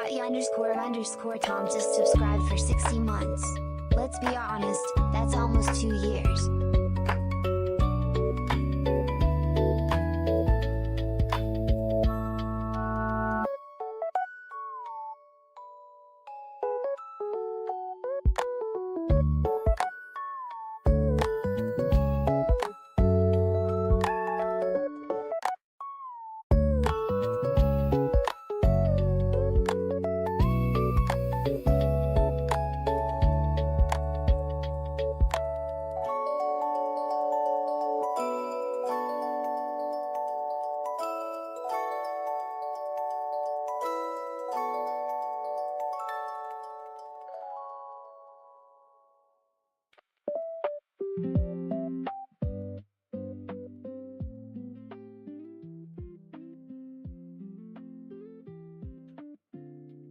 Patty__Tom just subscribed for 60 months. Let's be honest, that's almost 2 years.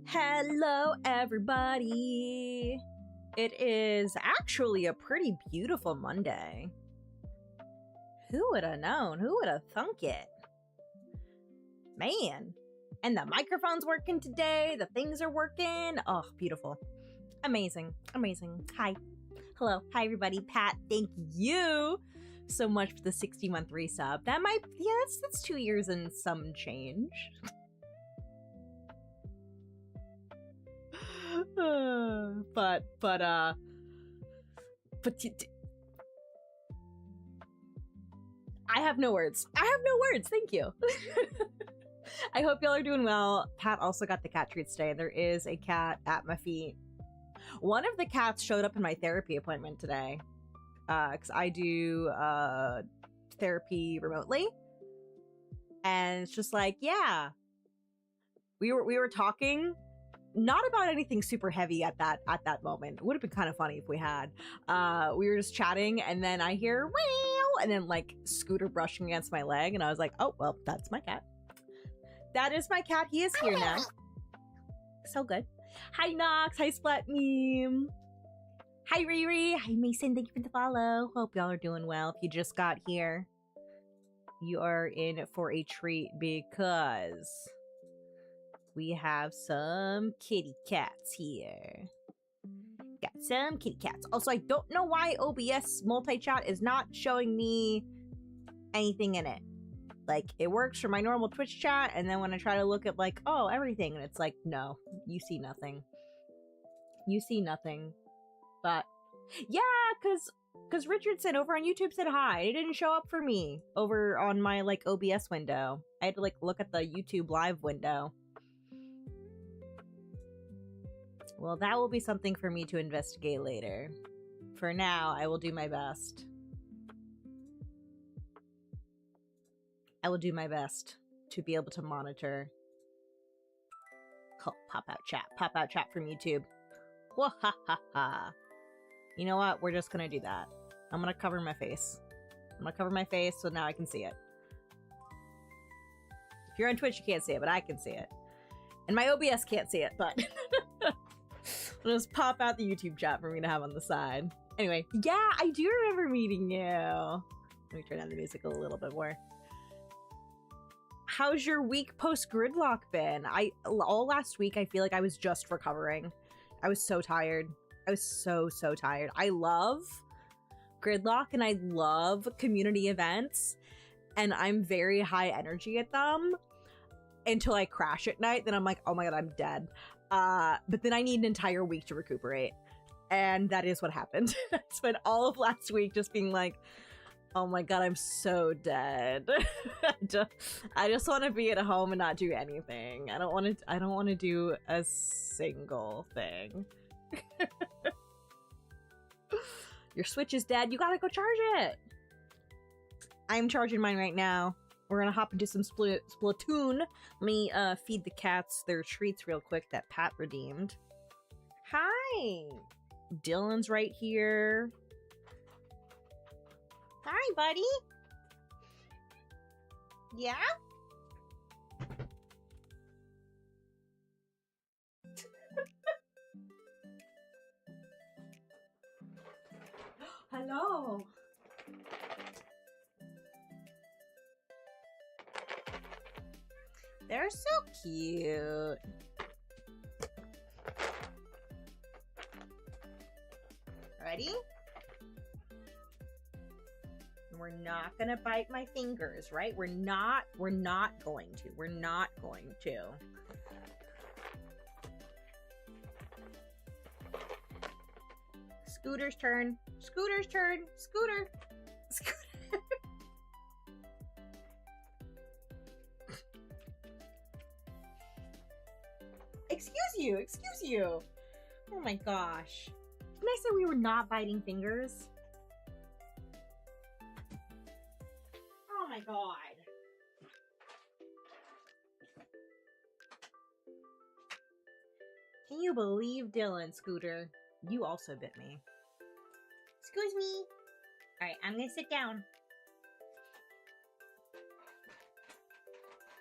Hello, everybody. It is actually a pretty beautiful Monday. Who would have known? Who would have thunk it? Man. And the microphone's working today. The things are working. Oh, beautiful. Amazing. Amazing. Hi. Hello. Hi, everybody. Pat, thank you so much for the 60-month resub. That might, yeah, that's 2 years and some change. But I have no words. Thank you. I hope y'all are doing well. Pat also got the cat treats today. There is a cat at my feet. One of the cats showed up in my therapy appointment today. Because I do therapy remotely. And it's just like, yeah. We were talking. Not about anything super heavy at that moment. It would have been kind of funny if we had. We were just chatting, and then I hear wow, and then like Scooter brushing against my leg, and I was like, oh well, that's my cat. That is my cat. He is here now. So good. Hi Nox. Hi Splat Meme. Hi Riri. Hi Mason. Thank you for the follow. Hope y'all are doing well. If you just got here, you are in for a treat because we have some kitty cats here. Got some kitty cats. Also, I don't know why OBS multi-chat is not showing me anything in it. Like, it works for my normal Twitch chat, and then when I try to look at, like, oh, everything, and it's like, no, you see nothing. You see nothing. But, yeah, because Richardson over on YouTube said hi. It didn't show up for me over on my, like, OBS window. I had to, like, look at the YouTube live window. Well, that will be something for me to investigate later. For now, I will do my best. I will do my best to be able to monitor. Oh, pop out chat from YouTube. Wahahaha. You know what? We're just gonna do that. I'm gonna cover my face. I'm gonna cover my face so now I can see it. If you're on Twitch, you can't see it, but I can see it. And my OBS can't see it, but I'll just pop out the YouTube chat for me to have on the side. Anyway, yeah, I do remember meeting you. Let me turn down the music a little bit more. How's your week post gridlock been? All last week, I feel like I was just recovering. I was so tired. I was so tired. I love gridlock and I love community events, and I'm very high energy at them until I crash at night. Then I'm like, oh my god, I'm dead. But then I need an entire week to recuperate. And that is what happened. I spent all of last week just being like, oh my god, I'm so dead. I just want to be at home and not do anything. I don't want to do a single thing. Your Switch is dead. You gotta go charge it. I'm charging mine right now. We're gonna hop into some Splatoon. Let me feed the cats their treats real quick that Pat redeemed. Hi! Dylan's right here. Hi, buddy! Yeah? Hello! They're so cute. Ready? We're not gonna bite my fingers, right? We're not going to. We're not going to. Scooter's turn. Scooter's turn. Scooter. Scooter. Excuse you. Excuse you. Oh my gosh. Didn't I say we were not biting fingers? Oh my god. Can you believe Dylan, Scooter? You also bit me. Excuse me. Alright, I'm gonna sit down.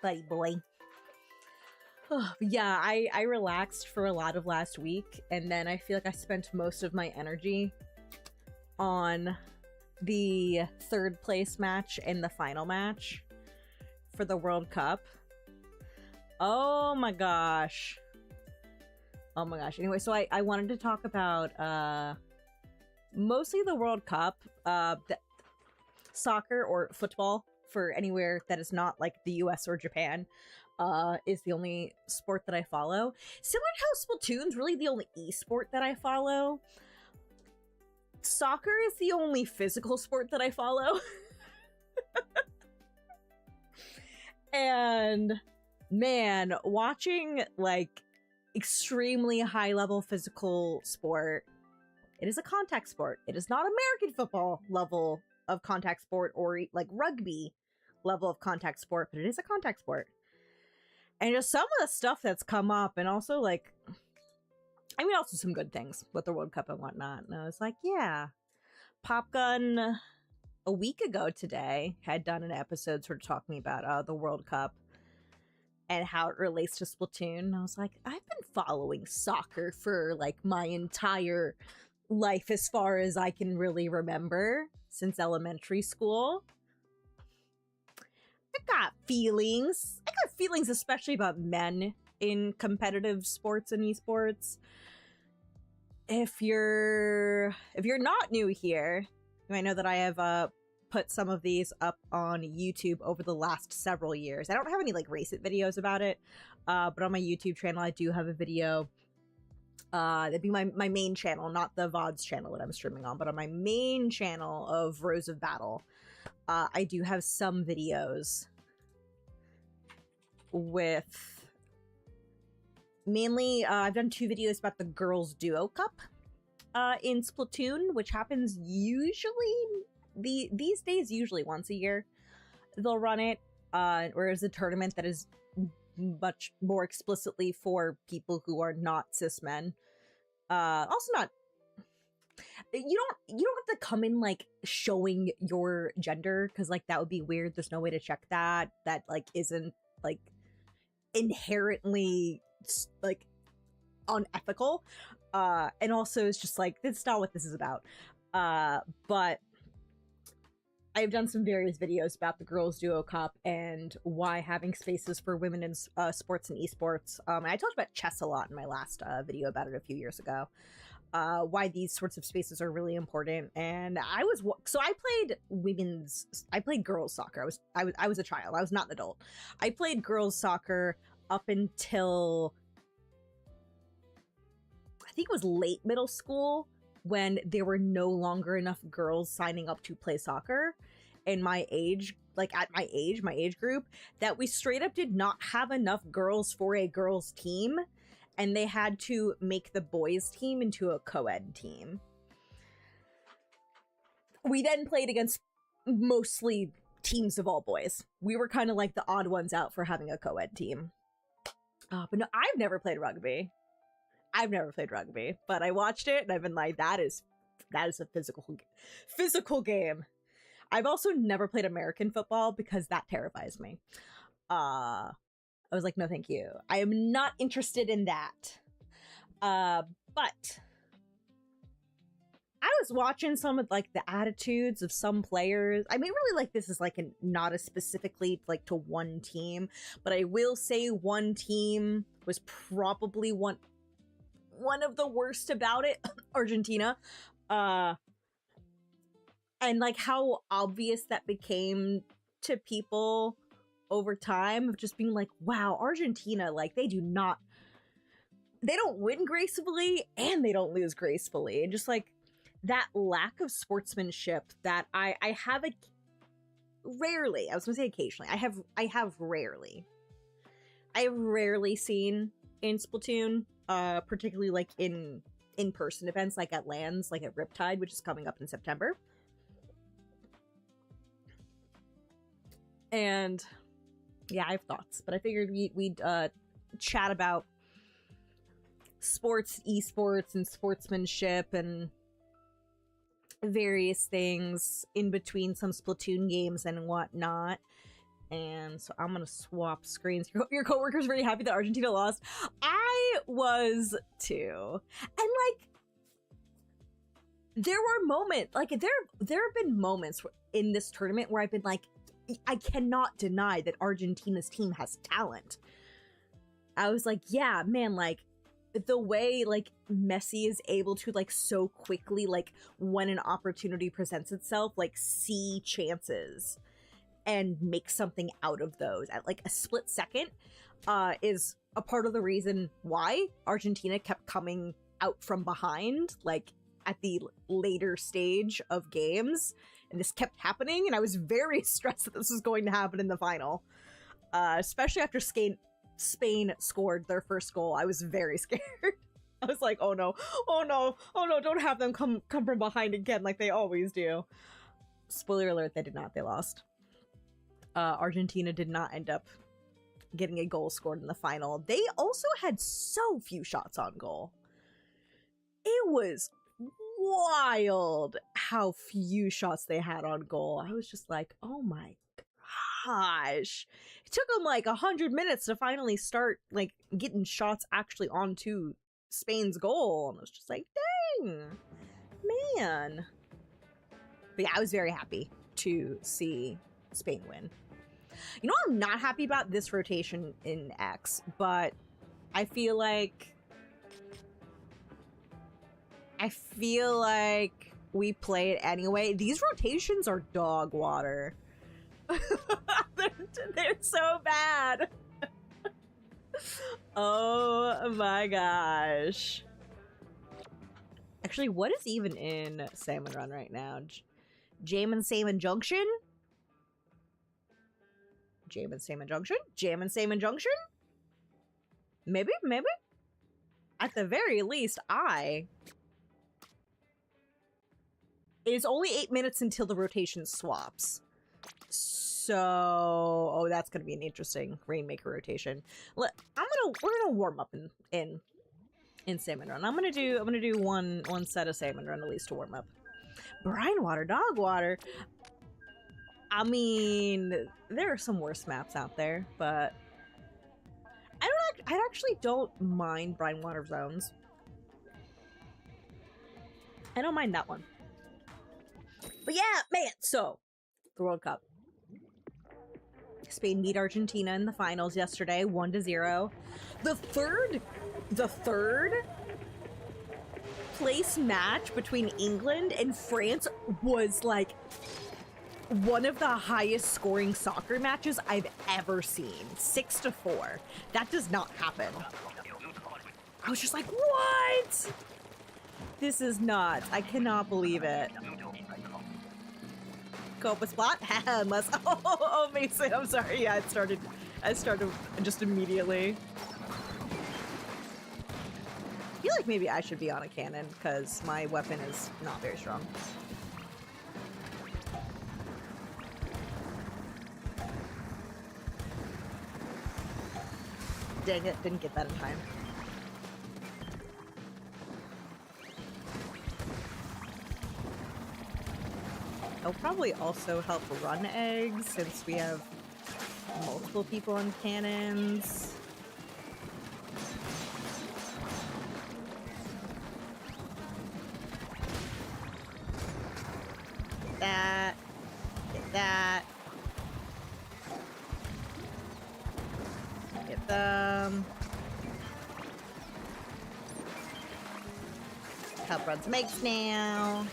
Buddy boy. Oh, yeah, I relaxed for a lot of last week, and then I feel like I spent most of my energy on the third place match and the final match for the World Cup. Oh my gosh. Oh my gosh. Anyway, so I wanted to talk about mostly the World Cup, soccer or football for anywhere that is not like the US or Japan. Is the only sport that I follow. Similar to how Splatoon's really the only esport that I follow. Soccer is the only physical sport that I follow. And man, watching like extremely high level physical sport, it is a contact sport. It is not American football level of contact sport or like rugby level of contact sport, but it is a contact sport. And just some of the stuff that's come up, and also like, I mean, also some good things with the World Cup and whatnot. And I was like, yeah, Pop Gun a week ago today had done an episode sort of talking about the World Cup and how it relates to Splatoon. And I was like, I've been following soccer for like my entire life as far as I can really remember since elementary school. I got feelings, especially about men in competitive sports and esports. If you're not new here, you might know that I have put some of these up on YouTube over the last several years. I don't have any like recent videos about it, but on my YouTube channel I do have a video. That'd be my main channel, not the VODs channel that I'm streaming on, but on my main channel of Rose of Battle. I do have some videos with mainly I've done 2 videos about the Girls Duo Cup in Splatoon, which happens usually these days usually once a year. They'll run it, whereas a tournament that is much more explicitly for people who are not cis men. Also not, you don't have to come in like showing your gender, because like that would be weird. There's no way to check that like isn't like inherently like unethical, and also it's just like that's not what this is about. But I've done some various videos about the Girls Duo Cup and why having spaces for women in sports and esports. And I talked about chess a lot in my last video about it a few years ago. Why these sorts of spaces are really important. And I played girls soccer. I was a child. I was not an adult. I played girls soccer up until I think it was late middle school, when there were no longer enough girls signing up to play soccer in my age, like at my age group, that we straight up did not have enough girls for a girls team, and they had to make the boys team into a co-ed team. We then played against mostly teams of all boys. We were kind of like the odd ones out for having a co-ed team. But no, I've never played rugby. But I watched it and I've been like, that is a physical game. I've also never played American football because that terrifies me. I was like, no, thank you. I am not interested in that. But I was watching some of like the attitudes of some players. I mean, really, like this is like not as specifically like to one team, but I will say one team was probably one of the worst about it. Argentina. Uh, and like how obvious that became to people over time of just being like, wow, Argentina, like they don't win gracefully and they don't lose gracefully. And just like that lack of sportsmanship that I have rarely, I was gonna say occasionally, I have rarely seen in Splatoon, particularly like in-person events like at LANs, like at Riptide, which is coming up in September. And yeah, I have thoughts, but I figured we'd chat about sports, esports, and sportsmanship, and various things in between some Splatoon games and whatnot. And so I'm gonna swap screens. Your coworker's very happy that Argentina lost. I was too. And like, there were moments, like there have been moments in this tournament where I've been like, I cannot deny that Argentina's team has talent. I was like, yeah, man, like the way like Messi is able to like so quickly, like when an opportunity presents itself, like see chances and make something out of those at like a split second, is a part of the reason why Argentina kept coming out from behind, like at the later stage of games. And this kept happening, and I was very stressed that this was going to happen in the final. Especially after Spain scored their first goal. I was very scared. I was like, oh no, don't have them come from behind again like they always do. Spoiler alert, they did not. They lost. Argentina did not end up getting a goal scored in the final. They also had so few shots on goal. It was wild how few shots they had on goal. I was just like, oh my gosh. It took them like 100 minutes to finally start like getting shots actually onto Spain's goal. And I was just like, dang, man. But yeah, I was very happy to see Spain win. You know, I'm not happy about this rotation in X, but I feel like we play it anyway. These rotations are dog water. they're so bad. Oh my gosh. Actually, what is even in Salmon Run right now? Jam and Salmon Junction? Jam and Salmon Junction? Jam and Salmon Junction? Maybe? At the very least, It's only 8 minutes until the rotation swaps. So, oh, that's gonna be an interesting Rainmaker rotation. We're gonna warm up in Salmon Run. I'm gonna do one set of Salmon Run at least to warm up. Brine water, dog water. I mean, there are some worse maps out there, but I actually don't mind brine water zones. I don't mind that one. But yeah, man, so the World Cup. Spain beat Argentina in the finals yesterday, 1-0. The third place match between England and France was like one of the highest scoring soccer matches I've ever seen. 6-4. That does not happen. I was just like, what? This is nuts. I cannot believe it. Go with Splat? Must. Oh, Mason, I'm sorry. Yeah, I started just immediately. I feel like maybe I should be on a cannon because my weapon is not very strong. Dang it, didn't get that in time. It'll probably also help run eggs since we have multiple people on cannons. Get that. Get that. Get them. help run some eggs now.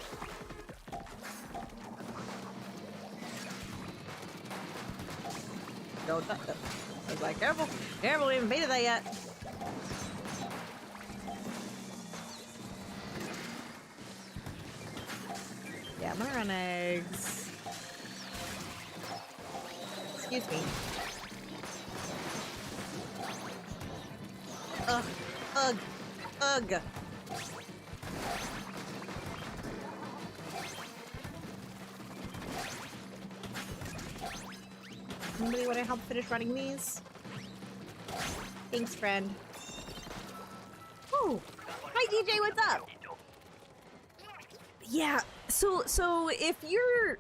Don't touch it. I was like, careful, careful, we haven't baited that yet. Yeah, I'm gonna run eggs. Excuse me. Ugh, ugh, ugh. Anybody want to help finish running these? Thanks, friend. Oh, hi DJ, what's up? Yeah, so if you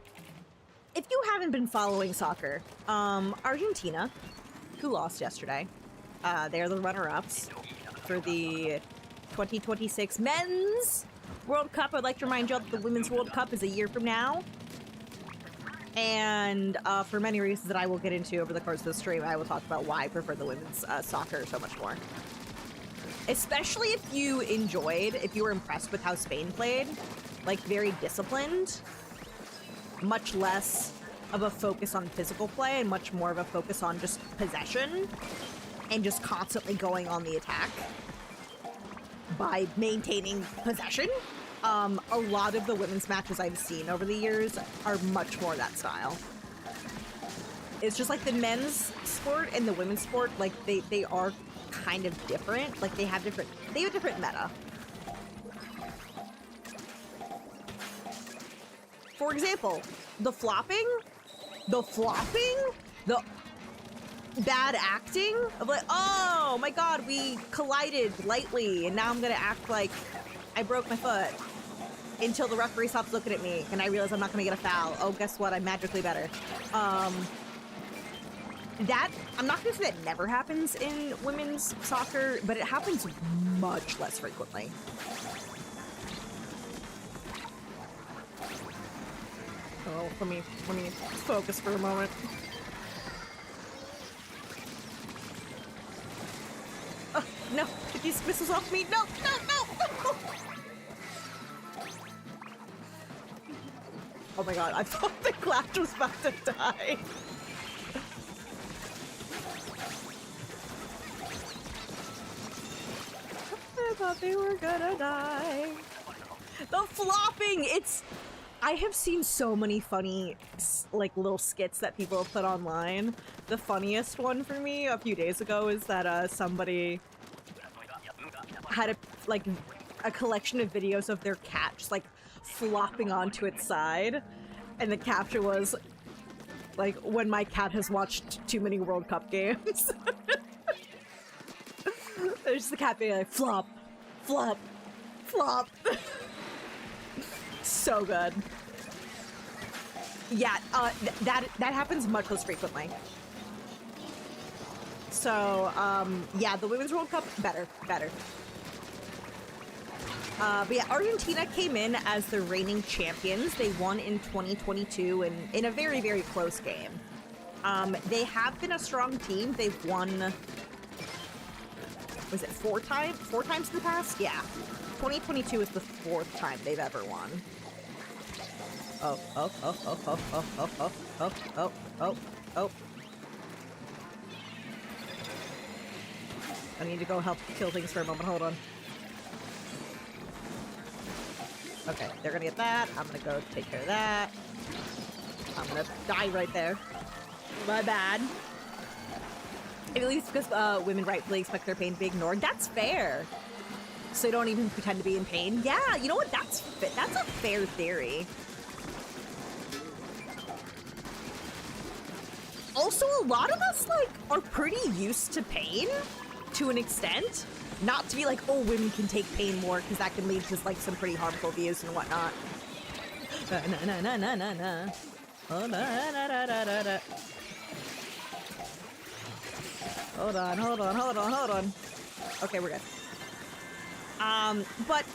haven't been following soccer, Argentina, who lost yesterday, they're the runner-ups for the 2026 Men's World Cup. I'd like to remind you all that the Women's World Cup is a year from now. And for many reasons that I will get into over the course of the stream, I will talk about why I prefer the women's soccer so much more. Especially if you were impressed with how Spain played, like very disciplined, much less of a focus on physical play and much more of a focus on just possession and just constantly going on the attack by maintaining possession. A lot of the women's matches I've seen over the years are much more that style. It's just like the men's sport and the women's sport, like they are kind of different. Like they have a different meta. For example, the flopping, the bad acting of like, oh my god, we collided lightly and now I'm gonna act like I broke my foot until the referee stops looking at me and I realize I'm not gonna get a foul. Oh, guess what? I'm magically better. That, I'm not gonna say that never happens in women's soccer, but it happens much less frequently. Oh, let me focus for a moment. Oh, no, get these missiles off me. No, no, no, no. Oh my god, I thought the Clash was about to die. I thought they were gonna die. The flopping, I have seen so many funny, like, little skits that people have put online. The funniest one for me a few days ago is that somebody had a collection of videos of their cat just, like, flopping onto its side. And the caption was, like, when my cat has watched too many World Cup games. There's the cat being like, flop, flop, flop. So good. Yeah, that happens much less frequently. So, yeah, the Women's World Cup, better. But yeah, Argentina came in as the reigning champions. They won in 2022 in a very, very close game. They have been a strong team. They've won, was it four times in the past? Yeah. 2022 is the 4th time they've ever won. Oh. I need to go help kill things for a moment. Hold on. Okay, they're gonna get that. I'm gonna go take care of that. I'm gonna die right there. My bad. At least because women rightfully expect their pain to be ignored. That's fair. So they don't even pretend to be in pain. Yeah, you know what? That's a fair theory. Also, a lot of us, like, are pretty used to pain to an extent. Not to be like, oh, women can take pain more, because that can lead to, like, some pretty harmful views and whatnot. Oh, Hold on. Okay, we're good. But,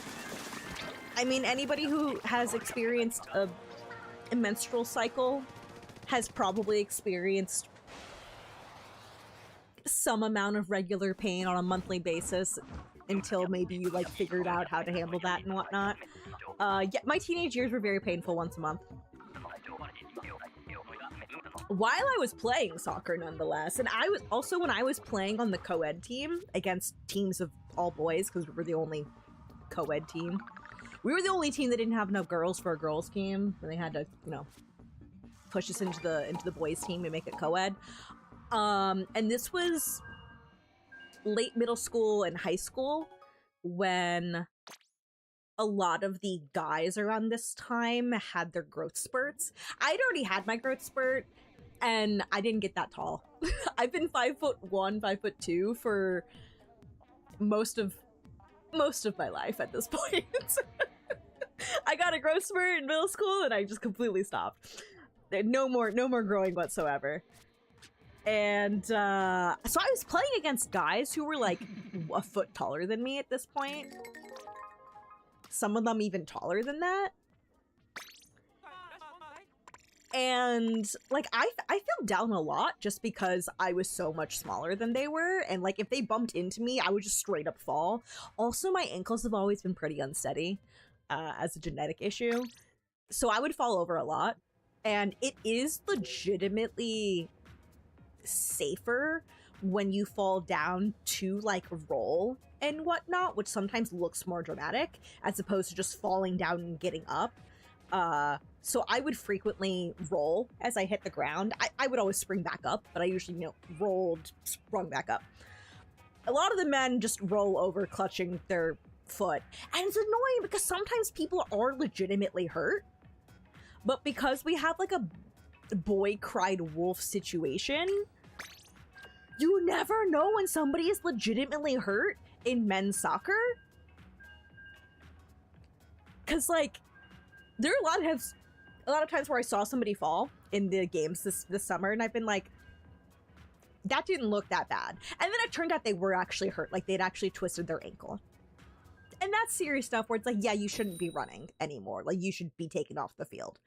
I mean, anybody who has experienced a menstrual cycle has probably experienced some amount of regular pain on a monthly basis until maybe you like figured out how to handle that and whatnot. Yeah, my teenage years were very painful once a month. While I was playing soccer nonetheless, and I was also when I was playing on the co-ed team against teams of all boys, because we were the only co-ed team. We were the only team that didn't have enough girls for a girls team, and they had to, you know, push us into the boys team and make it co-ed. And this was late middle school and high school when a lot of the guys around this time had their growth spurts. I'd already had my growth spurt, and I didn't get that tall. I've been 5'1", 5'2" for most of my life at this point. I got a growth spurt in middle school, and I just completely stopped. No more growing whatsoever. And so I was playing against guys who were like a foot taller than me at this point. Some of them even taller than that. And like I fell down a lot just because I was so much smaller than they were, and like if they bumped into me, I would just straight up fall. Also, my ankles have always been pretty unsteady as a genetic issue, so I would fall over a lot. And it is legitimately safer when you fall down to like roll and whatnot, which sometimes looks more dramatic as opposed to just falling down and getting up. So I would frequently roll as I hit the ground. I would always spring back up, but I usually, you know, rolled, sprung back up. A lot of the men just roll over clutching their foot. And it's annoying because sometimes people are legitimately hurt. But because we have like a boy cried wolf situation, you never know when somebody is legitimately hurt in men's soccer. Because like, there are a lot of times where I saw somebody fall in the games this summer, and I've been like, that didn't look that bad. And then it turned out they were actually hurt, like they'd actually twisted their ankle. And that's serious stuff where it's like, yeah, you shouldn't be running anymore. Like, you should be taken off the field.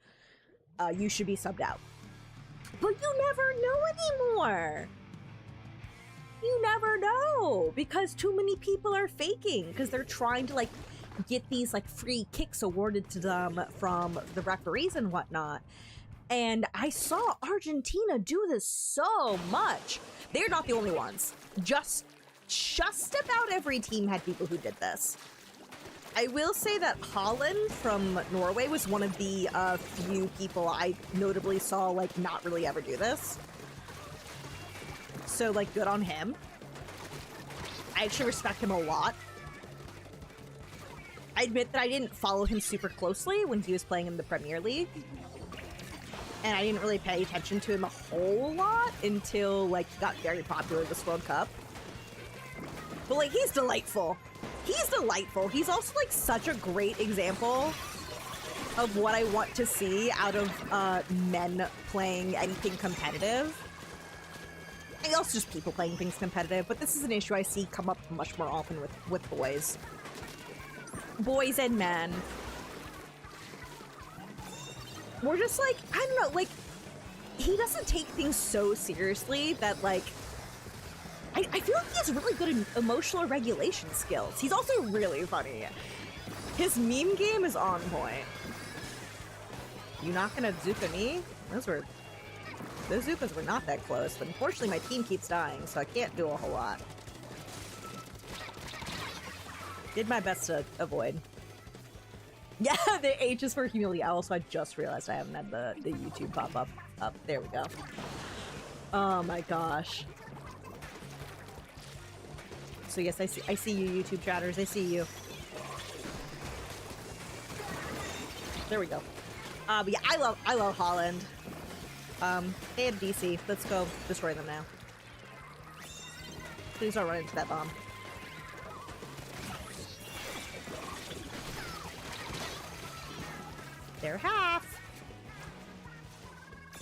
You should be subbed out. But you never know anymore. You never know, because too many people are faking, because they're trying to like get these like free kicks awarded to them from the referees and whatnot. And I saw Argentina do this so much. They're not the only ones. Just about every team had people who did this. I will say that Holland from Norway was one of the few people I notably saw like not really ever do this. So like, good on him. I actually respect him a lot. I admit that I didn't follow him super closely when he was playing in the Premier League. And I didn't really pay attention to him a whole lot until like he got very popular this World Cup. But like, he's delightful. He's delightful. He's also like such a great example of what I want to see out of men playing anything competitive. And also just people playing things competitive, but this is an issue I see come up much more often with boys. Boys and men. We're just like, I don't know, like, he doesn't take things so seriously that like, I feel like he has really good emotional regulation skills. He's also really funny. His meme game is on point. You not gonna Zuka me? Those Zukas were not that close, but unfortunately my team keeps dying, so I can't do a whole lot. Did my best to avoid. Yeah, the H is for humility. Also, I just realized I haven't had the YouTube pop up. There we go. Oh my gosh. So yes, I see you, YouTube chatters. I see you. There we go. But yeah, I love Holland. They have DC. Let's go destroy them now. Please don't run into that bomb. They're half.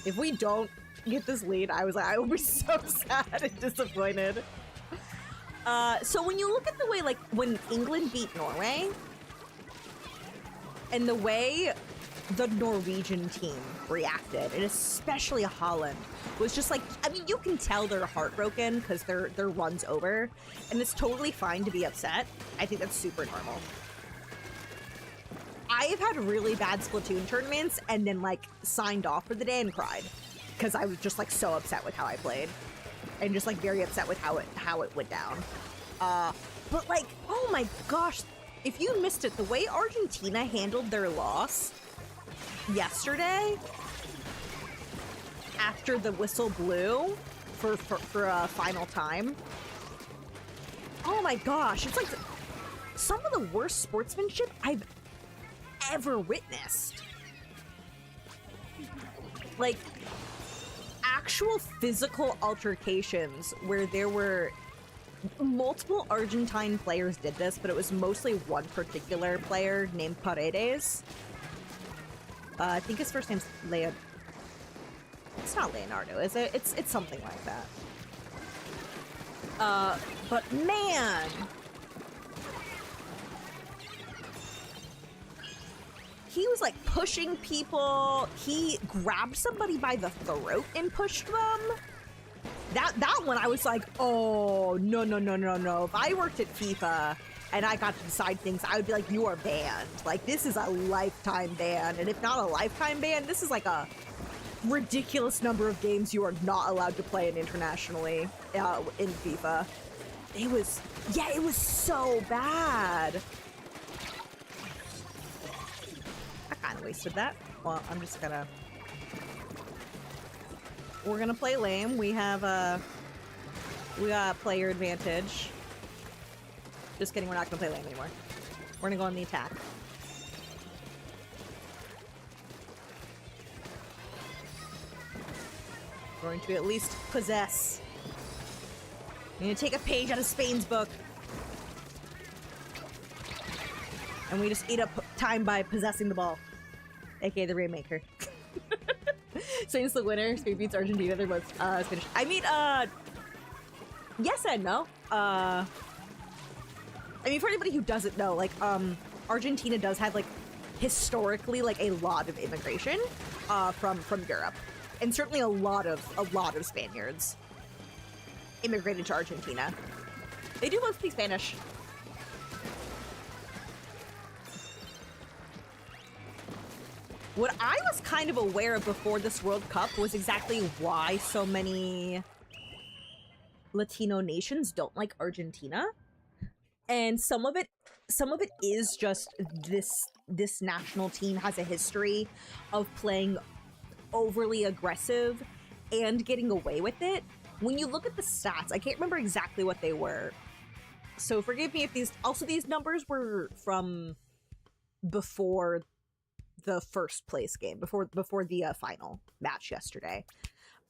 If we don't get this lead, I will be so sad and disappointed. So when you look at the way, like, when England beat Norway, and the way the Norwegian team reacted, and especially Holland, was just like, I mean, you can tell they're heartbroken because their run's over, and it's totally fine to be upset. I think that's super normal. I have had really bad Splatoon tournaments and then like signed off for the day and cried because I was just like so upset with how I played and just like very upset with how it went down. But like, oh my gosh, if you missed it, the way Argentina handled their loss yesterday after the whistle blew for a final time. Oh my gosh, it's like some of the worst sportsmanship I've ever witnessed. Like actual physical altercations where there were multiple Argentine players did this, but it was mostly one particular player named Paredes. I think his first name's Leo. It's not Leonardo, is it? It's something like that. But man, he was like pushing people. He grabbed somebody by the throat and pushed them. That one, I was like, oh, no. If I worked at FIFA and I got to decide things, I would be like, you are banned. Like, this is a lifetime ban. And if not a lifetime ban, this is like a ridiculous number of games you are not allowed to play internationally in FIFA. It was so bad. I kind of wasted that. Well, I'm just gonna... We're gonna play lame. We got player advantage. Just kidding, we're not gonna play lame anymore. We're gonna go on the attack. We're going to at least possess. I'm gonna take a page out of Spain's book. And we just eat up time by possessing the ball. AKA the Rainmaker. Spain's the winner. Spain beats Argentina. They're both Spanish. I mean, yes and no. I mean, for anybody who doesn't know, like, Argentina does have, like, historically, like, a lot of immigration, from Europe. And certainly a lot of Spaniards immigrated to Argentina. They do both speak Spanish. What I was kind of aware of before this World Cup was exactly why so many Latino nations don't like Argentina. And some of it is just this national team has a history of playing overly aggressive and getting away with it. When you look at the stats, I can't remember exactly what they were. So forgive me if these numbers were from before the first place game, before the final match yesterday.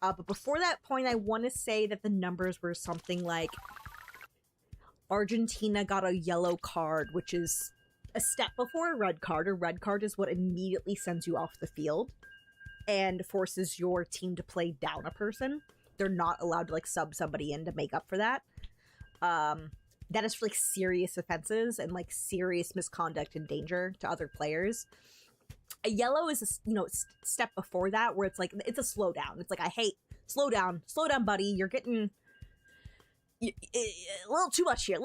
But before that point, I want to say that the numbers were something like Argentina got a yellow card, which is a step before a red card. A red card is what immediately sends you off the field and forces your team to play down a person. They're not allowed to like sub somebody in to make up for that. That is for like serious offenses and like serious misconduct and danger to other players. A yellow is a step before that, where it's like it's a slowdown. It's like, I hate slow down, buddy. You're getting a little too much here,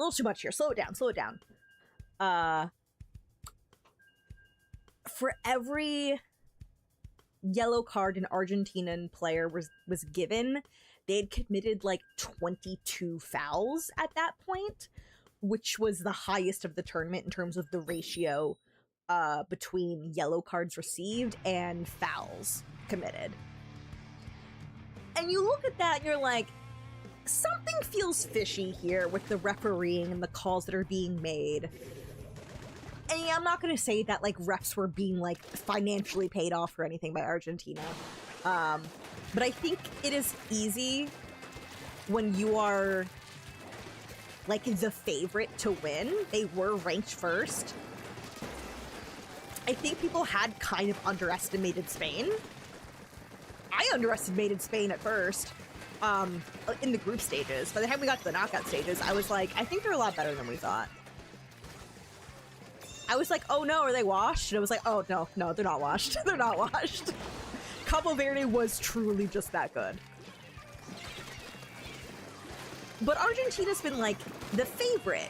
Slow it down. For every yellow card an Argentinian player was given, they had committed like 22 fouls at that point, which was the highest of the tournament in terms of the ratio between yellow cards received and fouls committed. And you look at that and you're like, something feels fishy here with the refereeing and the calls that are being made. And yeah, I'm not going to say that like refs were being like financially paid off or anything by Argentina. But I think it is easy when you are like the favorite to win. They were ranked first. I think people had kind of underestimated Spain. I underestimated Spain at first, in the group stages. By the time we got to the knockout stages, I was like, I think they're a lot better than we thought. I was like, oh no, are they washed? And I was like, oh no, no, they're not washed. They're not washed. Cabo Verde was truly just that good. But Argentina's been like the favorite.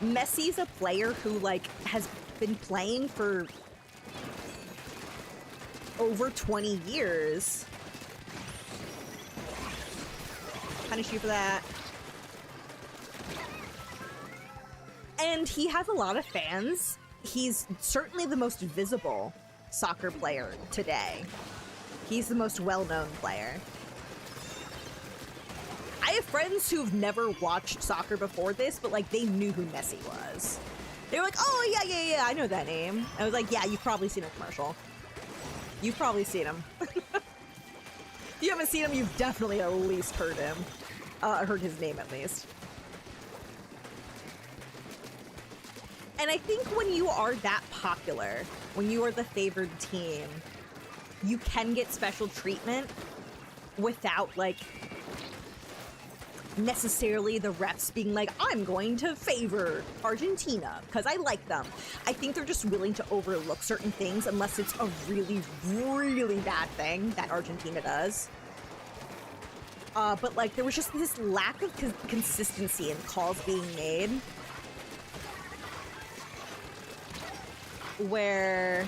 Messi's a player who like has been playing for over 20 years. Punish you for that. And he has a lot of fans. He's certainly the most visible soccer player today. He's the most well-known player. I have friends who've never watched soccer before this, but like they knew who Messi was. They were like, oh yeah, I know that name. I was like, yeah, you've probably seen a commercial. You've probably seen him. If you haven't seen him, you've definitely at least heard him. Heard his name at least. And I think when you are that popular, when you are the favored team, you can get special treatment without, like, necessarily the refs being like, I'm going to favor Argentina because I like them. I think they're just willing to overlook certain things unless it's a really, really bad thing that Argentina does. But, like, there was just this lack of consistency in calls being made. Where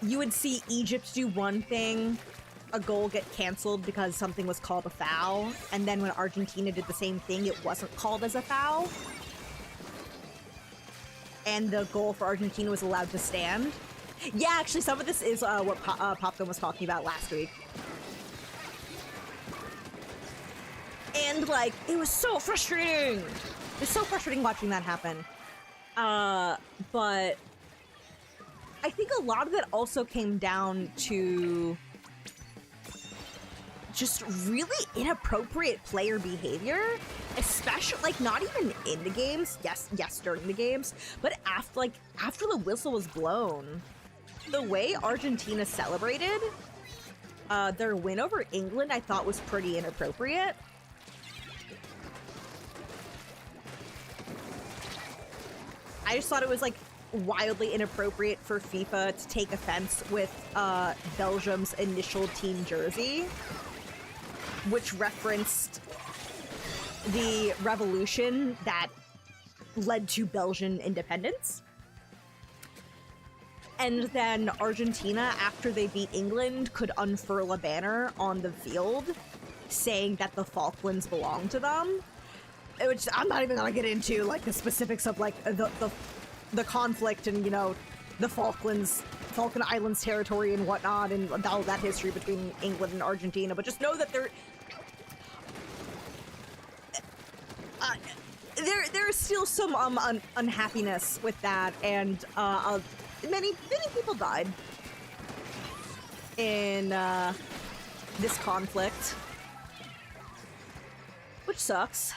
you would see Egypt do one thing, a goal get canceled because something was called a foul, and then when Argentina did the same thing, it wasn't called as a foul. And the goal for Argentina was allowed to stand. Yeah, actually, some of this is what Popcorn was talking about last week. And, like, it was so frustrating! It was so frustrating watching that happen. But I think a lot of it also came down to just really inappropriate player behavior, especially, like, not even in the games, yes, during the games, but after the whistle was blown, the way Argentina celebrated their win over England, I thought was pretty inappropriate. I just thought it was, like, wildly inappropriate for FIFA to take offense with Belgium's initial team jersey, which referenced the revolution that led to Belgian independence. And then Argentina, after they beat England, could unfurl a banner on the field saying that the Falklands belong to them. Which I'm not even gonna get into, like, the specifics of, like, the conflict and, you know, the Falkland Islands territory and whatnot, and all that history between England and Argentina, but just know that there's still some unhappiness with that, and many people died in this conflict, which sucks.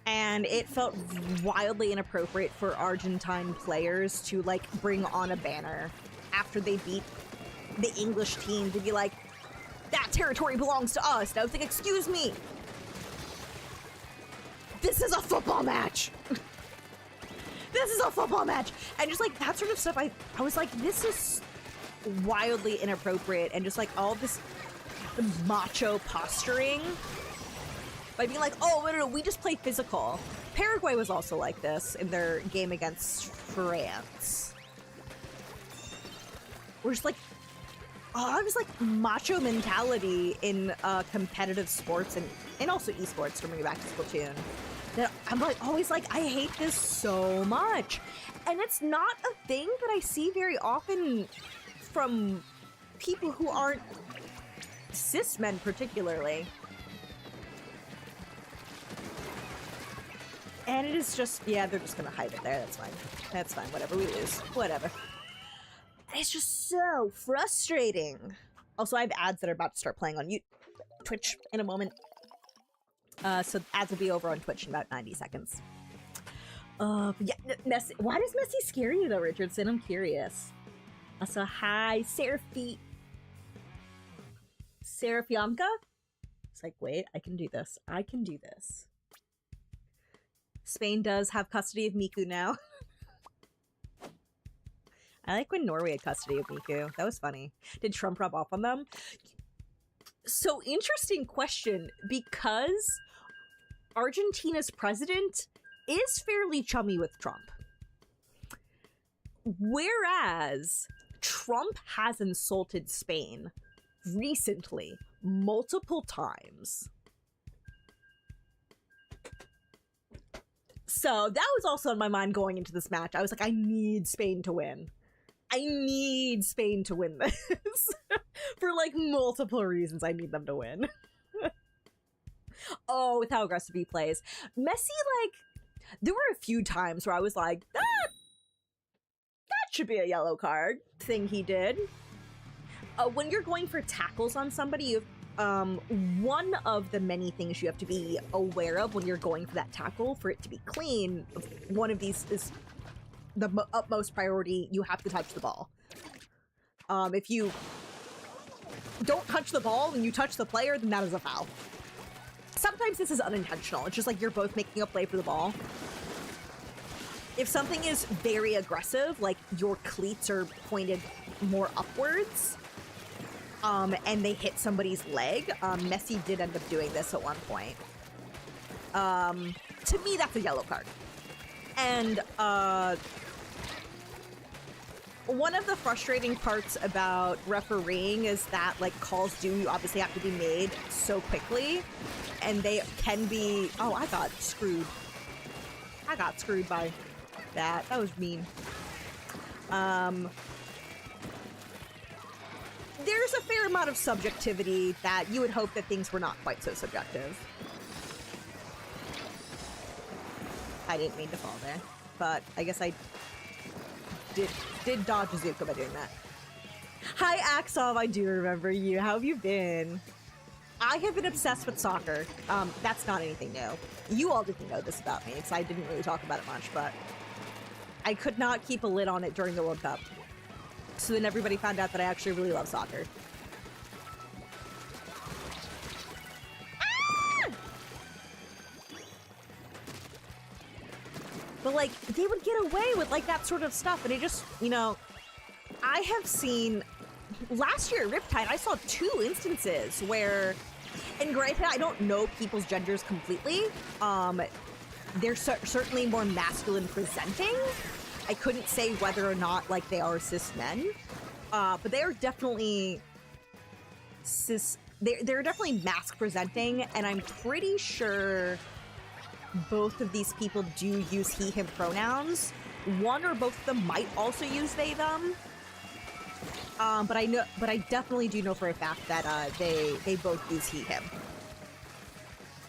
And it felt wildly inappropriate for Argentine players to, like, bring on a banner after they beat the English team to be like, that territory belongs to us. And I was like, excuse me. This is a football match. This is a football match. And just, like, that sort of stuff, I was like, this is wildly inappropriate. And just, like, all this macho posturing. By being like, oh, no, we just play physical. Paraguay was also like this in their game against France. We're just like, I was like macho mentality in competitive sports and also esports, bringing back to Splatoon. That I'm like, always like, I hate this so much. And it's not a thing that I see very often from people who aren't cis men particularly. And it is just, yeah, they're just gonna hide it there. That's fine. That's fine. Whatever, we lose. Whatever. It's just so frustrating. Also, I have ads that are about to start playing on Twitch in a moment. So ads will be over on Twitch in about 90 seconds. But yeah, Messi. Why does Messi scare you though, Richardson? I'm curious. Also, hi, Serafianka? It's like, wait, I can do this. I can do this. Spain does have custody of Miku now. I like when Norway had custody of Miku. That was funny. Did Trump rub off on them? So, interesting question, because Argentina's president is fairly chummy with Trump. Whereas Trump has insulted Spain recently multiple times. So that was also on my mind going into this match. I was like, I need Spain to win. I need Spain to win this. For like multiple reasons, I need them to win. Oh, with how aggressive he plays. Messi, like, there were a few times where I was like, that should be a yellow card thing he did. When you're going for tackles on somebody, you one of the many things you have to be aware of when you're going for that tackle, for it to be clean, one of these is the utmost priority. You have to touch the ball. If you don't touch the ball and you touch the player, then that is a foul. Sometimes this is unintentional. It's just like you're both making a play for the ball. If something is very aggressive, like your cleats are pointed more upwards, and they hit somebody's leg, Messi did end up doing this at one point. To me, that's a yellow card. And one of the frustrating parts about refereeing is that, like, calls do obviously have to be made so quickly, and they can be... Oh, I got screwed. I got screwed by that. That was mean. There's a fair amount of subjectivity that you would hope that things were not quite so subjective. I didn't mean to fall there, but I guess I did dodge Azuka by doing that. Hi, Axov, I do remember you. How have you been? I have been obsessed with soccer. That's not anything new. You all didn't know this about me, because I didn't really talk about it much, but I could not keep a lid on it during the World Cup. So then everybody found out that I actually really love soccer. Ah! But, like, they would get away with, like, that sort of stuff, and it just, you know, I have seen... Last year at Riptide, I saw 2 instances where... And granted, I don't know people's genders completely. They're certainly more masculine presenting. I couldn't say whether or not, like, they are cis men. But they are definitely cis... They're definitely masc presenting, and I'm pretty sure both of these people do use he, him pronouns. One or both of them might also use they, them. But I definitely do know for a fact that they both use he, him.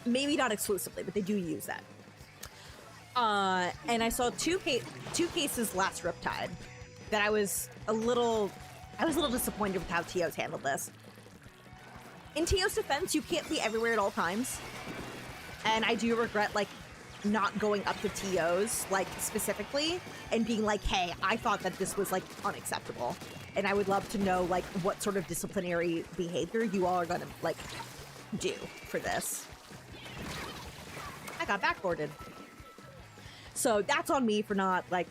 Maybe not exclusively, but they do use that. And I saw two cases last Riptide that I was a little disappointed with how TO's handled this. In TO's defense, you can't be everywhere at all times. And I do regret, like, not going up to TOs, like, specifically, and being like, hey, I thought that this was, like, unacceptable. And I would love to know, like, what sort of disciplinary behavior you all are gonna, like, do for this. I got backboarded. So that's on me for not, like,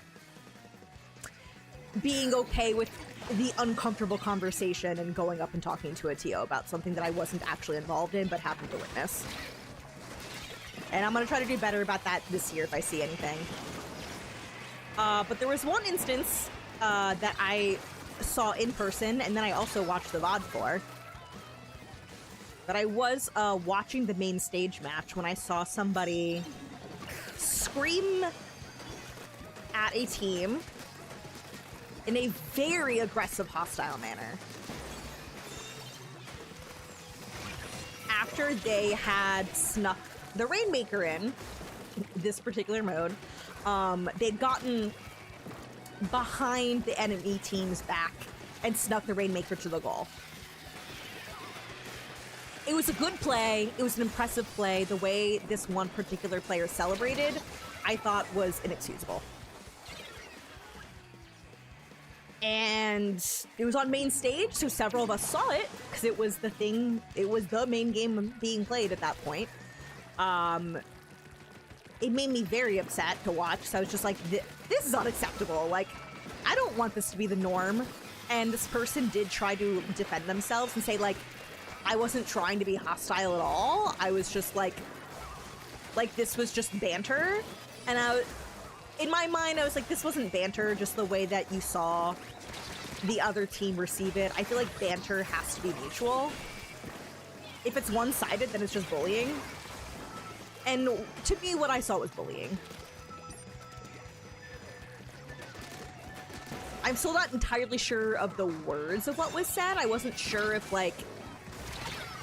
being okay with the uncomfortable conversation and going up and talking to a TO about something that I wasn't actually involved in but happened to witness. And I'm gonna try to do better about that this year if I see anything. But there was one instance that I saw in person, and then I also watched the VOD for. But I was watching the main stage match when I saw somebody scream at a team in a very aggressive, hostile manner. After they had snuck the Rainmaker in this particular mode, they'd gotten behind the enemy team's back and snuck the Rainmaker to the goal. It was a good play. It was an impressive play. The way this one particular player celebrated, I thought was inexcusable. And it was on main stage, so several of us saw it, because it was the thing, it was the main game being played at that point. it made me very upset to watch. So I was just like, this is unacceptable. Like, I don't want this to be the norm. And this person did try to defend themselves and say, like, I wasn't trying to be hostile at all. I was just like this was just banter. And in my mind, I was like, this wasn't banter, just the way that you saw the other team receive it. I feel like banter has to be mutual. If it's one-sided, then it's just bullying. And to me, what I saw was bullying. I'm still not entirely sure of the words of what was said. I wasn't sure if, like,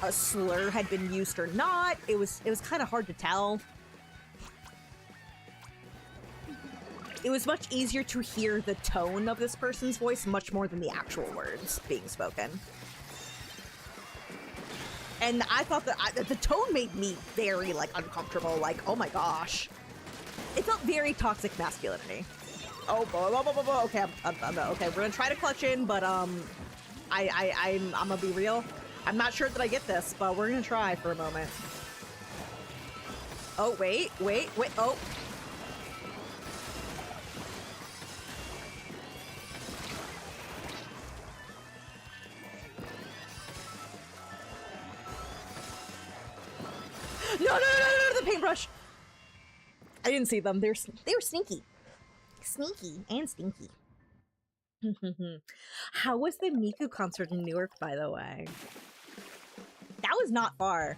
a slur had been used or not. It was kind of hard to tell. It was much easier to hear the tone of this person's voice much more than the actual words being spoken. And I thought that the tone made me very, like, uncomfortable. Like, oh my gosh. It felt very toxic masculinity. Oh, okay, okay, we're gonna try to clutch in, but, I'm gonna be real. I'm not sure that I get this, but we're gonna try for a moment. Oh, wait, oh. No, the paintbrush! I didn't see them. They were sneaky. Sneaky and stinky. How was the Miku concert in Newark, by the way? That was not far.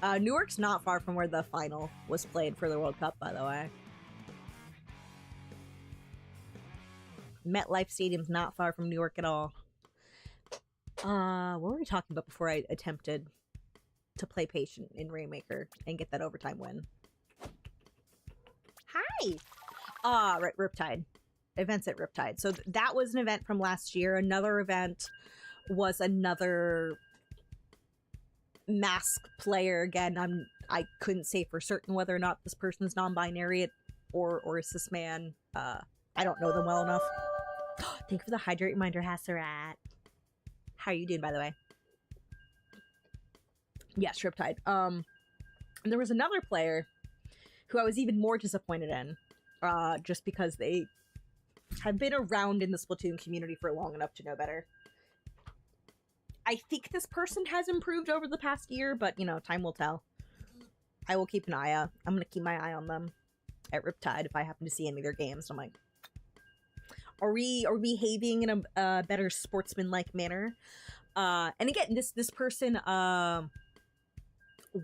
Newark's not far from where the final was played for the World Cup, by the way. MetLife Stadium's not far from Newark at all. What were we talking about before I attempted to play patient in Rainmaker and get that overtime win? Hi! Right, Riptide. Events at Riptide. So that was an event from last year. Another event was another mask player. Again, I couldn't say for certain whether or not this person's non-binary or a cis man. I don't know them well enough. Thank you for the hydrate reminder, Hasserat. How are you doing, by the way? Yes, Riptide. And there was another player who I was even more disappointed in, just because they have been around in the Splatoon community for long enough to know better. I think this person has improved over the past year, but, you know, time will tell. I will keep an eye out. I'm going to keep my eye on them at Riptide if I happen to see any of their games. I'm like, are we behaving in a better sportsman-like manner? And again, this person,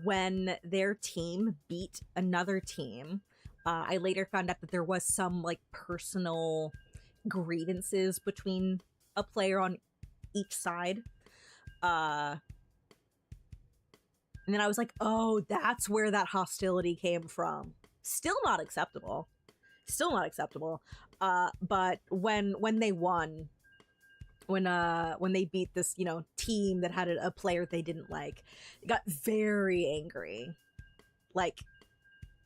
when their team beat another team, I later found out that there was some, like, personal grievances between a player on each side. And then I was like, oh, that's where that hostility came from. Still not acceptable. Still not acceptable. But when they won, when they beat this, you know, team that had a player they didn't like, they got very angry. Like,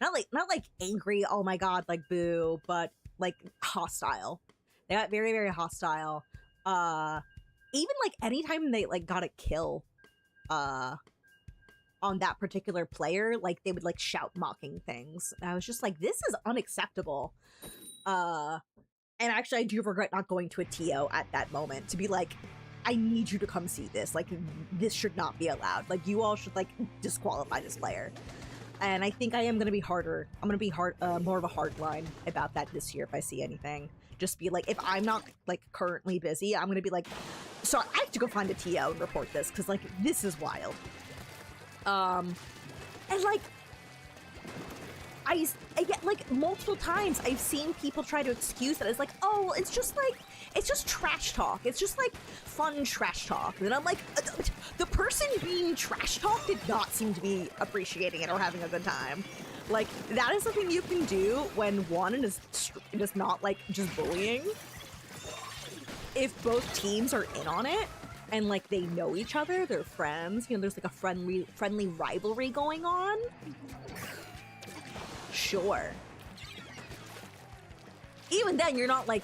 not like angry, oh my god, like boo, but like hostile. They got very, very hostile. Even like anytime they like got a kill on that particular player, like they would like shout mocking things. And I was just like, this is unacceptable. And actually I do regret not going to a TO at that moment to be like, I need you to come see this. Like, this should not be allowed. Like, you all should like disqualify this player. And I think I am going to be harder. I'm going to be more of a hard line about that this year if I see anything. Just be like, if I'm not, like, currently busy, I'm going to be like, sorry, I have to go find a TO and report this, because, like, this is wild. And, like, I get, like, multiple times I've seen people try to excuse that. It's like, oh, it's just trash talk. It's just, like, fun trash talk. And I'm like, the person being trash talk did not seem to be appreciating it or having a good time. Like, that is something you can do when one is not, like, just bullying. If both teams are in on it, and, like, they know each other, they're friends, you know, there's, like, a friendly rivalry going on. Sure. Even then, you're not, like,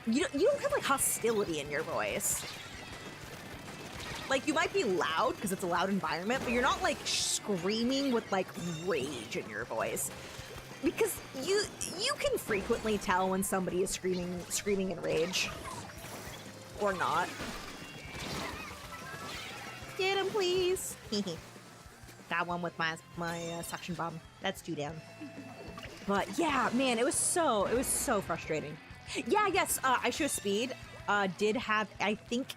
you don't have, like, hostility in your voice. Like, you might be loud because it's a loud environment, but you're not like screaming with like rage in your voice. Because you can frequently tell when somebody is screaming in rage. Or not. Get him, please. Got one with my suction bomb. That's 2 down. But yeah, man, it was so frustrating. Yeah, yes, I Show Speed did have, I think,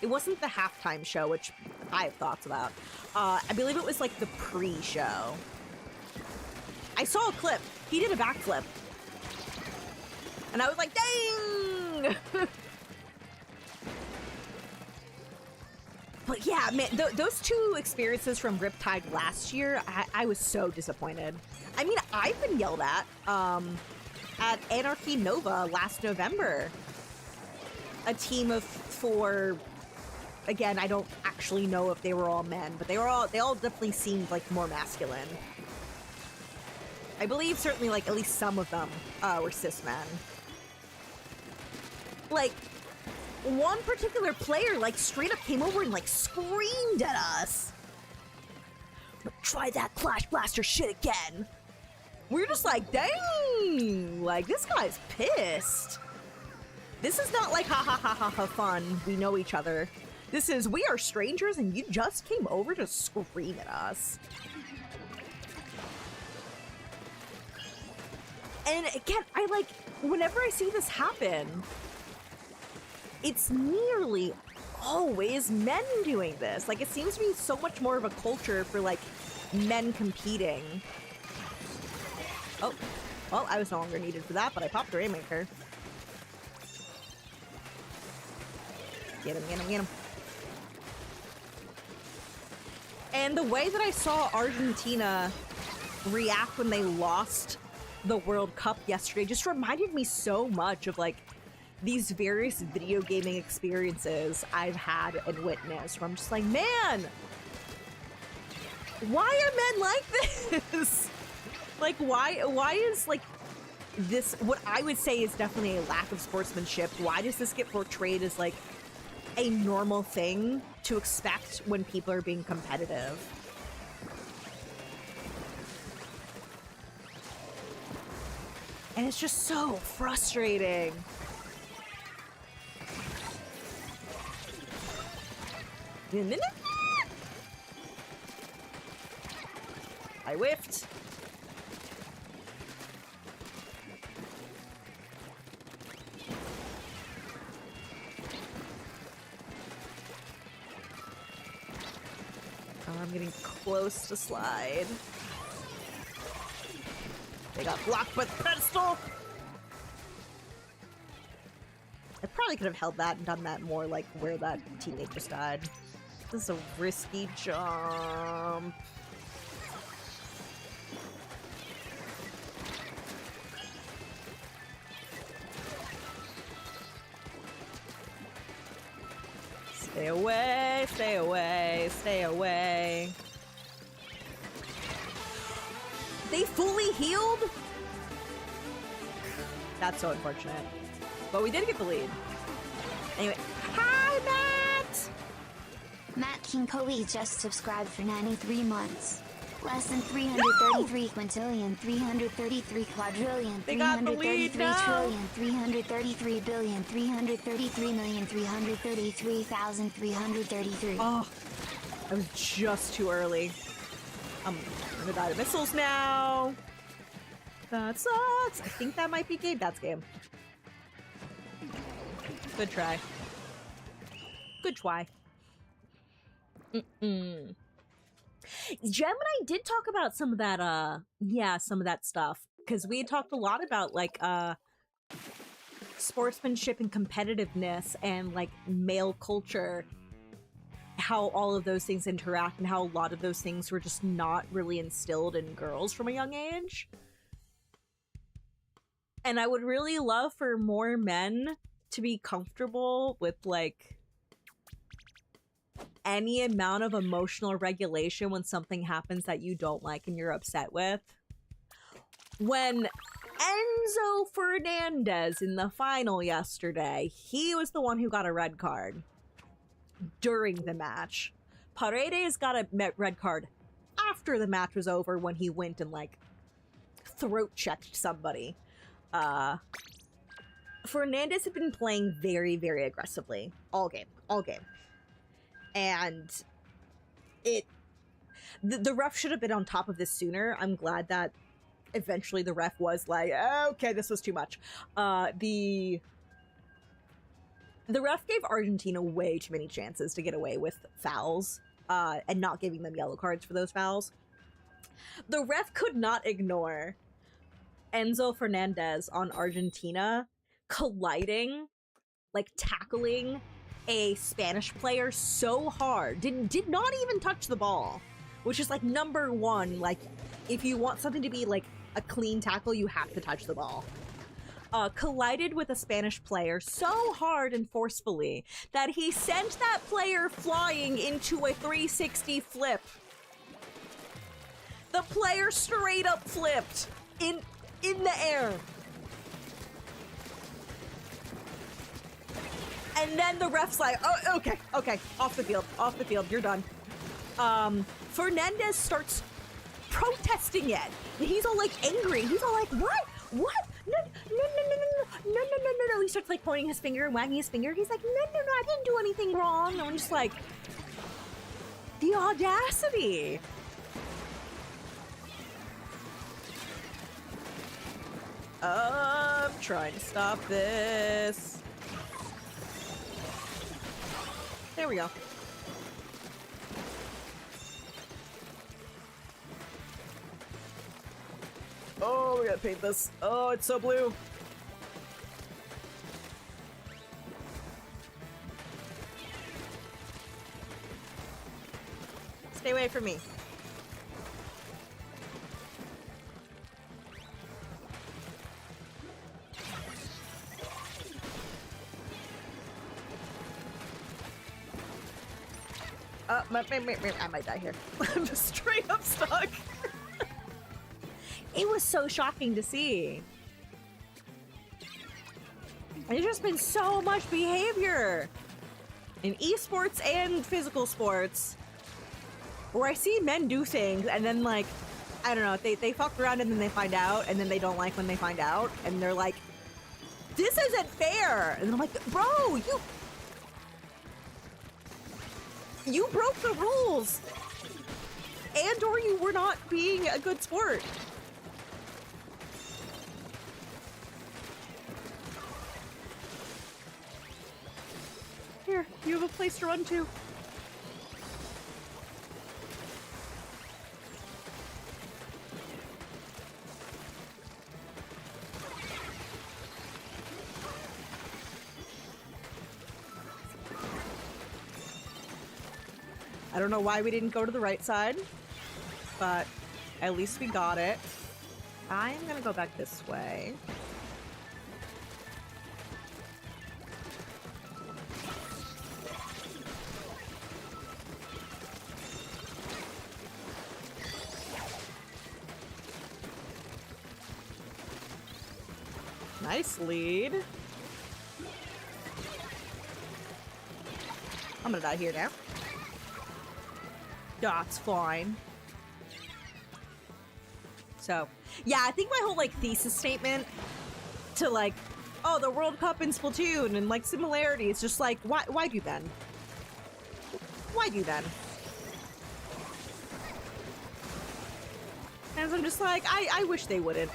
it wasn't the halftime show, which I have thoughts about. I believe it was like the pre-show. I saw a clip. He did a backflip. And I was like, dang! But yeah, man, those 2 experiences from Riptide last year, I was so disappointed. I mean, I've been yelled at Anarchy Nova last November. A team of 4, again, I don't actually know if they were all men, but they all definitely seemed like more masculine. I believe certainly like at least some of them were cis men. Like, one particular player like straight up came over and like screamed at us. Try that Flash Blaster shit again. We're just like, dang, like this guy's pissed. This is not like ha ha ha ha ha fun. We know each other. This is, we are strangers and you just came over to scream at us. And again, I like, whenever I see this happen, it's nearly always men doing this. Like, it seems to be so much more of a culture for, like, men competing. Oh, well, I was no longer needed for that, but I popped the Rainmaker. Get him, get him, get him. And the way that I saw Argentina react when they lost the World Cup yesterday just reminded me so much of, like, these various video gaming experiences I've had and witnessed, where I'm just like, man, why are men like this? Like, why is, like, this, what I would say is definitely a lack of sportsmanship, why does this get portrayed as, like, a normal thing to expect when people are being competitive? And it's just so frustrating. I whiffed. Oh, I'm getting close to slide. They got blocked by the pedestal. I probably could have held that and done that more like where that teammate just died. This is a risky jump. Stay away, stay away, stay away. They fully healed? That's so unfortunate. But we did get the lead. Anyway, hi, Matt! Matt Kinkoe just subscribed for 93 months. Less than 333 quintillion, 333 quadrillion, They got the lead 333 now. trillion, 333 billion, 333 million, 333,333. Oh, I was just too early. I'm gonna die to missiles now. That sucks. I think that might be game. That's game. Good try. Good try. Gem and I did talk about some of that, yeah, some of that stuff. Because we had talked a lot about, like, sportsmanship and competitiveness and, like, male culture. How all of those things interact and how a lot of those things were just not really instilled in girls from a young age. And I would really love for more men to be comfortable with, like, any amount of emotional regulation when something happens that you don't like and you're upset with. When Enzo Fernandez in the final yesterday, he was the one who got a red card. during the match. Paredes got a red card after the match was over when he went and, like, throat-checked somebody. Fernandez had been playing very, very aggressively. All game. And the ref should have been on top of this sooner. I'm glad that eventually the ref was like, okay, this was too much. The ref gave Argentina way too many chances to get away with fouls, and not giving them yellow cards for those fouls. The ref could not ignore Enzo Fernandez on Argentina colliding, like tackling a Spanish player so hard, did not even touch the ball, which is like number one. Like, if you want something to be like a clean tackle, you have to touch the ball. Collided with a Spanish player so hard and forcefully that he sent that player flying into a 360 flip. The player straight up flipped in the air. And then the ref's like, oh, okay, off the field, you're done. Fernandez starts protesting it. He's all like angry. He's all like, what? No. He starts like pointing his finger and wagging his finger. He's like, no, I didn't do anything wrong. And I'm just like, the audacity. I'm trying to stop this. There we go. Oh, we gotta paint this. Oh, it's so blue. Stay away from me. I might die here. I'm just straight up stuck. It was so shocking to see. There's just been so much behavior in esports and physical sports where I see men do things and then, like, I don't know, they fuck around and then they find out, and then they don't like when they find out, and they're like, this isn't fair. And I'm like, bro, you broke the rules, and or you were not being a good sport. Here, you have a place to run to. I don't know why we didn't go to the right side, but at least we got it. I'm gonna go back this way. Nice lead. I'm gonna die here now. That's fine. So, yeah, I think my whole, like, thesis statement to, like, oh, the World Cup and Splatoon and, like, similarities, just like, why do then? Why do then? And I'm just like, I wish they wouldn't.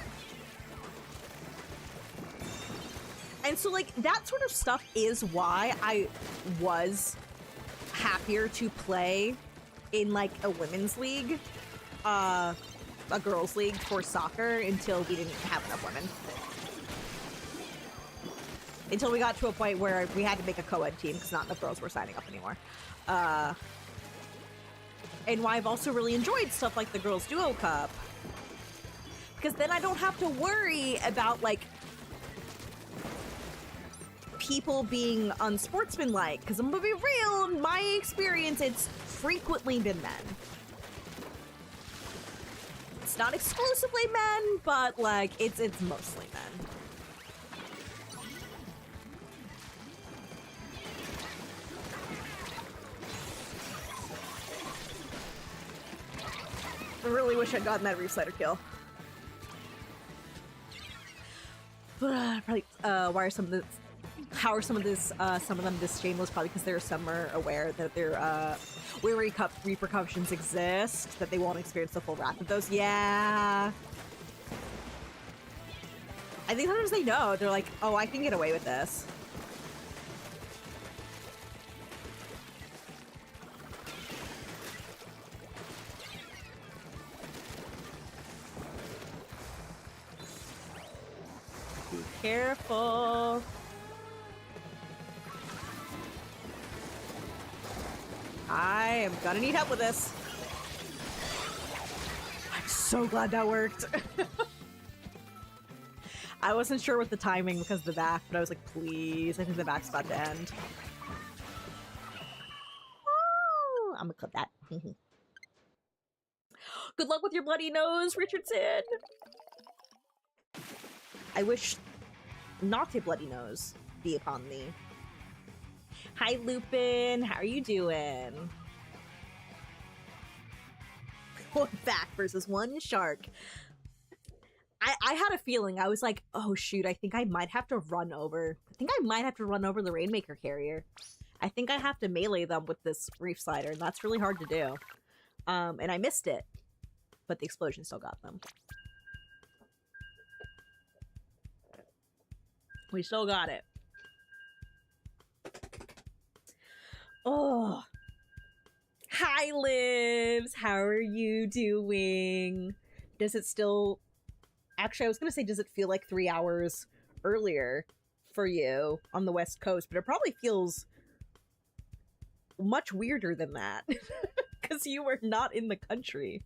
And so, like, that sort of stuff is why I was happier to play in, like, a women's league, a girls' league for soccer until we didn't have enough women. Until we got to a point where we had to make a co-ed team because not enough girls were signing up anymore. And why I've also really enjoyed stuff like the Girls' Duo Cup. Because then I don't have to worry about, like, people being unsportsmanlike. Because I'm gonna be real, in my experience, it's frequently been men. It's not exclusively men, but, like, it's mostly men. I really wish I'd gotten that Reef Slider kill. But probably, why are some of the... How are some of them this shameless? Probably because some are aware that their repercussions exist, that they won't experience the full wrath of those. Yeah. I think sometimes they know. They're like, oh, I can get away with this. Be careful. I am gonna need help with this. I'm so glad that worked. I wasn't sure with the timing because of the back, but I was like, please, I think the back's about to end. Oh, I'm gonna clip that. Good luck with your bloody nose, Richardson! I wish not a bloody nose be upon thee. Hi, Lupin. How are you doing? One back versus one shark. I had a feeling. I was like, oh, shoot. I think I might have to run over. I think I might have to run over the Rainmaker carrier. I think I have to melee them with this Reef Slider, and that's really hard to do. And I missed it. But the explosion still got them. We still got it. Oh. Hi, Livs. How are you doing? Does it still... Actually, I was going to say, does it feel like 3 hours earlier for you on the West Coast? But it probably feels much weirder than that. Because you were not in the country.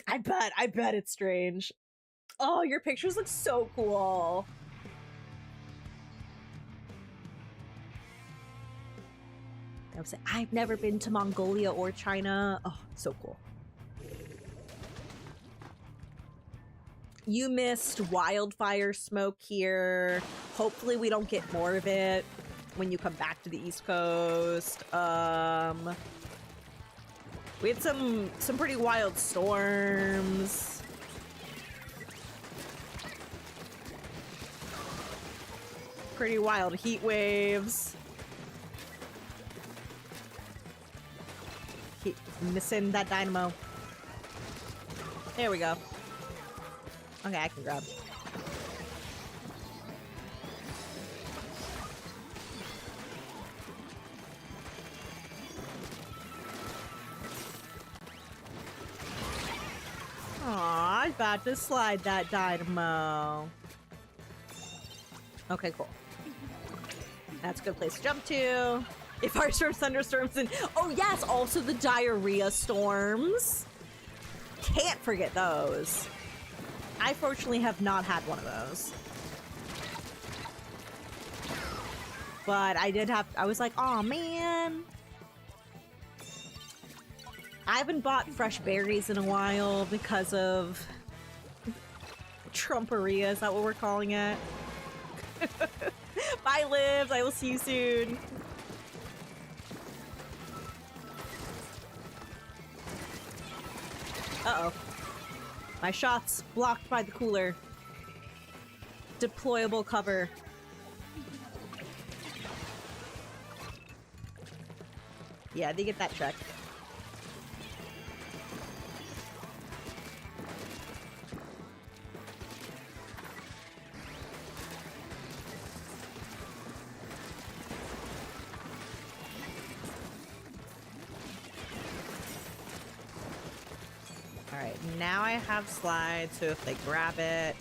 I bet it's strange. Oh, your pictures look so cool. I would say, I've never been to Mongolia or China. Oh, so cool. You missed wildfire smoke here. Hopefully we don't get more of it when you come back to the East Coast. We had some pretty wild storms. Pretty wild heat waves. Keep missing that dynamo. There we go. Okay, I can grab. Aw, I'm about to slide that dynamo. Okay, cool. That's a good place to jump to. If firestorms, thunderstorms, and oh yes, also the diarrhea storms. Can't forget those. I fortunately have not had one of those. But I did have, I was like, aw man. I haven't bought fresh berries in a while because of Trumperia, is that what we're calling it? Bye, Livs. I will see you soon. Uh-oh. My shot's blocked by the cooler. Deployable cover. Yeah, they get that checked. Alright, now I have slide, so if they grab it...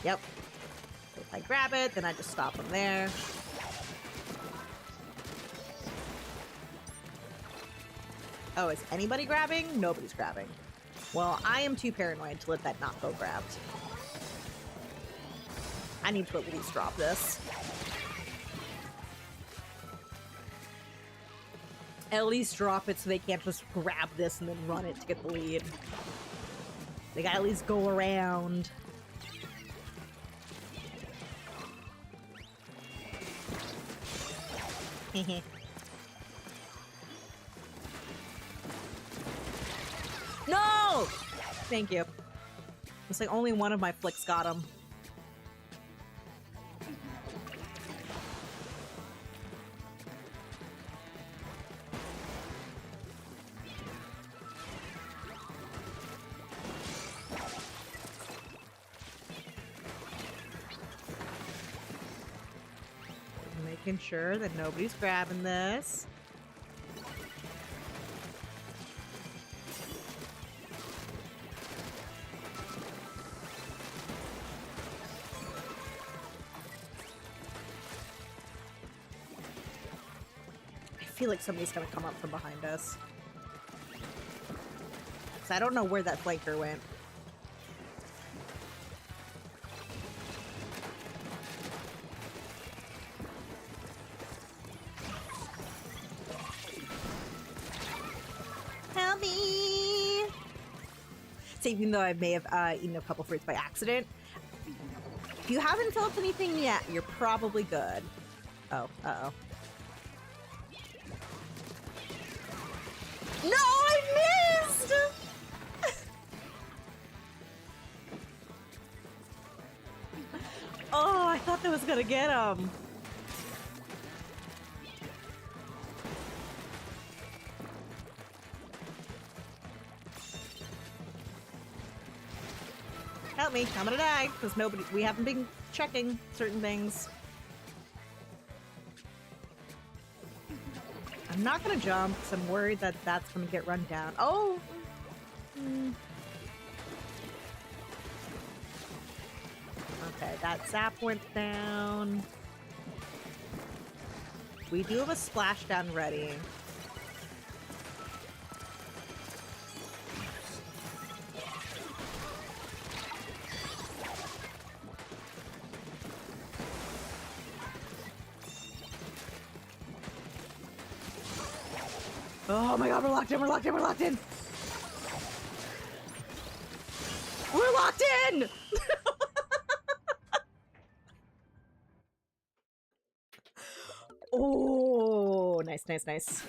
Yep. If I grab it, then I just stop them there. Oh, is anybody grabbing? Nobody's grabbing. Well, I am too paranoid to let that not go grabbed. I need to at least drop this. At least drop it so they can't just grab this and then run it to get the lead. They gotta at least go around. No! Thank you. It's like only one of my flicks got him. Making sure that nobody's grabbing this. I feel like somebody's gonna come up from behind us. 'Cause I don't know where that flanker went. Help me! So even though I may have eaten a couple fruits by accident, if you haven't felt anything yet, you're probably good. Oh, uh-oh. No, I missed! Oh, I thought that was gonna get him. Help me, I'm gonna die, because we haven't been checking certain things. I'm not gonna jump, because I'm worried that that's gonna get run down. Oh! Okay, that zap went down. We do have a splashdown ready. Oh my god, we're locked in, we're locked in, we're locked in! We're locked in! Oh, nice, nice, nice.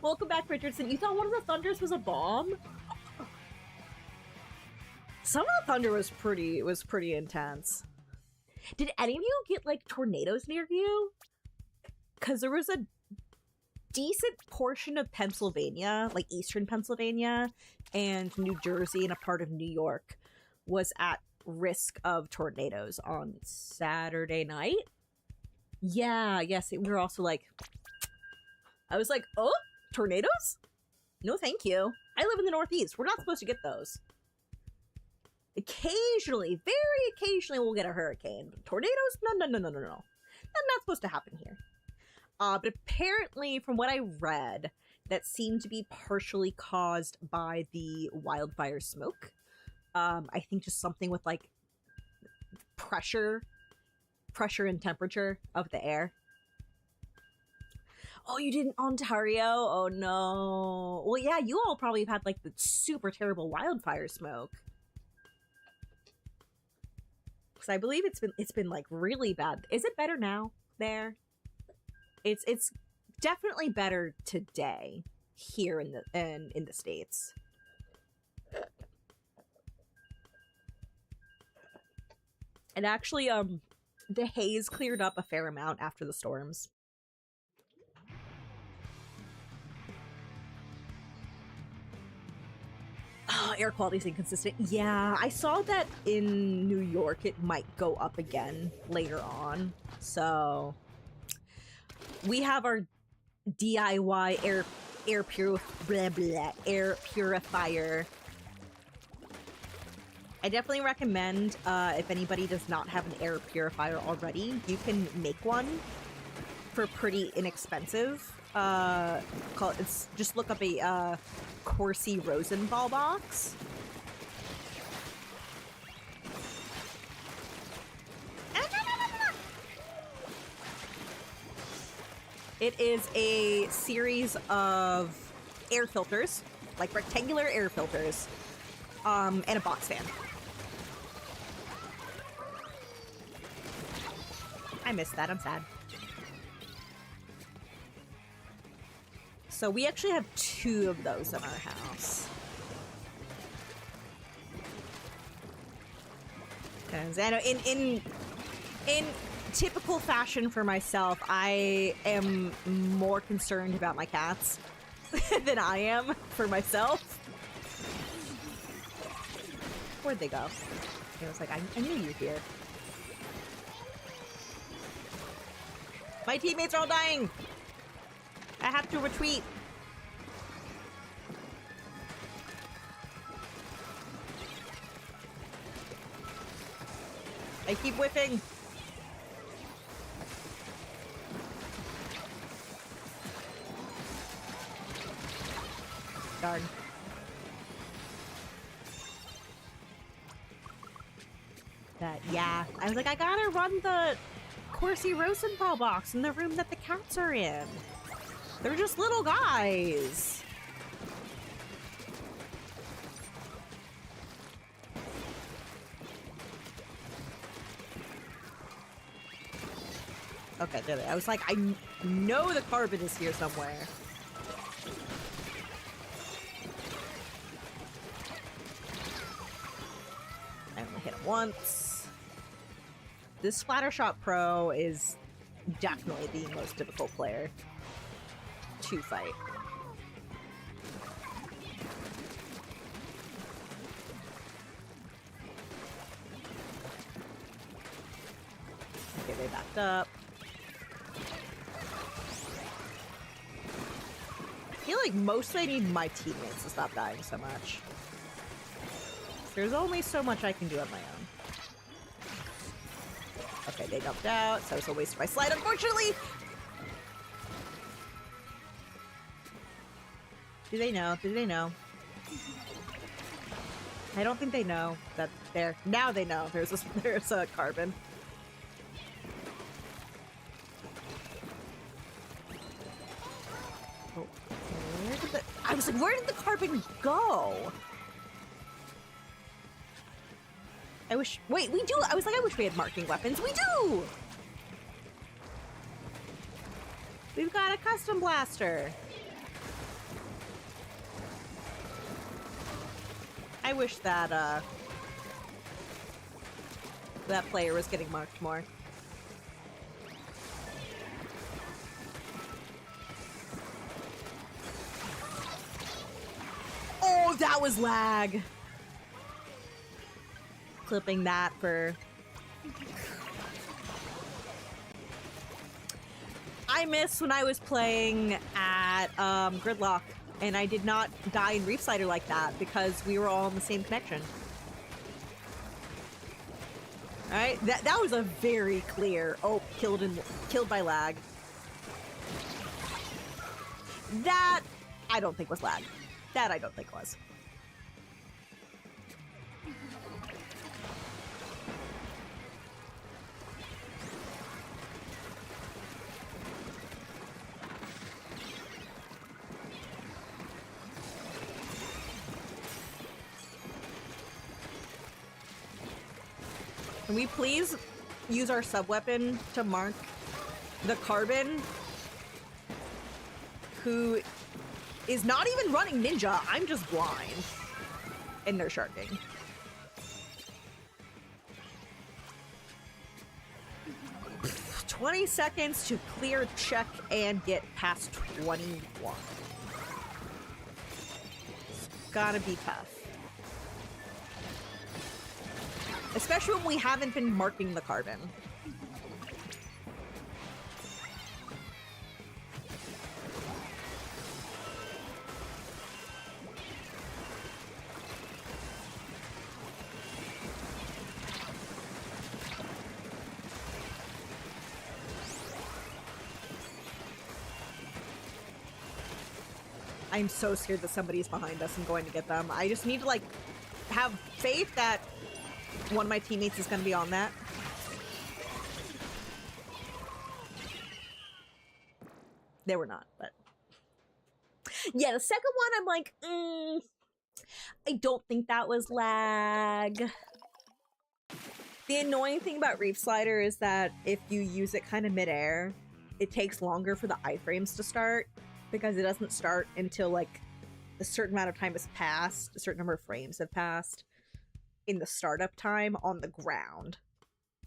Welcome back, Richardson. You thought one of the thunders was a bomb? Some of the thunder was pretty intense. Did any of you get, like, tornadoes near you? Because there was a decent portion of Pennsylvania, like eastern Pennsylvania, and New Jersey and a part of New York was at risk of tornadoes on Saturday night. Yeah, yes, we were also like... I was like, oh, tornadoes? No thank you. I live in the Northeast. We're not supposed to get those. Occasionally, very occasionally, we'll get a hurricane. But tornadoes? No. That's not supposed to happen here. But apparently, from what I read, that seemed to be partially caused by the wildfire smoke. I think just something with, like, pressure and temperature of the air. Oh, you didn't Ontario? Oh, no. Well, yeah, you all probably have had, like, the super terrible wildfire smoke. Because I believe it's been like really bad. Is it better now there? It's definitely better today here in the States. And actually, the haze cleared up a fair amount after the storms. Oh, air quality's inconsistent. Yeah, I saw that in New York it might go up again later on. So we have our DIY air purifier. I definitely recommend if anybody does not have an air purifier already, you can make one for pretty inexpensive. Just look up a Corsi Rosenthal box. It is a series of air filters, like rectangular air filters, and a box fan. I missed that. I'm sad. So we actually have 2 of those in our house. Because I know in typical fashion for myself, I am more concerned about my cats than I am for myself. Where'd they go? It was like, I knew you were here. My teammates are all dying! I have to retreat. I keep whiffing. Darn. Yeah. I was like, I gotta run the Corsi Rosenthal box in the room that the cats are in. They're just little guys. Okay, there they are. I was like, I know the carbon is here somewhere. I only hit him once. This Splattershot Pro is definitely the most difficult player to fight. Okay, they backed up. I feel like mostly I need my teammates to stop dying so much. There's only so much I can do on my own. Okay, they dumped out, so it's a waste of my slide, unfortunately! Do they know? Do they know? I don't think they know that they're... Now they know there's a carbon. Oh, where did the... I was like, where did the carbon go? I wish... Wait, we do... I was like, I wish we had marking weapons. We do! We've got a custom blaster. I wish that, that player was getting marked more. Oh, that was lag! Clipping that for... I miss when I was playing at Gridlock, and I did not die in Reef Slider like that because we were all in the same connection. Alright, that was a very clear... Oh, killed by lag. That I don't think was lag. That I don't think was. Can we please use our sub-weapon to mark the carbon who is not even running ninja? I'm just blind. And they're sharking. Pfft, 20 seconds to clear check and get past 21. It's gotta be tough. Especially when we haven't been marking the carbon. I'm so scared that somebody's behind us and going to get them. I just need to, like, have faith that one of my teammates is going to be on that. They were not, but... Yeah, the second one, I'm like, I don't think that was lag. The annoying thing about Reef Slider is that if you use it kind of midair, it takes longer for the iframes to start because it doesn't start until like a certain amount of time has passed, a certain number of frames have passed in the startup time on the ground.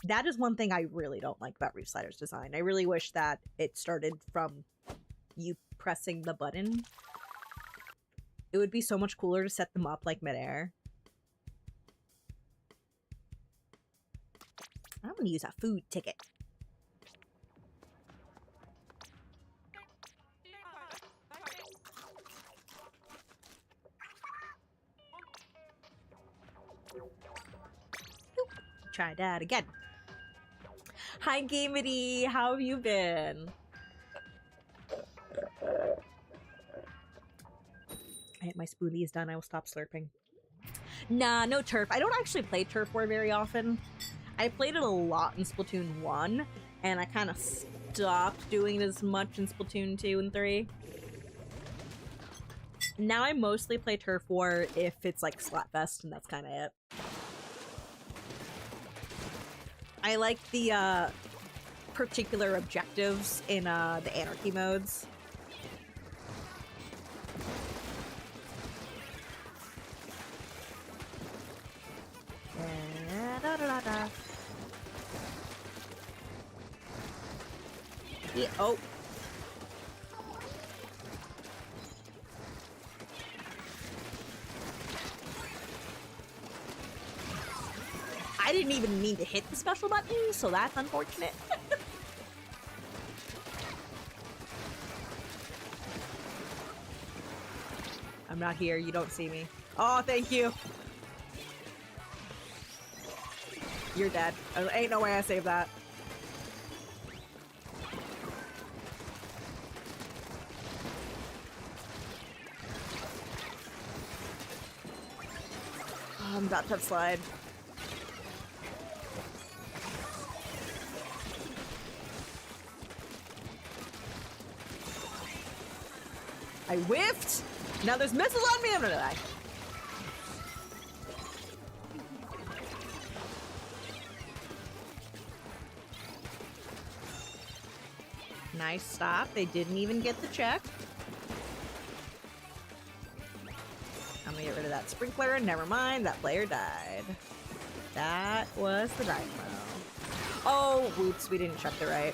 That is one thing I really don't like about Reef Slider's design. I really wish that it started from you pressing the button. It would be so much cooler to set them up like midair. I'm gonna use a food ticket. Try that again. Hi, Gamity. How have you been? Alright, my spoolie is done. I will stop slurping. Nah, no turf. I don't actually play turf war very often. I played it a lot in Splatoon 1, and I kind of stopped doing it as much in Splatoon 2 and 3. Now I mostly play turf war if it's like Slapfest, and that's kind of it. I like the particular objectives in the anarchy modes. Yeah, oh. I didn't even mean to hit the special button, so that's unfortunate. I'm not here, you don't see me. Oh, thank you. You're dead. Ain't no way I saved that. Oh, I'm about to slide. I whiffed! Now there's missiles on me, I'm gonna die. Nice stop. They didn't even get the check. I'm gonna get rid of that sprinkler. Never mind, that player died. That was the dynamo. Oh, whoops, we didn't check the right.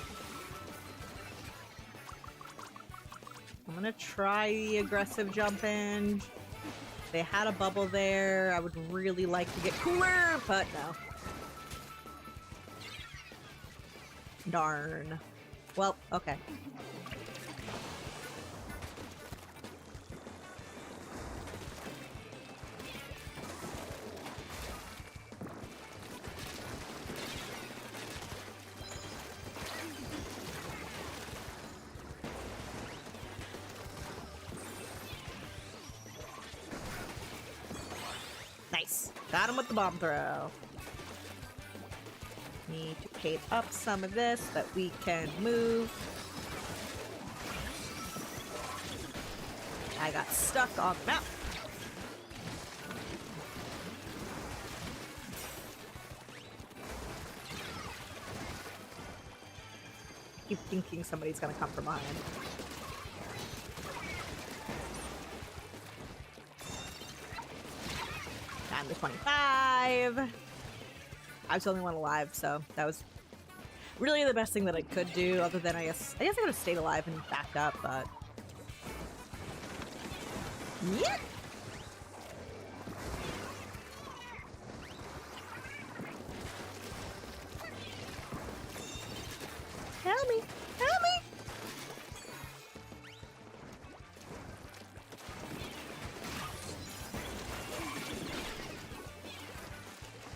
I'm gonna try the aggressive jump in. They had a bubble there. I would really like to get cooler, but no. Darn. Well, okay. Nice. Got him with the bomb throw. Need to cape up some of this so that we can move. I got stuck on the map. Keep thinking somebody's gonna come from behind. Time to 25. I was the only one alive, so that was really the best thing that I could do, other than I guess I could have stayed alive and backed up, but yeah. Help me! Help me!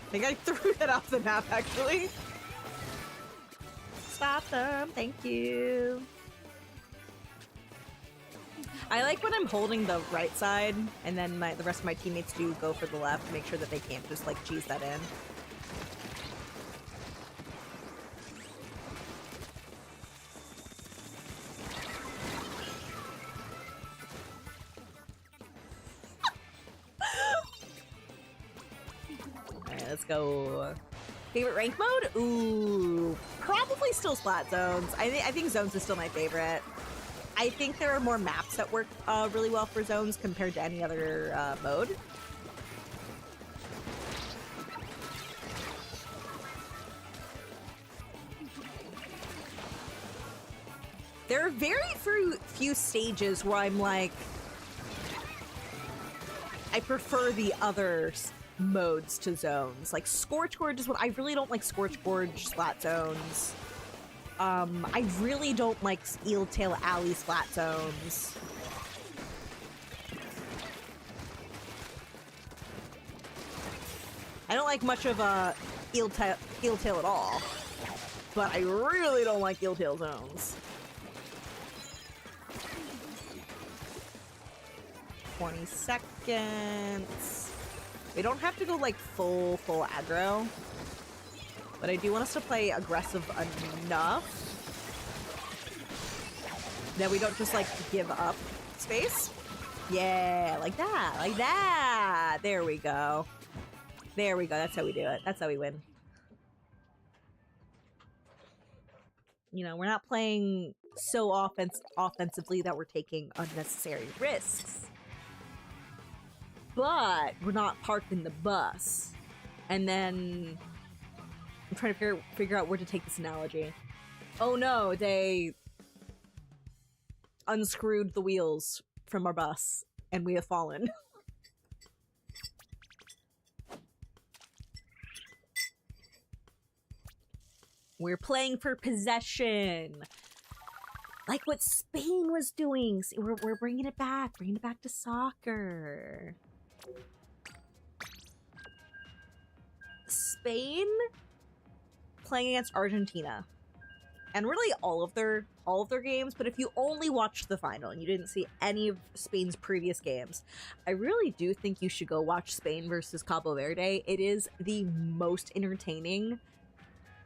I think I threw that off the map, actually. Stop them, thank you. I like when I'm holding the right side, and then the rest of my teammates do go for the left to make sure that they can't just, like, cheese that in. Alright, let's go. Favorite rank mode? Ooh, probably still Splat Zones. I think Zones is still my favorite. I think there are more maps that work really well for Zones compared to any other mode. There are very few stages where I'm like, I prefer the other modes to Zones. Like Scorch Gorge is what I really don't like. Scorch Gorge Splat Zones. I really don't like Eel Tail Alley Splat Zones. I don't like much of Eel Tail at all, but I really don't like Eel Tail Zones. 20 seconds. We don't have to go like full aggro, but I do want us to play aggressive enough that we don't just like give up space. Yeah, like that. There we go. That's how we do it. That's how we win. You know, we're not playing so offensively that we're taking unnecessary risks. But we're not parking the bus. And then I'm trying to figure out where to take this analogy. Oh no, they unscrewed the wheels from our bus and we have fallen. We're playing for possession. Like what Spain was doing. See, we're bringing it back to soccer. Spain playing against Argentina, and really all of their games. But if you only watched the final and you didn't see any of Spain's previous games, I really do think you should go watch Spain versus Cabo Verde. It is the most entertaining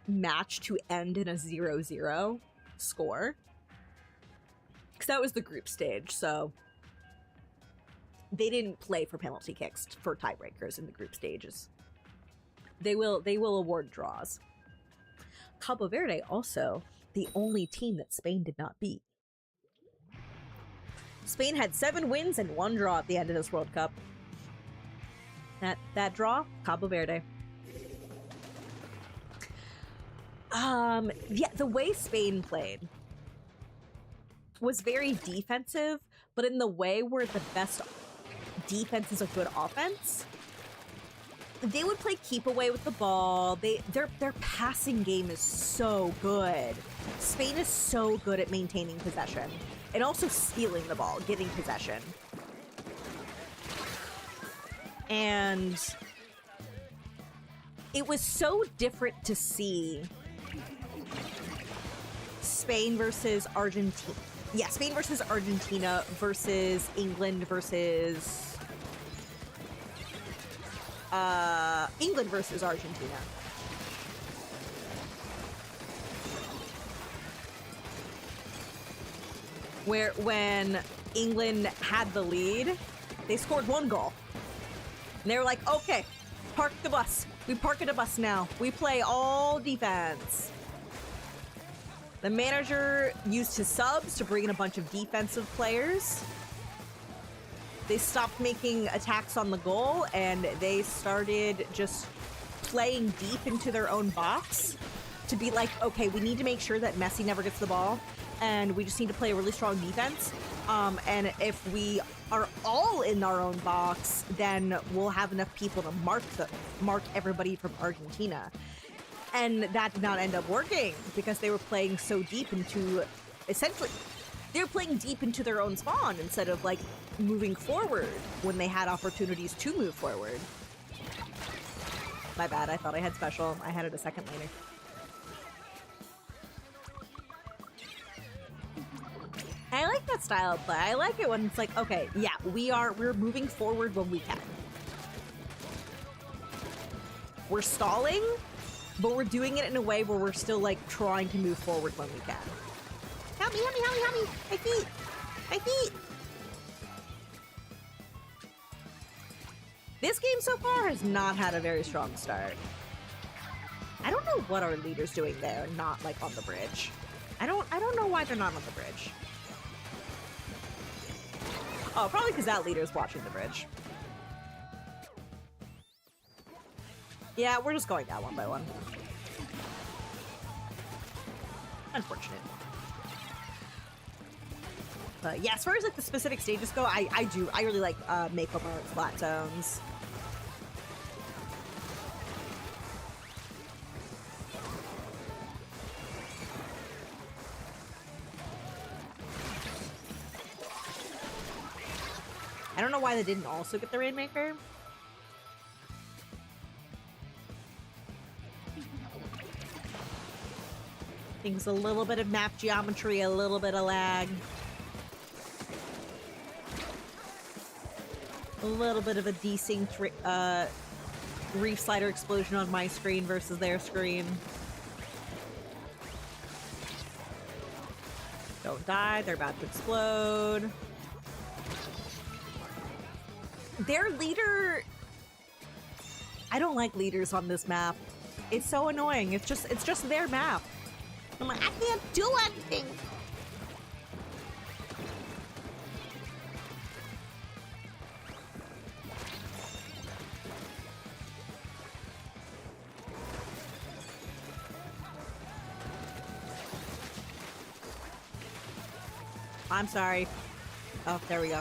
match to end in a 0-0 score, because that was the group stage, so they didn't play for penalty kicks for tiebreakers in the group stages. They will award draws. Cabo Verde also the only team that Spain did not beat. Spain had 7 wins and 1 draw at the end of this World Cup. That draw, Cabo Verde. Yeah, the way Spain played was very defensive, but in the way where the best defense is a good offense. They would play keep away with the ball. Their passing game is so good. Spain is so good at maintaining possession and also stealing the ball, getting possession. And it was so different to see Spain versus Argentina. Yeah, Spain versus Argentina versus England versus England versus Argentina. Where when England had the lead, they scored 1 goal. And they were like, okay, park the bus. We park at a bus now. We play all defense. The manager used his subs to bring in a bunch of defensive players. They stopped making attacks on the goal, and they started just playing deep into their own box to be like, okay, we need to make sure that Messi never gets the ball, and we just need to play a really strong defense. And if we are all in our own box, then we'll have enough people to mark everybody from Argentina. And that did not end up working because they were playing so deep into, essentially, they were playing deep into their own spawn instead of like moving forward when they had opportunities to move forward. My bad, I thought I had special. I had it a second later. I like that style of play. I like it when it's like, okay, yeah, we're moving forward when we can. We're stalling, but we're doing it in a way where we're still like trying to move forward when we can. Help me, help me, help me, help me! My feet! My feet! This game so far has not had a very strong start. know what our leader's doing there, not like on the bridge. I don't know why they're not on the bridge. Oh, probably because that leader's watching the bridge. Yeah, we're just going down one by one. Unfortunate. But yeah, as far as like the specific stages go, I really like makeover flat zones. I don't know why they didn't also get the Rainmaker. Things a little bit of map geometry, a little bit of lag. A little bit of a desynced reef slider explosion on my screen versus their screen. Don't die, they're about to explode. Their leader... I don't like leaders on this map. It's so annoying. It's just their map. I'm like, I can't do anything. I'm sorry. Oh, there we go.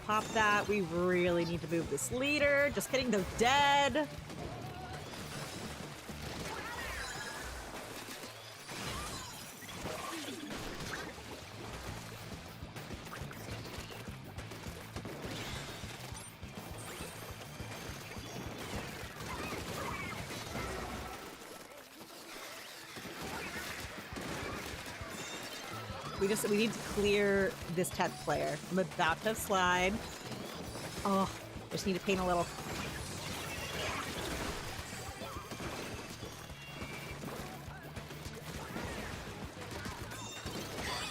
Pop that. We really need to move this leader. Just kidding, they're dead. We need to clear this 10th player. I'm about to slide. Oh, just need to paint a little.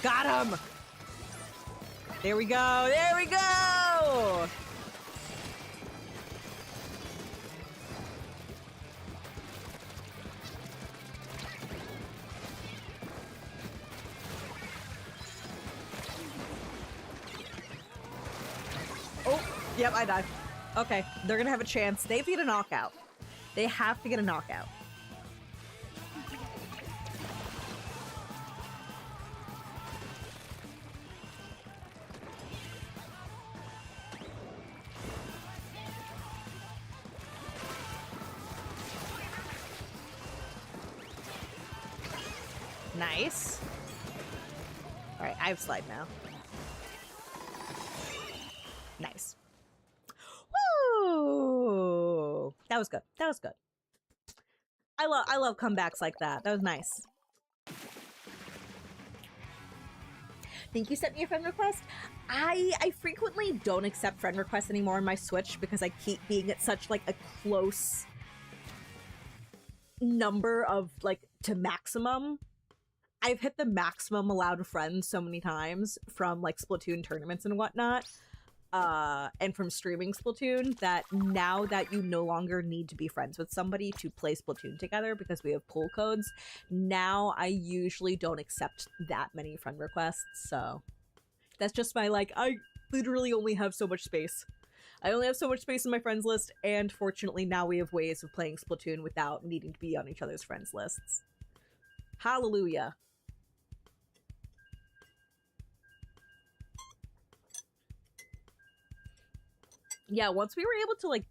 Got him! There we go! There we go! Yep, I died. Okay, they're gonna have a chance. They have to get a knockout. They have to get a knockout. Nice. All right, I have slide now. Nice. Woo! That was good. That was good. I love comebacks like that. That was nice. Think you sent me a friend request? I frequently don't accept friend requests anymore on my Switch because I keep being at such like a close number of like to maximum. I've hit the maximum allowed friends so many times from like Splatoon tournaments and whatnot. And from streaming Splatoon, that now that you no longer need to be friends with somebody to play Splatoon together because we have pull codes, now I usually don't accept that many friend requests, so that's just my, like, I literally only have so much space. I only have so much space in my friends list, and fortunately now we have ways of playing Splatoon without needing to be on each other's friends lists. Hallelujah. Yeah, once we were able to, like,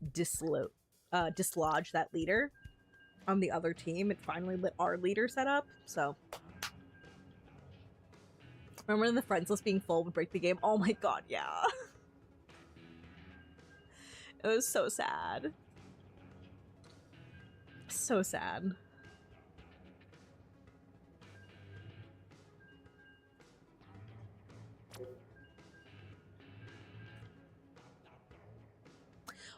dislodge that leader on the other team, it finally lit our leader set up, so. Remember when the friends list being full would break the game? Oh my god, yeah. It was so sad. So sad.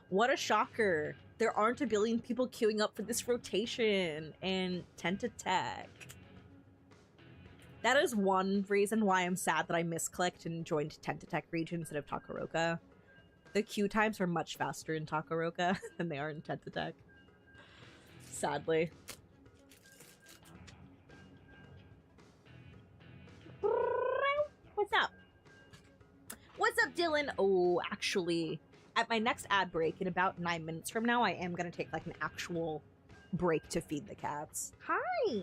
What a shocker. There aren't a billion people queuing up for this rotation and 10 to tech. That is one reason why I'm sad that I misclicked and joined Tentatek region instead of Takaroka. The queue times are much faster in Takaroka than they are in Tentatek. Sadly. What's up? What's up, Dylan? Oh, actually, at my next ad break in about 9 minutes from now, I am going to take like an actual break to feed the cats. Hi!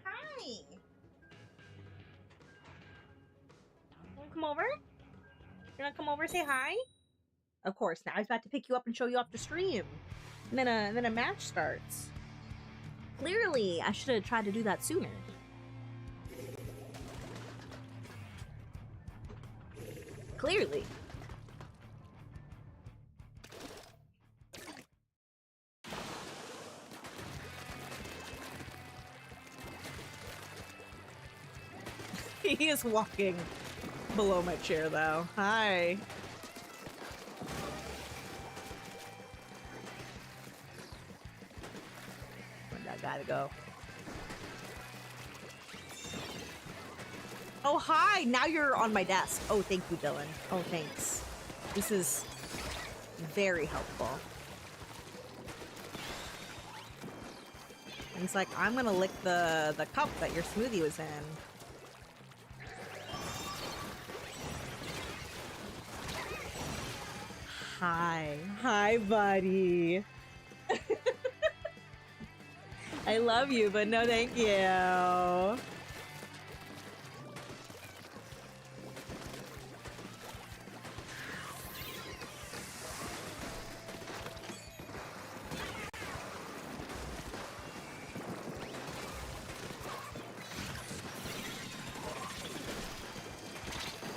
Hi! Wanna come over? You wanna come over and say hi? Of course, now I was about to pick you up and show you off the stream. And then a match starts. Clearly, I should have tried to do that sooner. Clearly. He is walking below my chair, though. Hi. I gotta go. Oh, hi! Now you're on my desk. Oh, thank you, Dylan. Oh, thanks. This is very helpful. And it's like, I'm gonna lick the cup that your smoothie was in. Hi. Hi, buddy. I love you, but no thank you.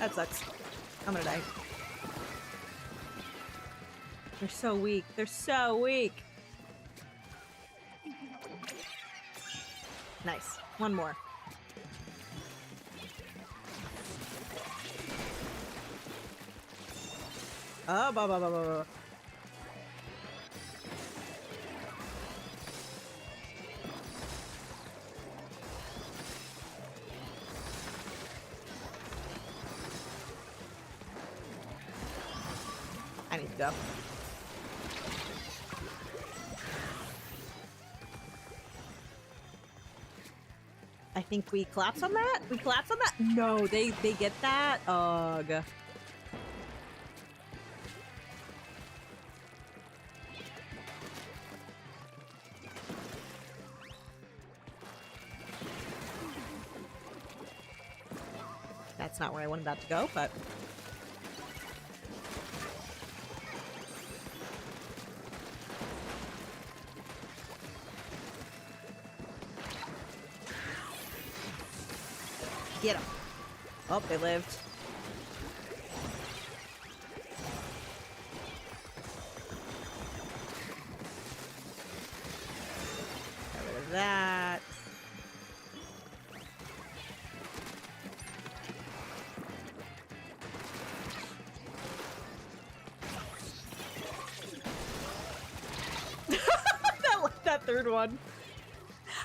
That sucks. I'm gonna die. They're so weak. They're so weak. Nice. One more. Oh, blah, blah, blah, blah, blah. I need to go. I think we collapse on that? We collapse on that? No, they get that? Ugh. That's not where I wanted that to go, but... Get him. Oh, they lived. Get rid of that. that third one.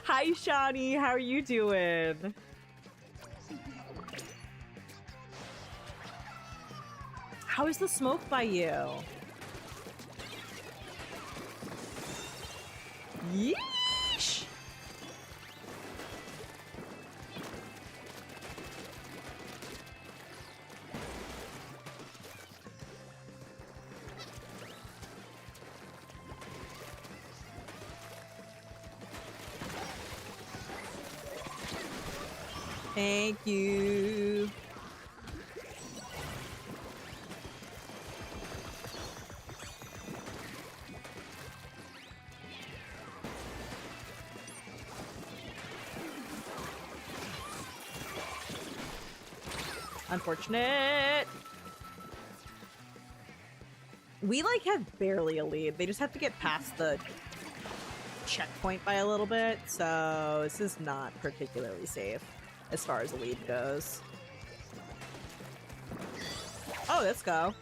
Hi, Shawnee. How are you doing? How is the smoke by you? Yeesh! Thank you. Unfortunate. We like have barely a lead. They just have to get past the checkpoint by a little bit, so this is not particularly safe as far as the lead goes. Oh, let's go.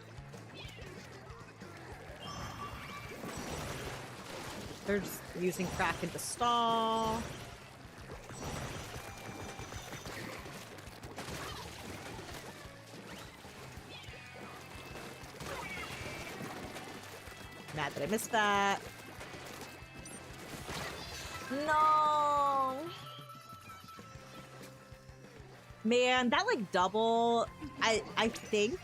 They're just using Kraken to stall. Mad that I missed that. No! Man, that like double, I think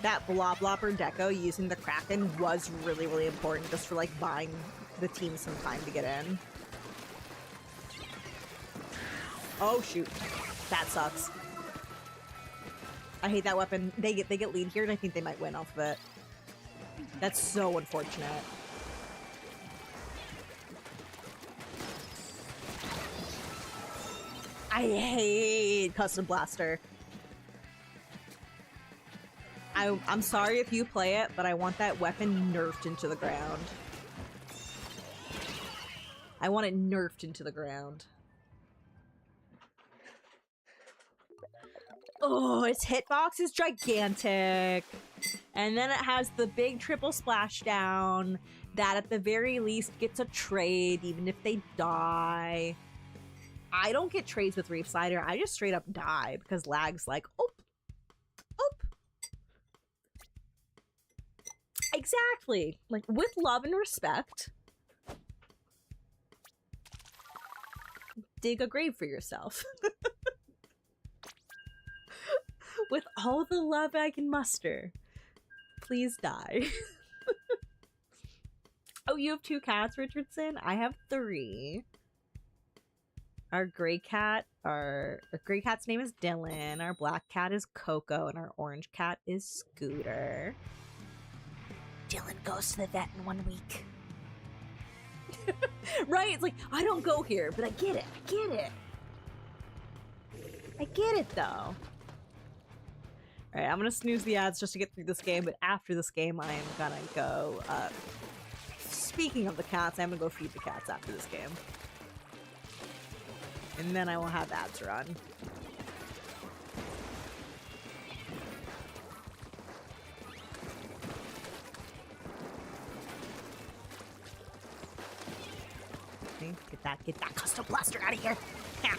that Blob Blopper Deco using the Kraken was really, really important just for like buying the team some time to get in. Oh shoot, that sucks. I hate that weapon. They get lead here and I think they might win off of it. That's so unfortunate. I hate Custom Blaster. I'm sorry if you play it, but I want that weapon nerfed into the ground. I want it nerfed into the ground. Oh, its hitbox is gigantic. And then it has the big triple splashdown that at the very least gets a trade even if they die. I don't get trades with Reef Slider. I just straight up die because lag's like, oop, oop. Exactly. Like, with love and respect, dig a grave for yourself. With all the love I can muster, please die. Oh, you have 2 cats, Richardson? I have 3. Our gray cat's name is Dylan. Our black cat is Coco, and our orange cat is Scooter. Dylan goes to the vet in 1 week. Right? It's like, I don't go here, but I get it. I get it. I get it, though. Alright, I'm gonna snooze the ads just to get through this game, but after this game, I am gonna go, speaking of the cats, I'm gonna go feed the cats after this game. And then I will have ads run. Okay, get that custom blaster out of here. Yeah.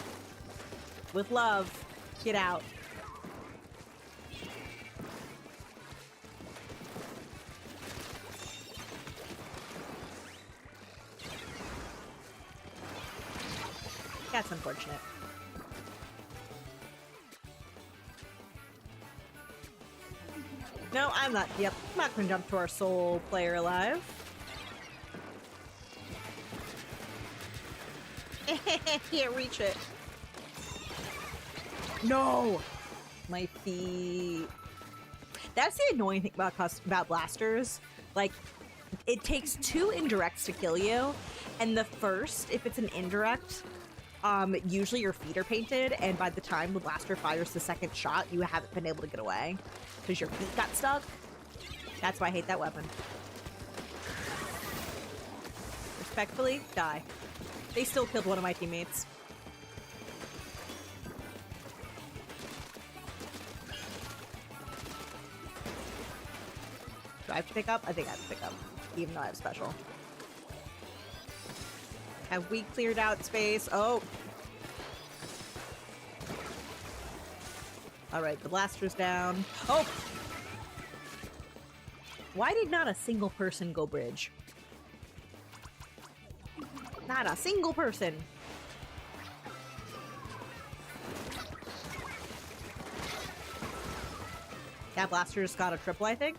With love. Get out. That's unfortunate. No, I'm not. Yep, I'm not gonna jump to our sole player alive. Can't reach it. No! My feet. That's the annoying thing about blasters. Like, it takes 2 indirects to kill you, and the first, if it's an indirect, usually your feet are painted, and by the time the blaster fires the second shot, you haven't been able to get away because your feet got stuck. That's why I hate that weapon. Respectfully, die. They still killed one of my teammates. Do I have to pick up? I think I have to pick up, even though I have special. Have we cleared out space? Oh. Alright, the blaster's down. Oh! Why did not a single person go bridge? Not a single person! That blaster just got a triple, I think.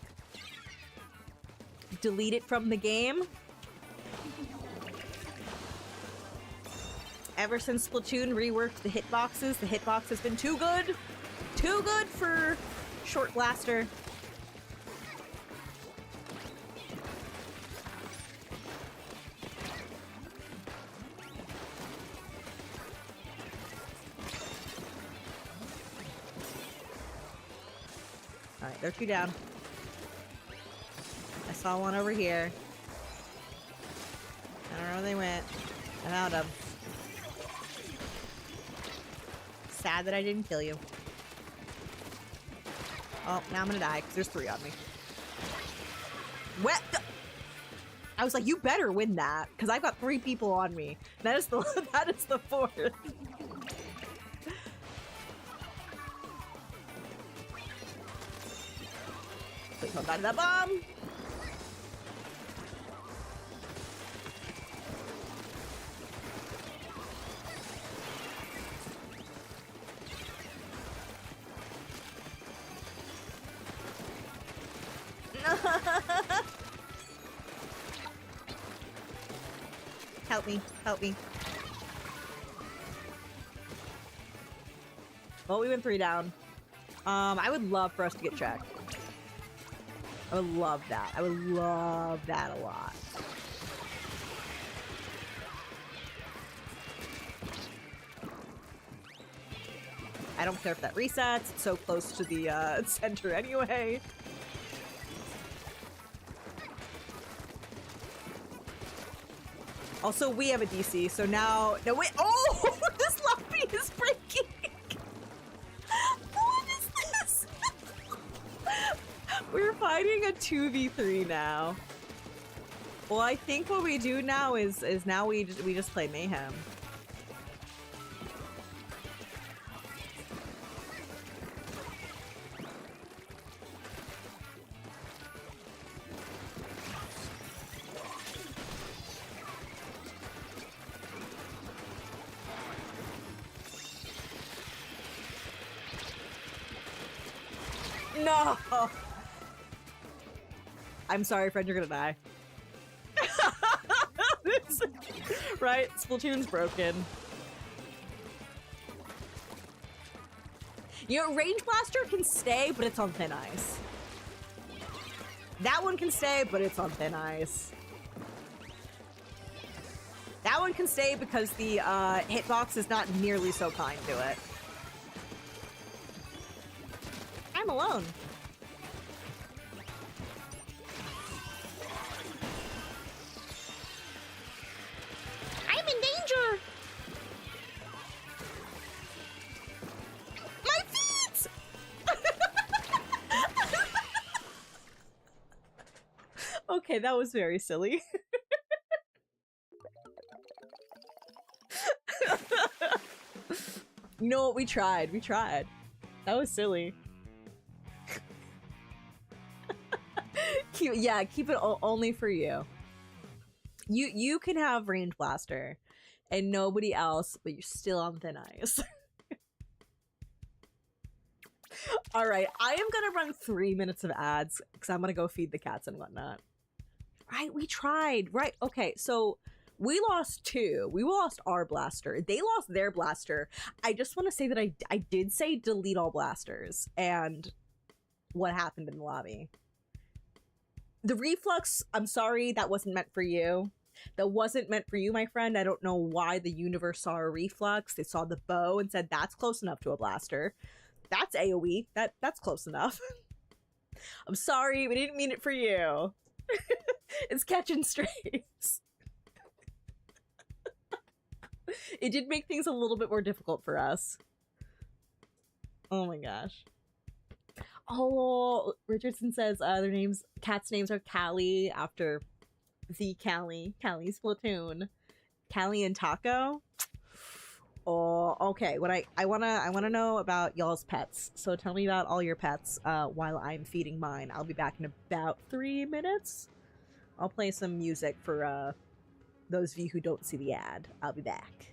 Delete it from the game. Ever since Splatoon reworked the hitbox has been too good. Too good for short blaster. Alright, they're 2 down. I saw one over here. I don't know where they went. I found them. Sad that I didn't kill you. Oh, now I'm gonna die because there's 3 on me. What? I was like, you better win that, because I've got 3 people on me. That is the that is the 4th. Please don't die to that bomb. Help me, help me. Well, we went 3 down. I would love for us to get checked. I would love that. I would love that a lot. I don't care if that resets. It's so close to the center anyway. Also, we have a DC, so now... No, wait! Oh! This lobby is breaking! What is this? We're fighting a 2v3 now. Well, I think what we do now is now we just play Mayhem. No! I'm sorry, friend, you're gonna die. Right? Splatoon's broken. You know, Range Blaster can stay, but it's on thin ice. That one can stay, but it's on thin ice. That one can stay because the hitbox is not nearly so kind to it. I'm alone. I'm in danger. My feet! Okay, that was very silly. You know what? We tried. We tried. That was silly. Keep it only for you. You can have Range Blaster and nobody else, but you're still on thin ice. All right, I am gonna run 3 minutes of ads because I'm gonna go feed the cats and whatnot. Right, we tried. Right, okay, so we lost 2. We lost our blaster. They lost their blaster. I just want to say that I did say delete all blasters, and what happened in the lobby. The reflux, I'm sorry, that wasn't meant for you. That wasn't meant for you, my friend. I don't know why the universe saw a reflux. They saw the bow and said, that's close enough to a blaster. That's AoE. That's close enough. I'm sorry, we didn't mean it for you. It's catching strays. It did make things a little bit more difficult for us. Oh my gosh. Oh, Richardson says their names, cats' names are Callie after the Callie's Splatoon. Callie and Taco. Oh, okay. What I wanna know about y'all's pets. So tell me about all your pets while I'm feeding mine. I'll be back in about 3 minutes. I'll play some music for those of you who don't see the ad. I'll be back.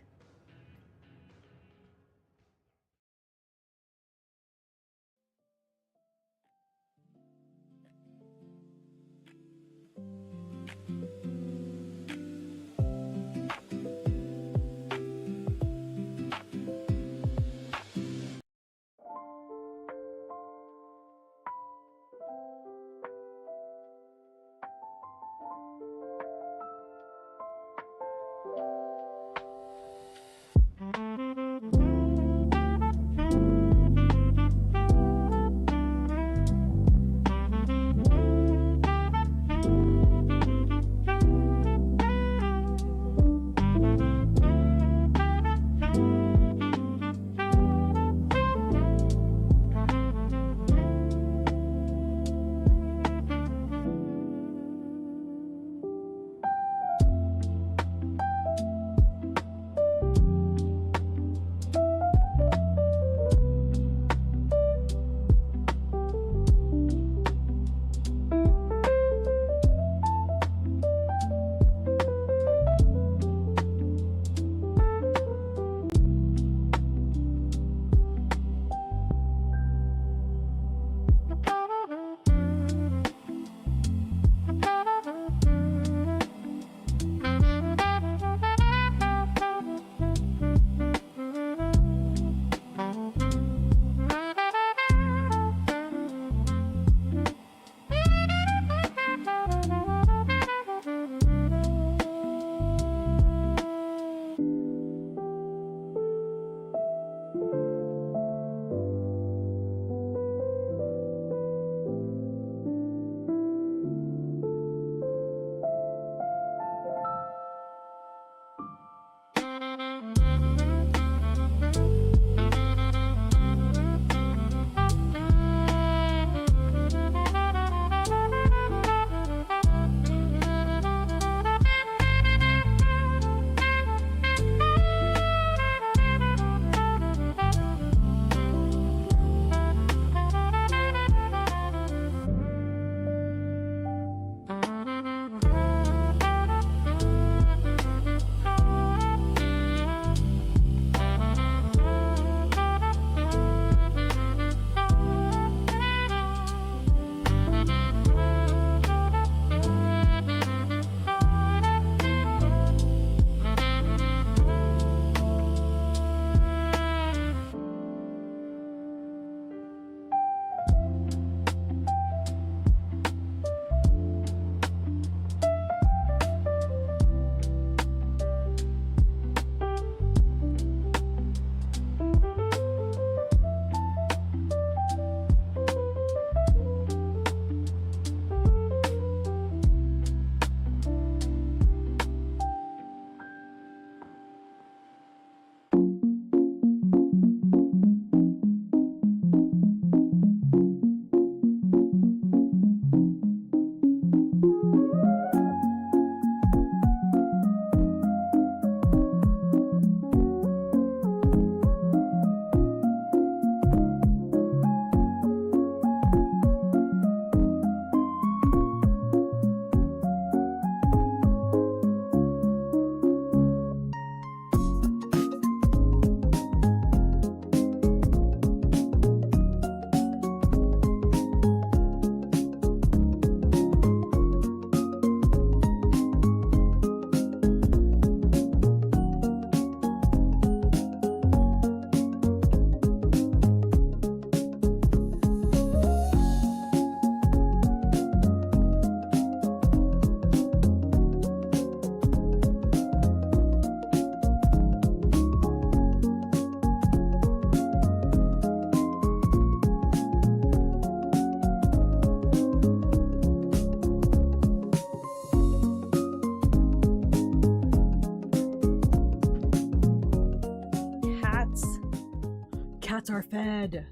Cats are fed.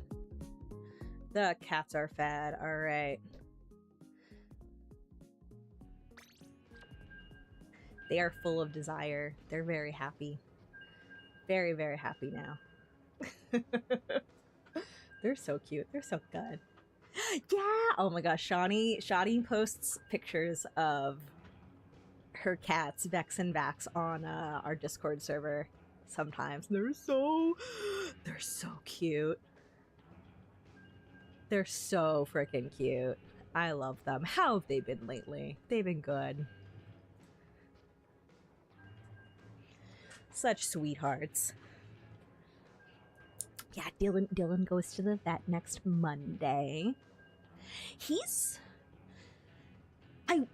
The cats are fed. All right. They are full of desire. They're very happy. Very, very happy now. They're so cute. They're so good. Yeah! Oh my gosh, Shani posts pictures of her cats, Vex and Vax, on our Discord server sometimes. They're so cute. They're so freaking cute. I love them. How have they been lately? They've been good. Such sweethearts. Yeah, Dylan goes to the vet next Monday. I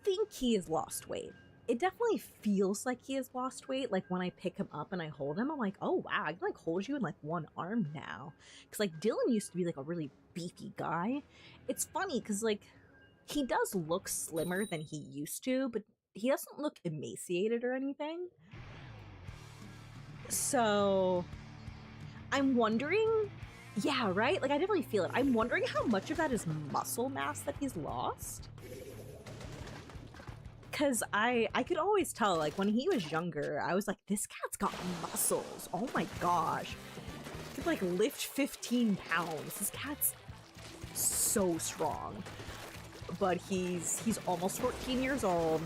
think he has lost weight. It definitely feels like he has lost weight. Like when I pick him up and I hold him, I'm like, oh wow, I can like hold you in like one arm now. Cause like Dylan used to be like a really beefy guy. It's funny because like he does look slimmer than he used to, but he doesn't look emaciated or anything. So I'm wondering, yeah, right? Like I definitely feel it. I'm wondering how much of that is muscle mass that he's lost. Because I could always tell, like, when he was younger, I was like, this cat's got muscles. Oh my gosh. He could, like, lift 15 pounds. This cat's so strong. But he's almost 14 years old.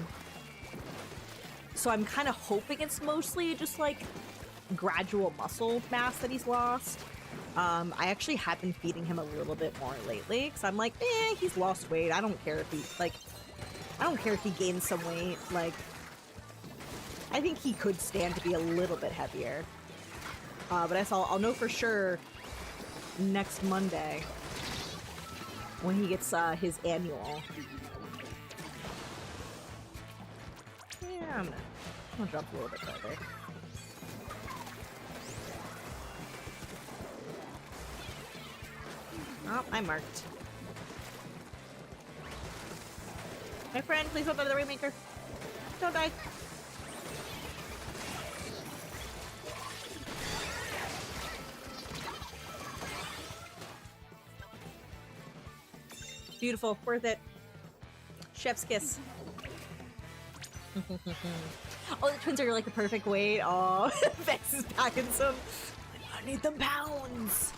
So I'm kind of hoping it's mostly just, like, gradual muscle mass that he's lost. I actually have been feeding him a little bit more lately. Because I'm like, he's lost weight. I don't care if he, like... I don't care if he gains some weight, like, I think he could stand to be a little bit heavier. But I'll know for sure next Monday when he gets his annual. Yeah, I'm gonna jump a little bit further. Oh, I marked. My friend, please don't die to the Rainmaker. Don't die. Beautiful. Worth it. Chef's kiss. Oh, the twins are like the perfect weight. Oh, Vex is packing some. I need them pounds.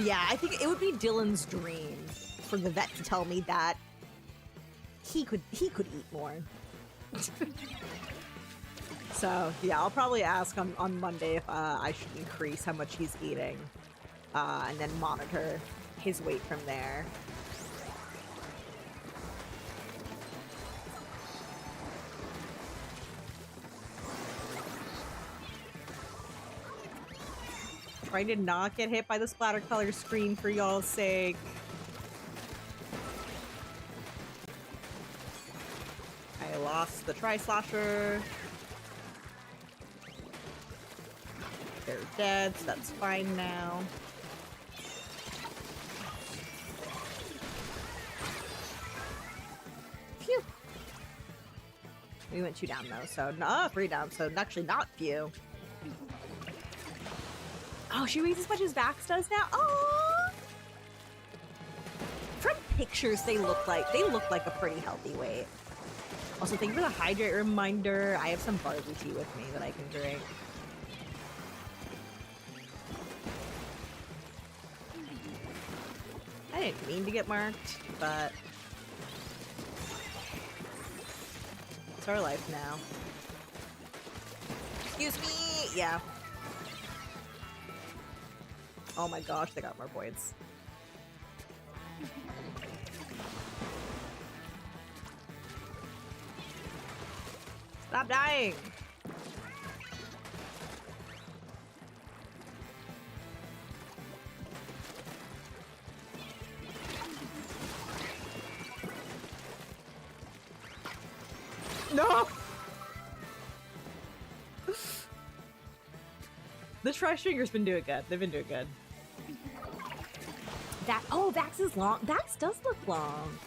Yeah, I think it would be Dylan's dream for the vet to tell me that he could eat more. So yeah, I'll probably ask on Monday if I should increase how much he's eating, and then monitor his weight from there. Trying to not get hit by the splatter color screen for y'all's sake. I lost the tri-slasher. They're dead, so that's fine now. Phew. We went 2 down though, so 3 down, so actually not few. Oh, she weighs as much as Vax does now. Oh! From pictures, they look like a pretty healthy weight. Also, thank you for the hydrate reminder. I have some barley tea with me that I can drink. I didn't mean to get marked, but it's our life now. Excuse me! Yeah. Oh my gosh, they got more points. Stop dying! No! The trash finger's been doing good. They've been doing good. Vax is long. Vax does look long.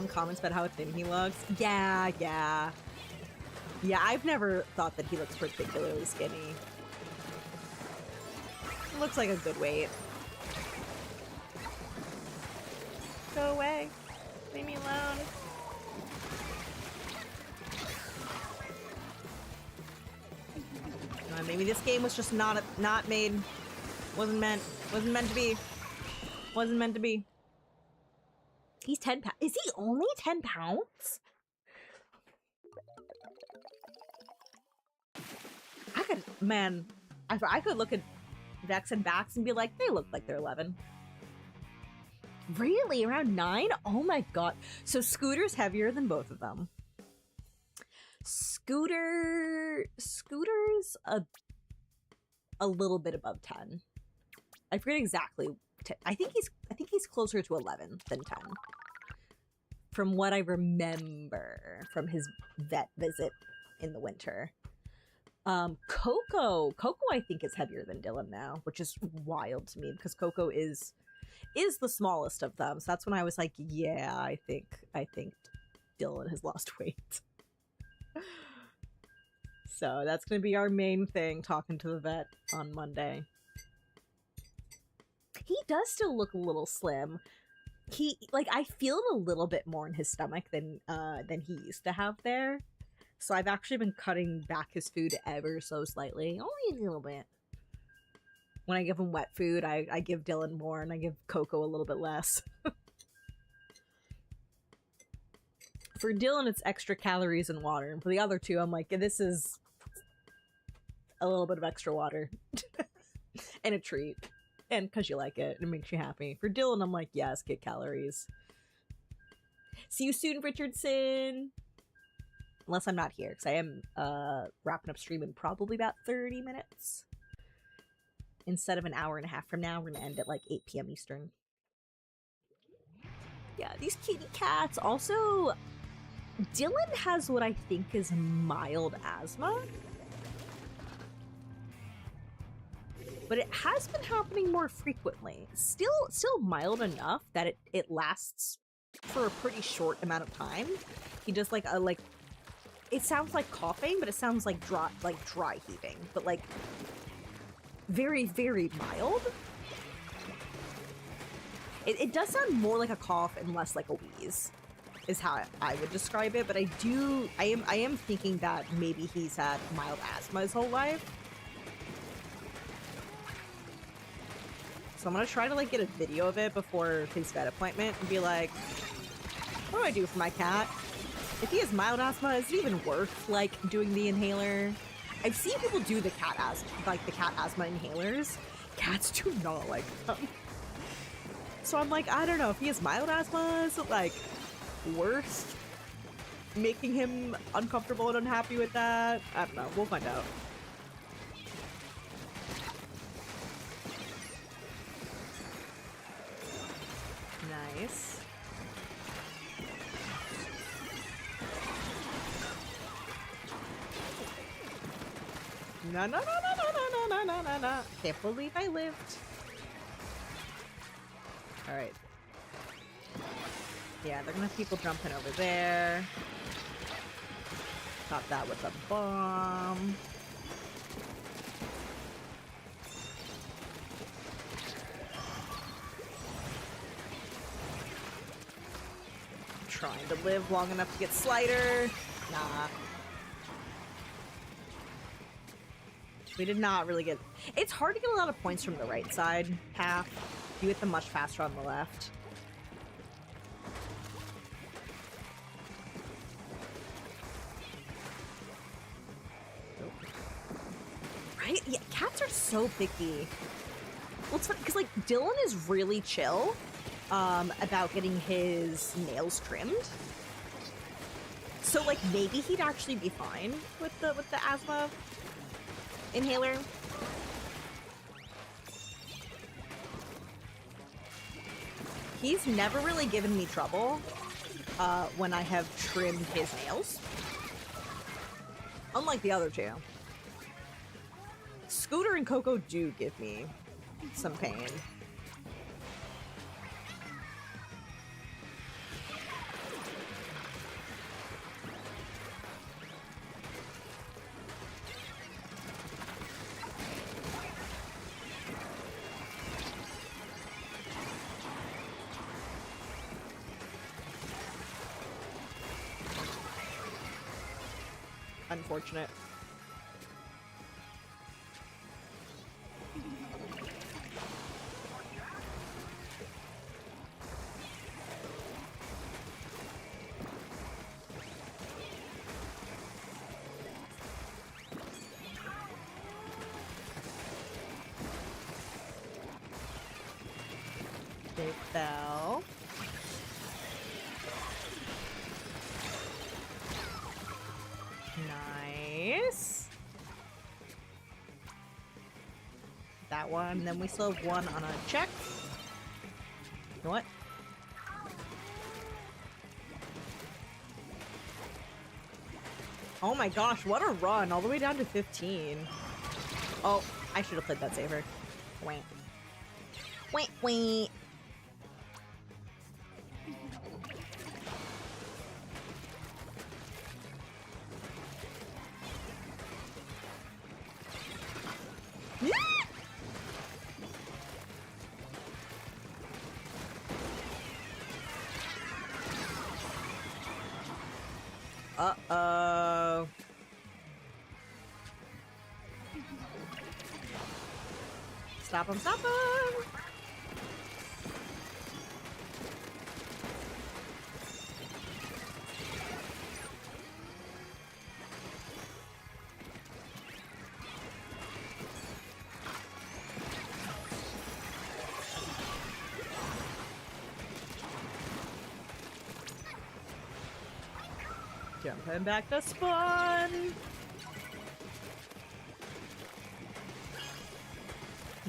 Comments about how thin he looks. Yeah. Yeah, I've never thought that he looks particularly skinny. Looks like a good weight. Go away. Leave me alone. Maybe this game was just not made. Wasn't meant to be. Wasn't meant to be. He's 10 pounds. Is he only 10 pounds? I could look at Vex and Bax and be like, they look like they're 11. Really? Around 9? Oh my god. So Scooter's heavier than both of them. Scooter's a little bit above 10. I forget exactly. I think he's closer to 11 than 10. From what I remember from his vet visit in the winter. Coco I think is heavier than Dylan now, which is wild to me because Coco is the smallest of them. So that's when I was like, yeah, I think Dylan has lost weight. So that's going to be our main thing, talking to the vet on Monday. He does still look a little slim. I feel it a little bit more in his stomach than he used to have there. So I've actually been cutting back his food ever so slightly. Only a little bit. When I give him wet food, I give Dylan more, and I give Coco a little bit less. For Dylan, it's extra calories and water. And for the other two, I'm like, this is a little bit of extra water. And a treat. And because you like it, it makes you happy. For Dylan, I'm like, yes, get calories. See you soon, Richardson! Unless I'm not here, because I am wrapping up stream in probably about 30 minutes. Instead of an hour and a half from now, we're going to end at like 8 p.m. Eastern. Yeah, these kitty cats. Also, Dylan has what I think is mild asthma. But it has been happening more frequently. Still mild enough that it lasts for a pretty short amount of time. He does it sounds like coughing, but it sounds like dry heaving, but like very, very mild. It does sound more like a cough and less like a wheeze, is how I would describe it. But I am thinking that maybe he's had mild asthma his whole life. So I'm gonna try to get a video of it before his vet appointment and be like, what do I do for my cat? If he has mild asthma, is it even worth doing the inhaler? I've seen people do the cat asthma inhalers. Cats do not like them. So I'm like, I don't know if he has mild asthma. Is it worth making him uncomfortable and unhappy with that? I don't know. We'll find out. Nice. No. Can't believe I lived. Alright. Yeah, they're gonna have people jumping over there. Top that with a bomb. Trying to live long enough to get Slider. Nah. We did not really get... It's hard to get a lot of points from the right side path. You get them much faster on the left. Right? Yeah, cats are so picky. Well, it's funny, because, Dylan is really chill about getting his nails trimmed. So, maybe he'd actually be fine with the asthma inhaler. He's never really given me trouble when I have trimmed his nails. Unlike the other two. Scooter and Coco do give me some pain. Unfortunate. They fell. Nice. That one. Then we still have one on a check. You know what? Oh my gosh, what a run. All the way down to 15. Oh, I should have played that safer. Wait. Wait, wait. Uh-oh. Stop him, stop him! Jumping back to spawn!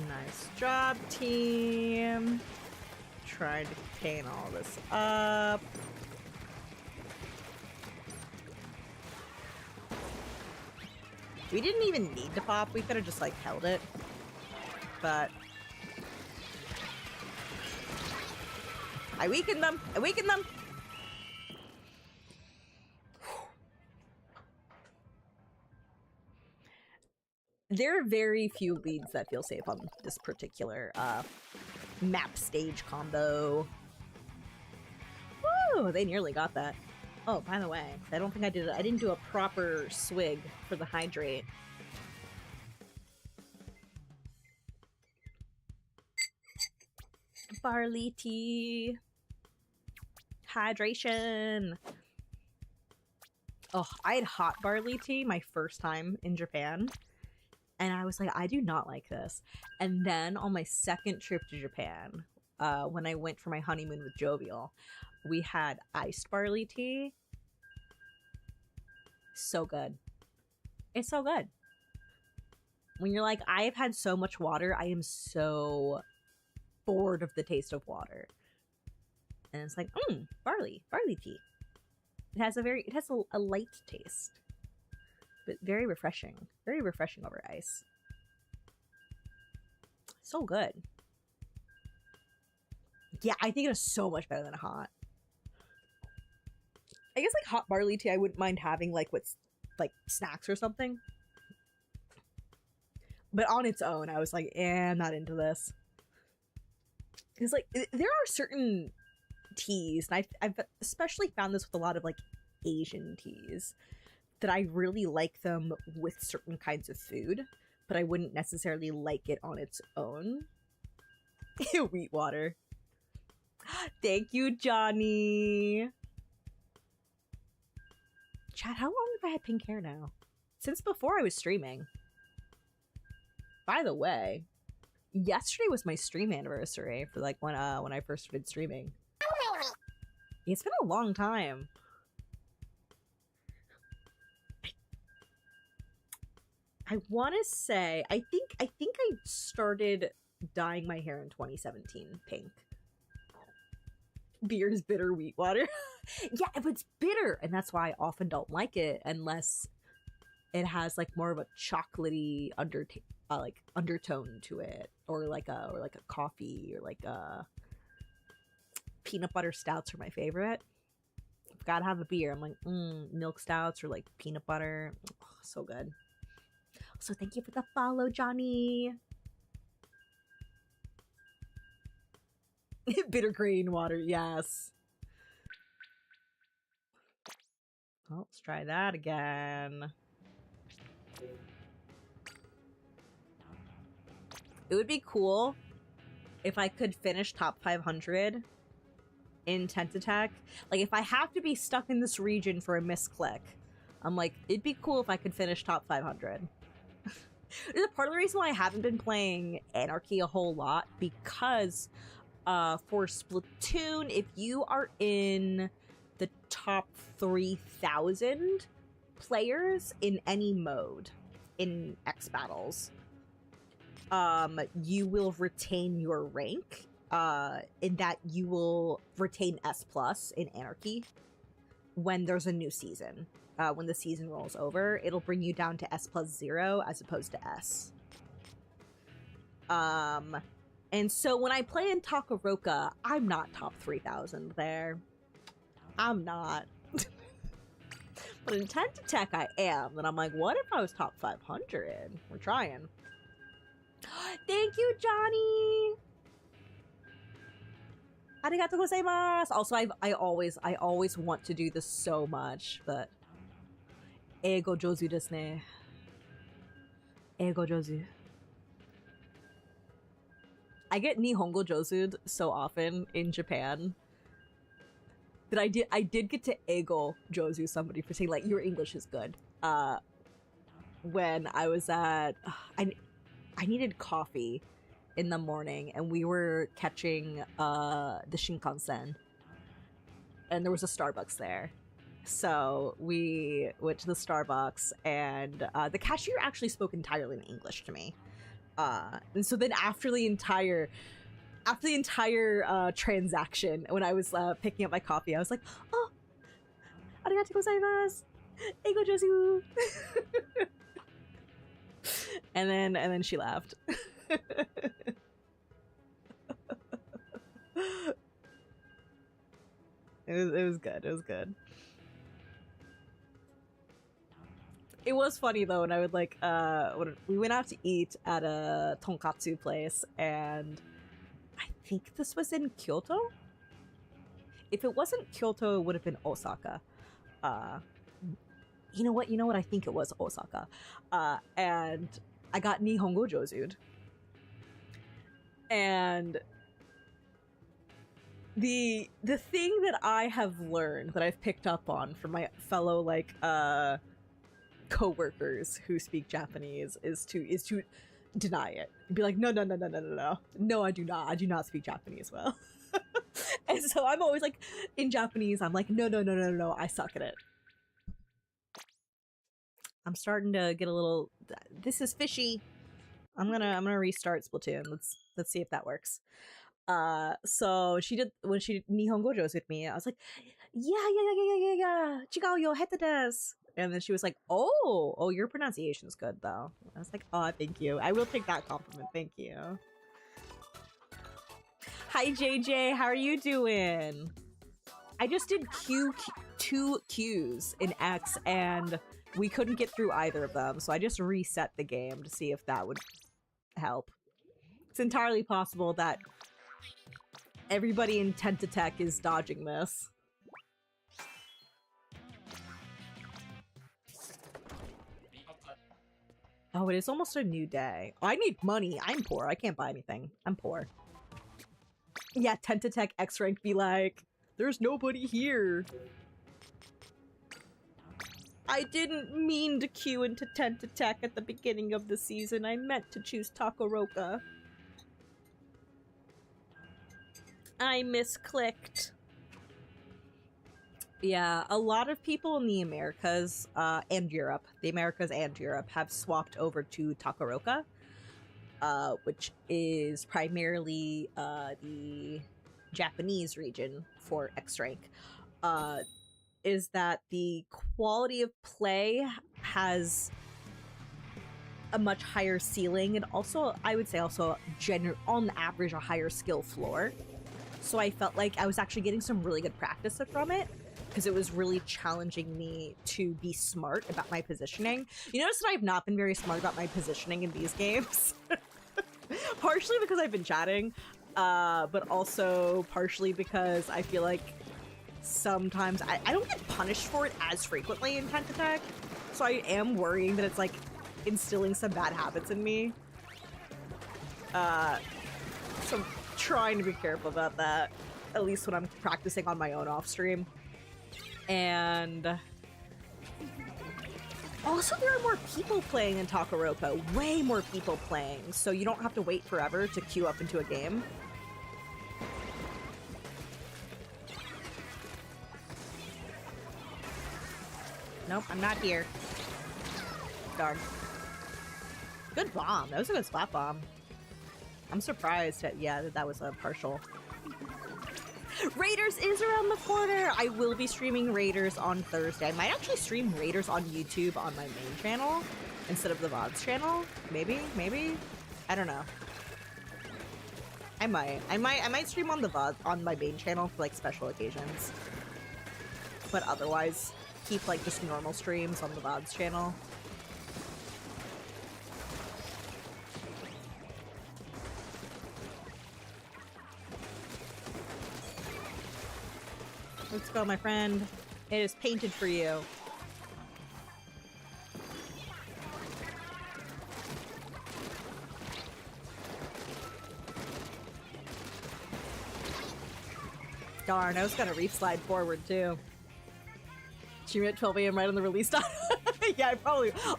Nice job, team. Trying to contain all this up. We didn't even need to pop. We could have just, like, held it. But I weakened them. I weakened them. There are very few leads that feel safe on this particular map stage combo. Woo! They nearly got that. Oh, by the way, I don't think I did it. I didn't do a proper swig for the hydrate. Barley tea. Hydration. Oh, I had hot barley tea my first time in Japan. And I was like, I do not like this. And then on my second trip to Japan, when I went for my honeymoon with Jovial, we had iced barley tea. So good. It's so good. When you're like, I have had so much water, I am so bored of the taste of water. And it's like, barley tea. It has a light taste. But very refreshing over ice. So good. Yeah, I think it is so much better than hot. I guess like hot barley tea I wouldn't mind having like with like snacks or something. But on its own, I was like, I'm not into this. Because like there are certain teas, and I've especially found this with a lot of like Asian teas, that I really like them with certain kinds of food, but I wouldn't necessarily like it on its own. Wheat water. Thank you, Johnny. Chat, how long have I had pink hair now? Since before I was streaming. By the way, yesterday was my stream anniversary for like when I first started streaming. It's been a long time. I want to say, I think I started dyeing my hair in 2017 pink. Beer is bitter wheat water. Yeah, but it's bitter, and that's why I often don't like it unless it has like more of a chocolatey undertone to it, or like a coffee, or like a peanut butter stouts are my favorite. I've got to have a beer. I'm like, milk stouts or like peanut butter. Oh, so good. So thank you for the follow, Johnny. Bitter green water, yes. Oh, let's try that again. It would be cool if I could finish top 500 in Tent Attack. Like, if I have to be stuck in this region for a misclick, I'm like, it'd be cool if I could finish top 500. There's a part of the reason why I haven't been playing Anarchy a whole lot, because for Splatoon, if you are in the top 3,000 players in any mode in X Battles, you will retain your rank, in that you will retain S+ in Anarchy when there's a new season. When the season rolls over, it'll bring you down to S+0 as opposed to S. And so when I play in Takaroka, I'm not top 3,000 there. I'm not. But in Tent Attack, I am. And I'm like, what if I was top 500? We're trying. Thank you, Johnny! Arigatou gozaimasu! Also, I always want to do this so much, but... Eigo jozu desu ne. Eigo jozu. I get Nihongo jozu so often in Japan that I did get to Eigo jozu somebody for saying, like, your English is good. When I was at... I needed coffee in the morning, and we were catching the Shinkansen, and there was a Starbucks there. So we went to the Starbucks, and the cashier actually spoke entirely in English to me. And so then after the entire transaction, when I was picking up my coffee, I was like, "Oh, arigatou gozaimasu, eigo jozu." and then she laughed. It was good. It was good. It was funny though, and I would like when we went out to eat at a tonkatsu place, and I think this was in Kyoto. If it wasn't Kyoto, it would have been Osaka. You know what? I think it was Osaka. And I got Nihongo jozu'd. And the thing that I have learned, that I've picked up on from my fellow like co-workers who speak Japanese is to deny it. Be like, no, I do not speak Japanese well. And so I'm always like, in Japanese, I'm like, no, I suck at it. I'm starting to get a little, this is fishy. I'm gonna restart Splatoon. Let's see if that works. So when she did Nihongo Joes with me, I was like, yeah, chigao yo hete desu. And then she was like, oh, your pronunciation's good though. I was like, oh, thank you. I will take that compliment. Thank you. Hi JJ, how are you doing? I just did two Qs in X, and we couldn't get through either of them, so I just reset the game to see if that would help. It's entirely possible that everybody in Tent Attack is dodging this. Oh, it is almost a new day. I need money. I'm poor. I can't buy anything. I'm poor. Yeah, Tent Attack X rank be like, there's nobody here. I didn't mean to queue into Tent Attack at the beginning of the season. I meant to choose Takaroka. I misclicked. Yeah, a lot of people in the Americas and Europe, have swapped over to Takaroka, which is primarily the Japanese region for X rank. Is that the quality of play has a much higher ceiling, and also, I would say also, on average, a higher skill floor. So I felt like I was actually getting some really good practice from it, because it was really challenging me to be smart about my positioning. You notice that I've not been very smart about my positioning in these games. Partially because I've been chatting, but also partially because I feel like sometimes I don't get punished for it as frequently in Tent Attack, so I am worrying that it's like instilling some bad habits in me. So I'm trying to be careful about that, at least when I'm practicing on my own off stream. And also there are more people playing in Takoroka, way more people playing, so you don't have to wait forever to queue up into a game. Nope, I'm not here. Darn. Good bomb. That was a good splat bomb. I'm surprised that, yeah, that was a partial. Raiders is around the corner! I will be streaming Raiders on Thursday. I might actually stream Raiders on YouTube on my main channel instead of the VODs channel. Maybe? I don't know. I might stream on the VOD on my main channel for like special occasions. But otherwise, keep like just normal streams on the VODs channel. Let's go, my friend. It is painted for you. Darn, I was gonna reef slide forward too. Stream at 12 AM right on the release time. Yeah,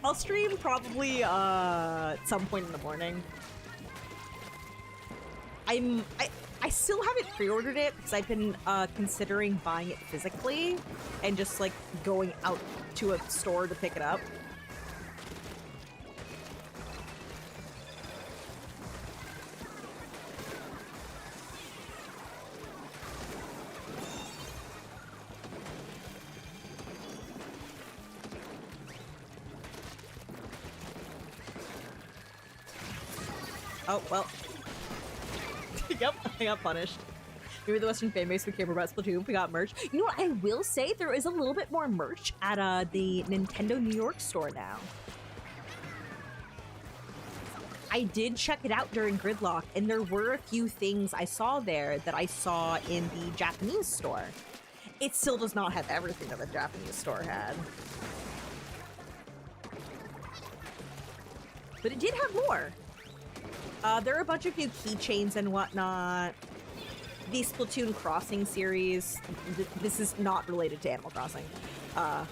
I'll stream probably at some point in the morning. I still haven't pre-ordered it because I've been considering buying it physically and just like going out to a store to pick it up. Oh, well. Yep, I got punished. We were the Western fan base, we came about Splatoon, we got merch. You know what, I will say there is a little bit more merch at the Nintendo New York store now. I did check it out during Gridlock, and there were a few things I saw there that I saw in the Japanese store. It still does not have everything that the Japanese store had. But it did have more. There are a bunch of new keychains and whatnot. The Splatoon Crossing series. This is not related to Animal Crossing. That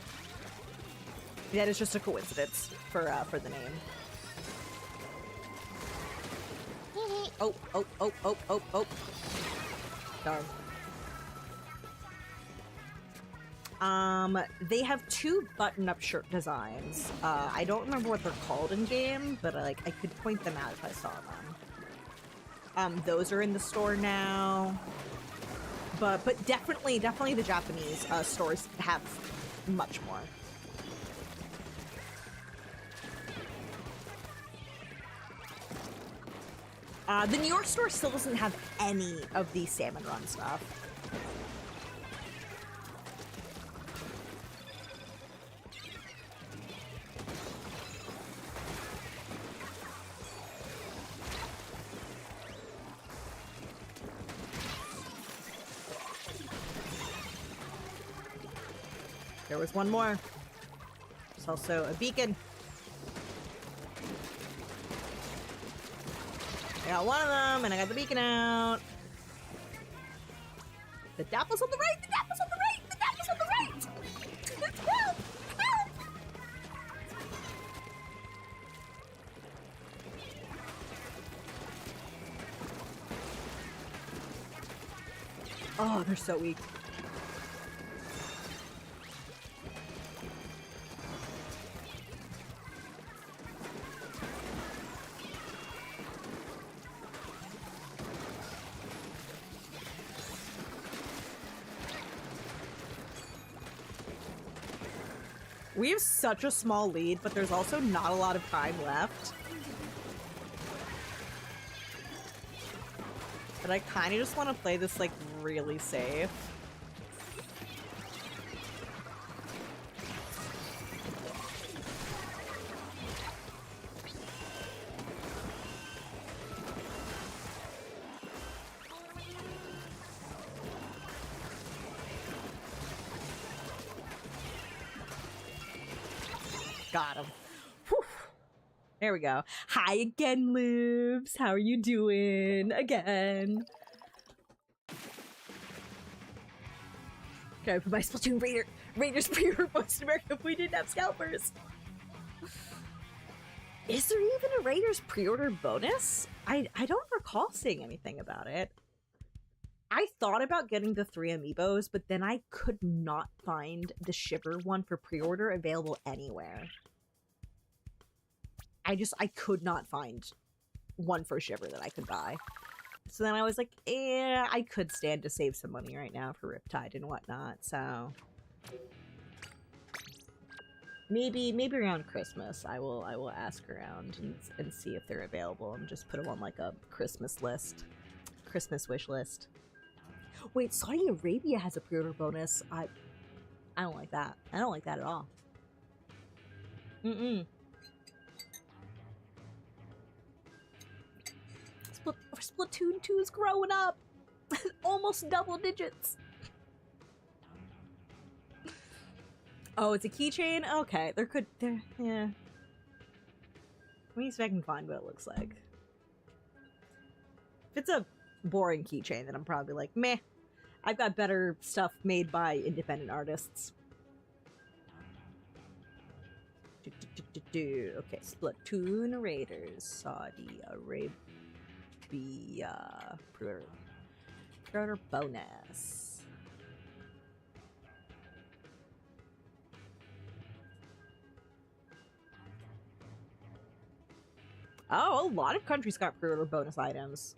is just a coincidence for the name. Oh. Darn. They have two button-up shirt designs. I don't remember what they're called in game, but I could point them out if I saw them. Those are in the store now. But definitely the Japanese stores have much more. The New York store still doesn't have any of the Salmon Run stuff. There was one more. There's also a beacon. I got one of them, and I got the beacon out. The dapple's on the right! The dapple's on the right! The dapple's on the right! Help! Help! Oh, they're so weak. We have such a small lead, but there's also not a lot of time left. But I kind of just want to play this, like, really safe. Got him. Whew. There we go. Hi again, Libs. How are you doing? Again. Can I put my Splatoon Raiders pre-order bonus in America if we didn't have scalpers? Is there even a Raiders pre-order bonus? I don't recall seeing anything about it. I thought about getting the 3 amiibos, but then I could not find the Shiver one for pre-order available anywhere. I could not find one for Shiver that I could buy. So then I was like, I could stand to save some money right now for Riptide and whatnot, so... Maybe around Christmas I will ask around and see if they're available and just put them on like a Christmas list. Christmas wish list. Wait, Saudi Arabia has a pre-order bonus. I don't like that. I don't like that at all. Splatoon 2 is growing up! Almost double digits! Oh, it's a keychain? Okay, yeah. Let me see if I can find what it looks like. If it's a boring keychain, then I'm probably like, meh. I've got better stuff made by independent artists. Okay, Splatoon Raiders, Saudi Arabia. Pre-order bonus. Oh, a lot of countries got pre-order bonus items.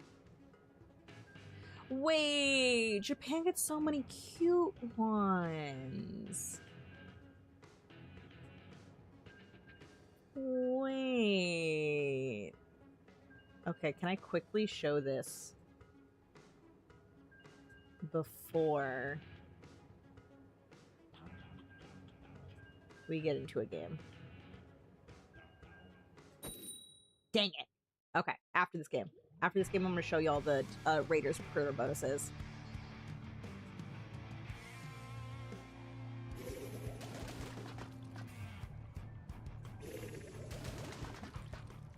Wait, Japan gets so many cute ones. Wait. Okay, can I quickly show this before we get into a game? Dang it. Okay, after this game. After this game, I'm going to show you all the Raiders pre-order bonuses.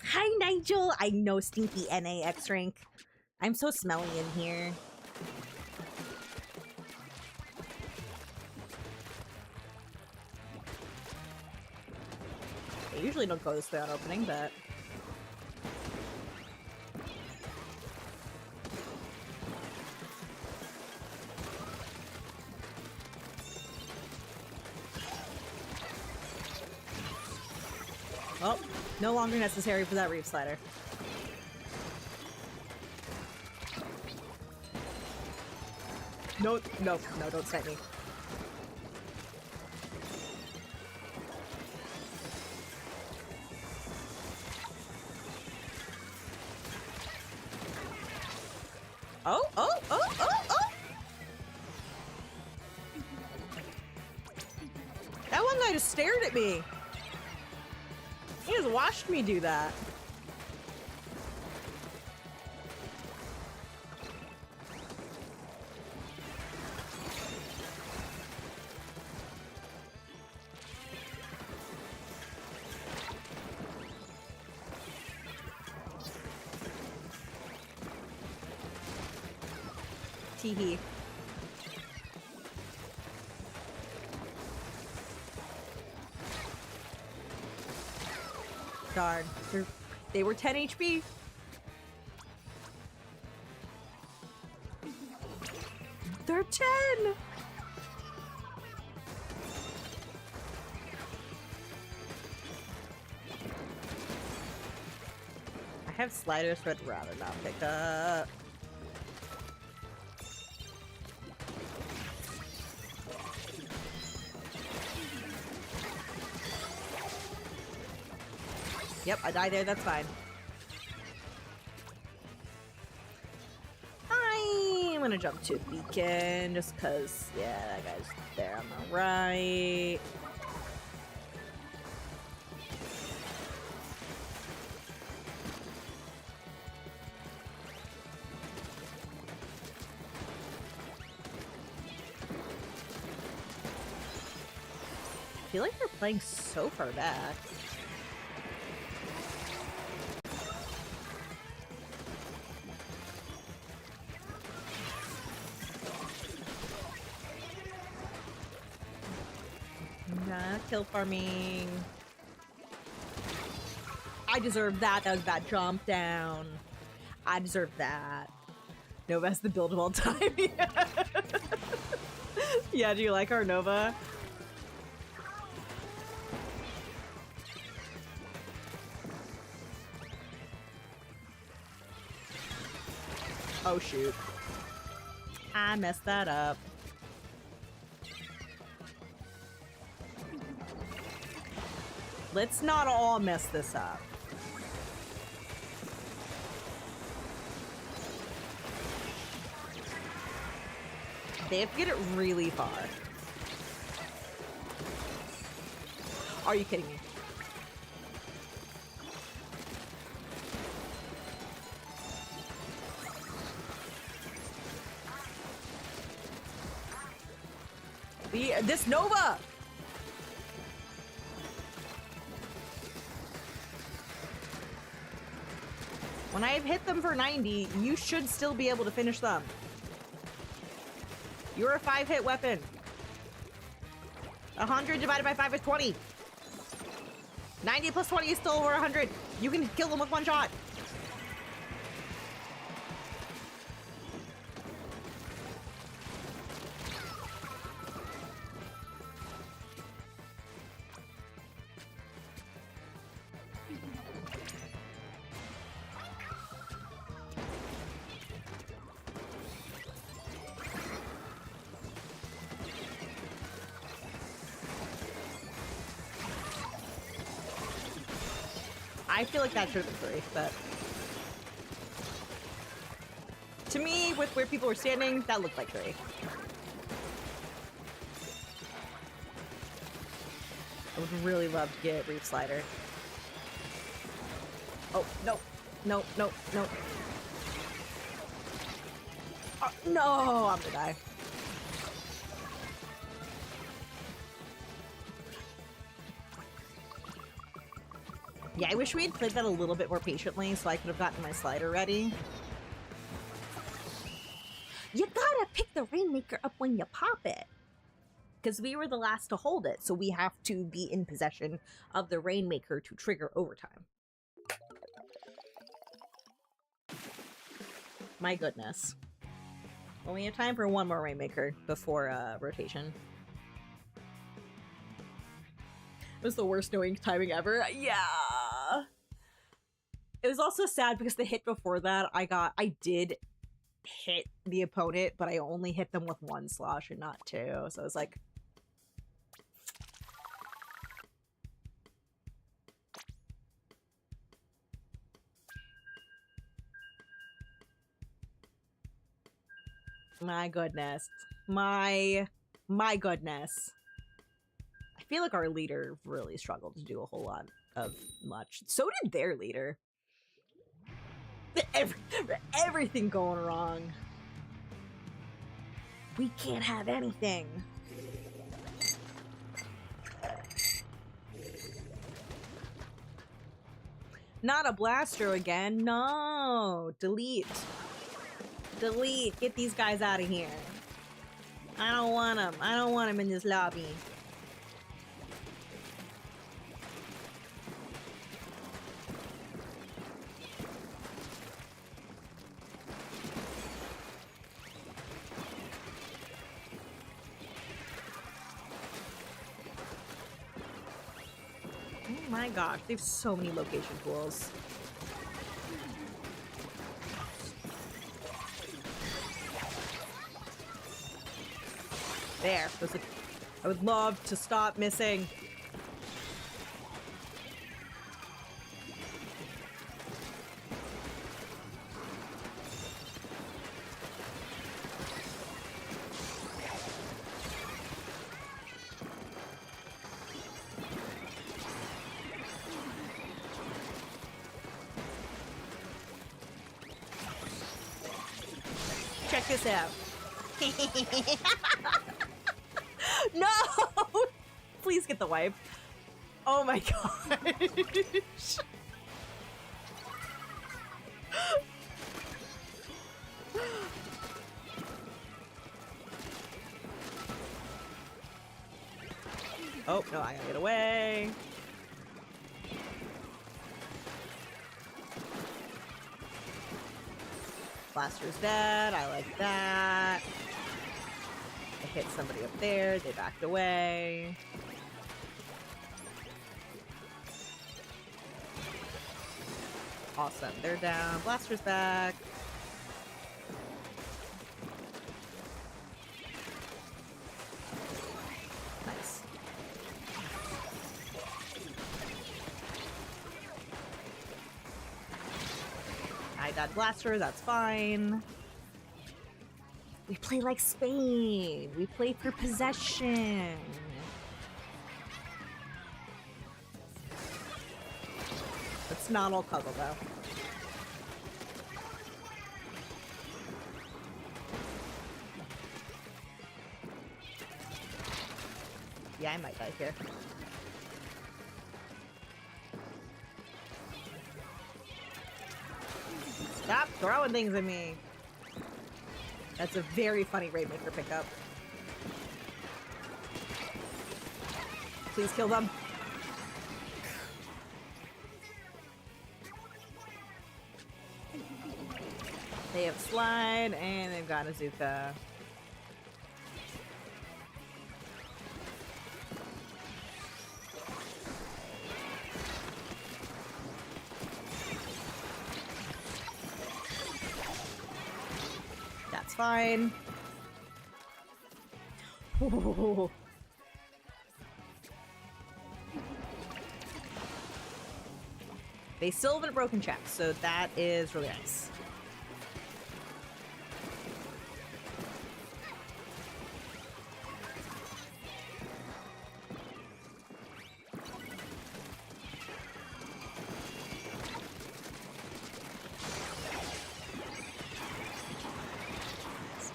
Hi, Nigel! I know stinky NA X-Rank. I'm so smelly in here. I usually don't go this way on opening, but... Oh, no longer necessary for that reef slider. No, don't snipe me. Oh! That one guy just stared at me. He just watched me do that. Teehee. Darn. They were 10 HP. They're 10! I have sliders, but I'd rather not pick up. Yep, I die there, that's fine. I'm gonna jump to Beacon, just cause, yeah, that guy's there on the right. I feel like they're playing so far back. kill farming. I deserve that. That was bad. Jump down. I deserve that. Nova has the build of all time. Yeah, do you like our Nova? Oh shoot. I messed that up. Let's not all mess this up. They have to get it really far. Are you kidding me? This Nova! When I have hit them for 90, you should still be able to finish them. You're a 5-hit weapon. 100 divided by 5 is 20. 90 plus 20 is still over 100. You can kill them with one shot. I feel like that should have been 3, but to me, with where people were standing, that looked like 3. I would really love to get Reef Slider. Oh, no. No, no, no. Oh, no, I'm gonna die. Yeah, I wish we had played that a little bit more patiently so I could have gotten my slider ready. You gotta pick the Rainmaker up when you pop it. Because we were the last to hold it, so we have to be in possession of the Rainmaker to trigger overtime. My goodness. Only have time for one more Rainmaker before rotation. It was the worst knowing timing ever. Yeah. It was also sad because the hit before that, I did hit the opponent, but I only hit them with 1 slosh and not 2. So I was like, my goodness. My goodness. I feel like our leader really struggled to do a whole lot of much. So did their leader. Everything going wrong. We can't have anything. Not a blaster again. No. Delete. Delete. Get these guys out of here. I don't want them. I don't want them in this lobby. Oh my gosh, they have so many location tools. There. I would love to stop missing. Check this out. No! Please get the wipe. Oh my gosh. Oh, no, I gotta get away. Blaster's dead. I like that. I hit somebody up there. They backed away. Awesome. They're down. Blaster's back. Nice. I got Blaster. That's fine. We play like Spain. We play for possession. It's not all cuddle, though. Yeah, I might die here. Stop throwing things at me. That's a very funny Rainmaker pickup. Please kill them. They have Slide, and they've got Azuka. That's fine. Whoa. They still have a broken check, so that is really nice.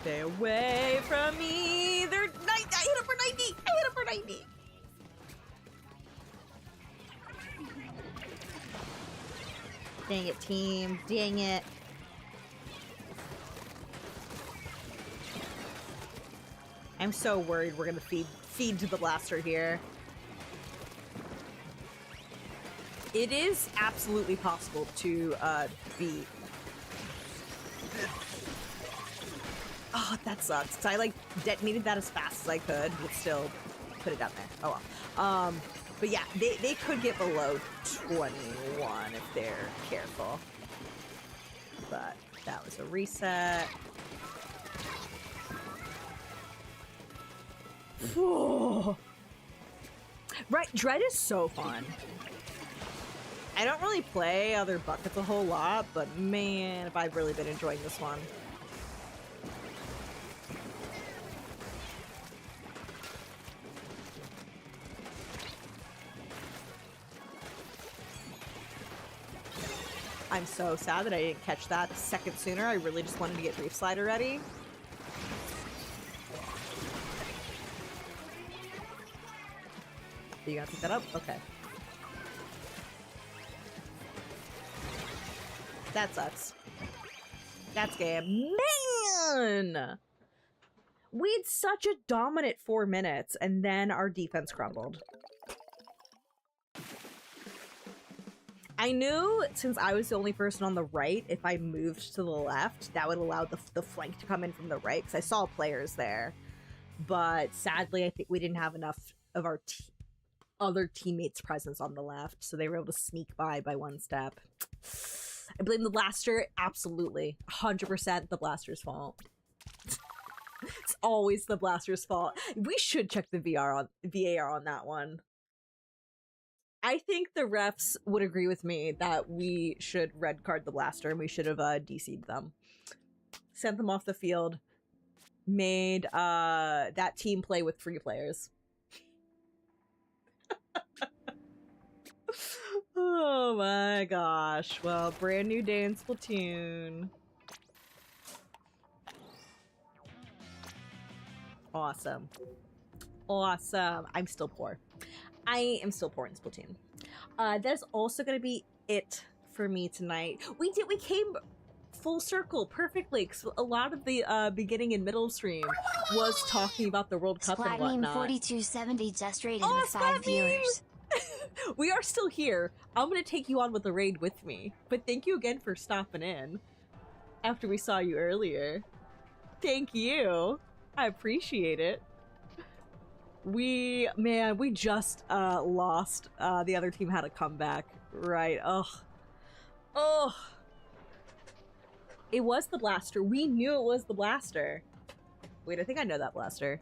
Stay away from me. They're I hit him for 90. I hit him for 90. Dang it, team. Dang it. I'm so worried we're gonna feed to the blaster here. It is absolutely possible to beat. Oh, that sucks. So I like detonated that as fast as I could, but still put it down there. Oh well. But yeah, they could get below 21 if they're careful. But that was a reset. Right, Dread is so fun. I don't really play other buckets a whole lot, but man, have I really been enjoying this one. I'm so sad that I didn't catch that a second sooner. I really just wanted to get Reef Slider ready. You gotta pick that up? Okay. That sucks. That's game. Man! We had such a dominant 4 minutes, and then our defense crumbled. I knew, since I was the only person on the right, if I moved to the left, that would allow the flank to come in from the right, because I saw players there. But sadly, I think we didn't have enough of our other teammates' presence on the left, so they were able to sneak by 1 step. I blame the blaster, absolutely. 100% the blaster's fault. It's always the blaster's fault. We should check the VAR on that one. I think the refs would agree with me that we should red card the blaster and we should have DC'd them. Sent them off the field. Made that team play with 3 players. Oh my gosh. Well, brand new day in Splatoon. Awesome. Awesome. I'm still poor. I am still poor in Splatoon. That's also going to be it for me tonight. We came full circle perfectly. 'Cause a lot of the beginning and middle stream was talking about the World Cup and Splat meme whatnot. 4270 just rated Oh, with 5 viewers. We are still here. I'm gonna take you on with the raid with me. But thank you again for stopping in after we saw you earlier. Thank you. I appreciate it. We just lost. The other team had a comeback. Right. Ugh. Ugh. It was the blaster. We knew it was the blaster. Wait, I think I know that blaster.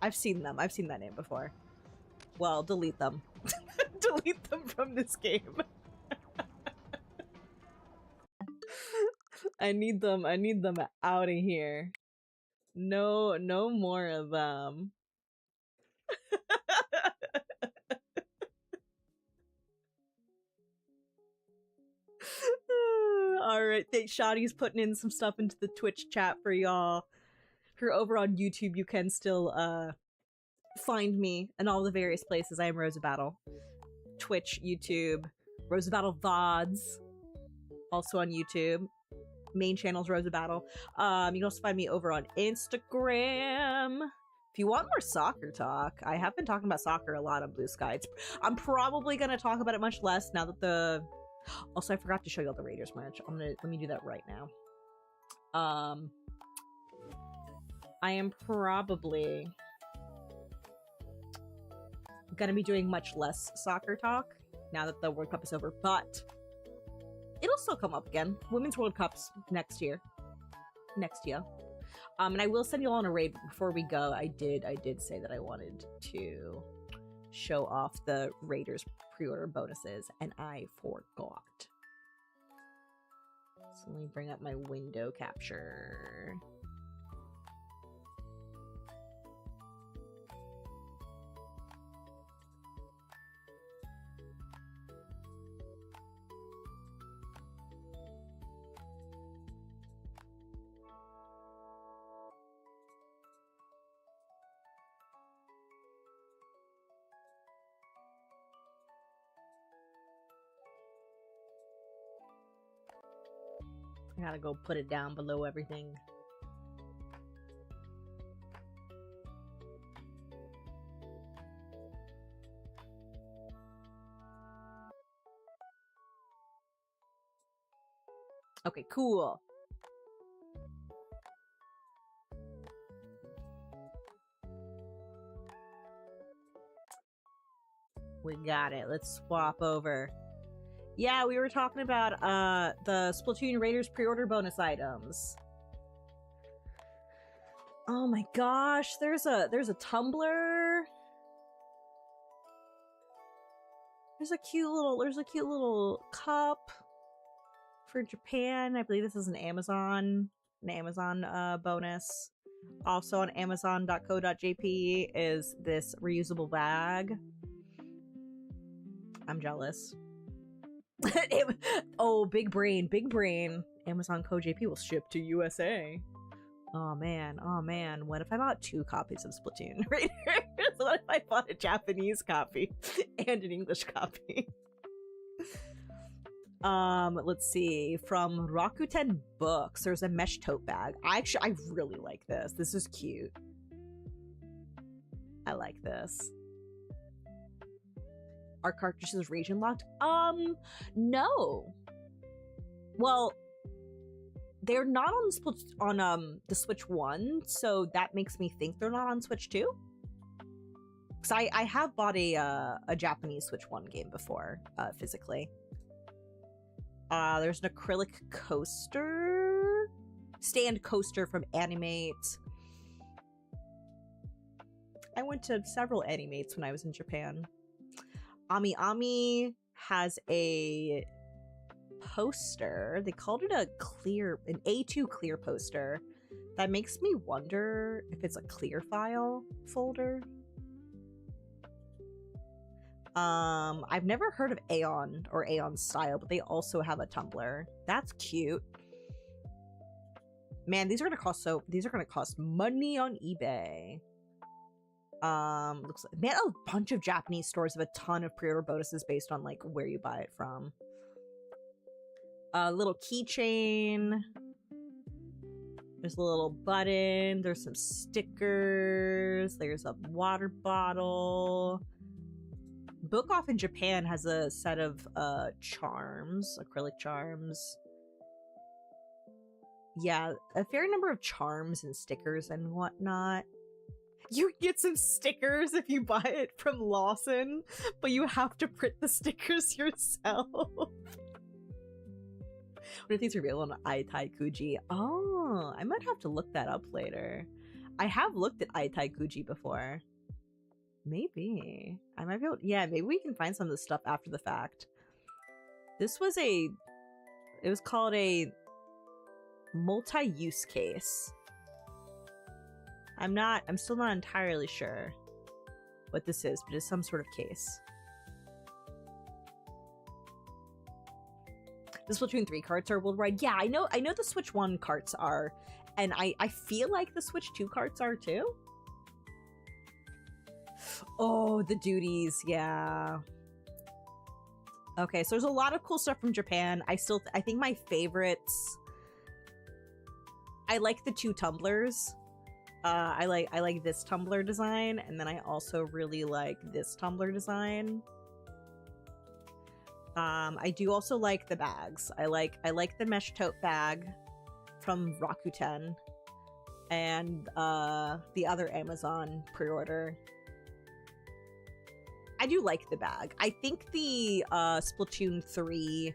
I've seen them. I've seen that name before. Well, delete them. Delete them from this game. I need them out of here. No more of them. Alright, thanks. Shadi's putting in some stuff into the Twitch chat for y'all. If you're over on YouTube, you can still find me in all the various places. I am Rosa Battle. Twitch, YouTube, Rosa Battle VODs, also on YouTube. Main channel's Rosa Battle. You can also find me over on Instagram. If you want more soccer talk, I have been talking about soccer a lot on Blue Sky. I'm probably gonna talk about it much less now that the... Also, I forgot to show you all the Raiders merch. Let me do that right now. I am probably gonna be doing much less soccer talk now that the World Cup is over, but it'll still come up again. Women's World Cup's next year. And I will send you all on a raid. Before we go, I did say that I wanted to show off the Raiders pre-order bonuses, and I forgot. So let me bring up my window capture. I gotta go put it down below everything. Okay, cool. We got it. Let's swap over. Yeah, we were talking about the Splatoon Raiders pre-order bonus items. Oh my gosh, there's a tumbler. There's a cute little cup for Japan. I believe this is an Amazon bonus. Also on amazon.co.jp is this reusable bag. I'm jealous. Oh, big brain. Amazon Co JP will ship to USA. Oh man. What if I bought 2 copies of Splatoon? Right? What if I bought a Japanese copy and an English copy? Let's see. From Rakuten Books, there's a mesh tote bag. I really like this. This is cute. I like this. Are cartridges region locked? No. Well, they're not on the Switch 1, so that makes me think they're not on Switch 2. Because I have bought a Japanese Switch 1 game before, physically. There's an acrylic coaster. Stand coaster from Animate. I went to several Animates when I was in Japan. Ami Ami has a poster. They called it an A2 clear poster. That makes me wonder if it's a clear file folder. I've never heard of Aeon or Aeon Style, but they also have a tumbler. That's cute. Man, these are gonna cost money on eBay. Looks like, man, a bunch of Japanese stores have a ton of pre-order bonuses based on like where you buy it from. A little keychain. There's a little button. There's some stickers. There's a water bottle. Book Off in Japan has a set of charms, acrylic charms. Yeah, a fair number of charms and stickers and whatnot. You get some stickers if you buy it from Lawson, but you have to print the stickers yourself. What if these are real on Aitai Kuji? Oh, I might have to look that up later. I have looked at Aitai Kuji before. Maybe. I might be able... Yeah, maybe we can find some of this stuff after the fact. This was a... It was called a multi-use case. I'm still not entirely sure what this is, but it's some sort of case. The Splatoon 3 carts are worldwide. Yeah, I know the Switch 1 carts are, and I feel like the Switch 2 carts are too. Oh, the duties, yeah. Okay, so there's a lot of cool stuff from Japan. I think my favorites... I like the 2 tumblers. I like this tumbler design, and then I also really like this tumbler design. I do also like the bags. I like the mesh tote bag from Rakuten and the other Amazon pre-order. I do like the bag. I think the Splatoon 3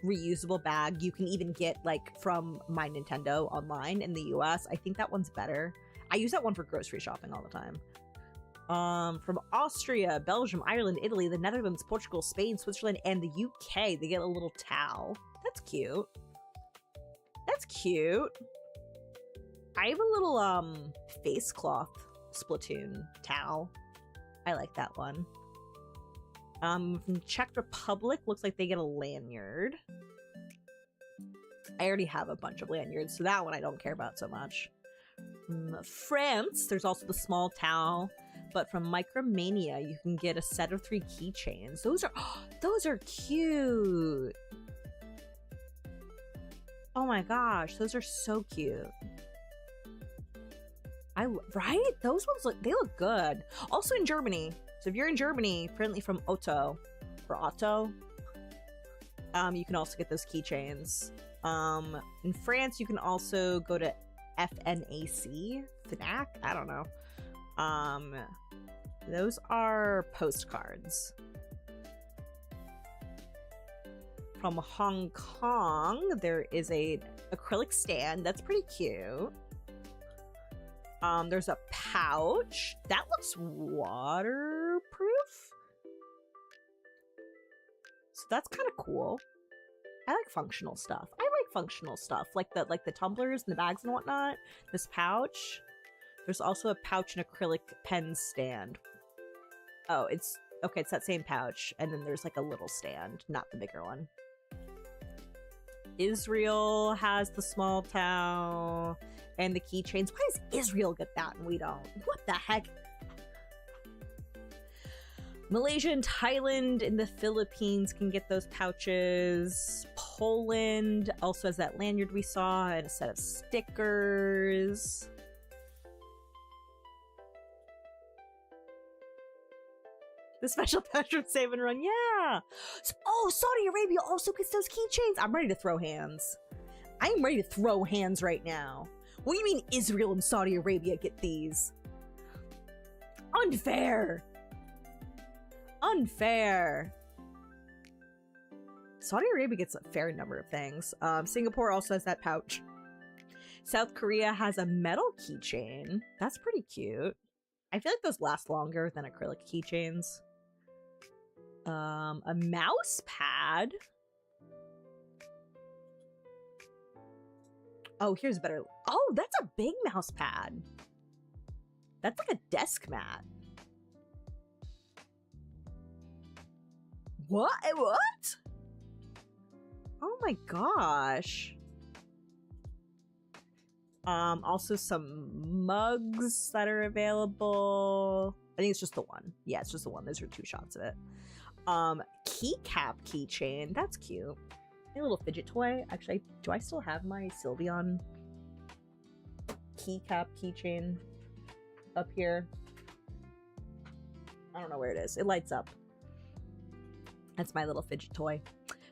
reusable bag you can even get like from My Nintendo online in the US. I think that one's better. I use that one for grocery shopping all the time. From Austria, Belgium, Ireland, Italy, the Netherlands, Portugal, Spain, Switzerland, and the UK, they get a little towel. That's cute. That's cute. I have a little face cloth Splatoon towel. I like that one. From Czech Republic, looks like they get a lanyard. I already have a bunch of lanyards, so that one I don't care about so much. From France, there's also the small towel, but from Micromania, you can get a set of 3 keychains. Those are cute. Oh my gosh, those are so cute. Right? Those ones look good. Also in Germany. So if you're in Germany, apparently from Otto, you can also get those keychains. In France, you can also go to FNAC, I don't know. Those are postcards. From Hong Kong, there is a acrylic stand. That's pretty cute. There's a pouch. That looks waterproof. So that's kind of cool. I like functional stuff. Like the tumblers and the bags and whatnot. This pouch. There's also a pouch and acrylic pen stand. Oh, it's okay, it's that same pouch, and then there's like a little stand, not the bigger one. Israel has the small towel and the keychains. Why does Israel get that and we don't? What the heck? Malaysia and Thailand and the Philippines can get those pouches. Poland also has that lanyard we saw and a set of stickers. The special pouch from Save and Run, yeah! Oh, Saudi Arabia also gets those keychains! I'm ready to throw hands. I am ready to throw hands right now. What do you mean Israel and Saudi Arabia get these? Unfair! Unfair! Saudi Arabia gets a fair number of things. Singapore also has that pouch. South Korea has a metal keychain. That's pretty cute. I feel like those last longer than acrylic keychains. A mouse pad. Oh, here's better. Oh, that's a big mouse pad. That's like a desk mat. What? What? Oh my gosh. Also some mugs that are available. I think it's just the one. Yeah, it's just the one. Those are 2 shots of it. Keycap keychain. That's cute. My little fidget toy. Actually, do I still have my Sylveon keychain up here? I don't know where it is. It lights up. That's my little fidget toy.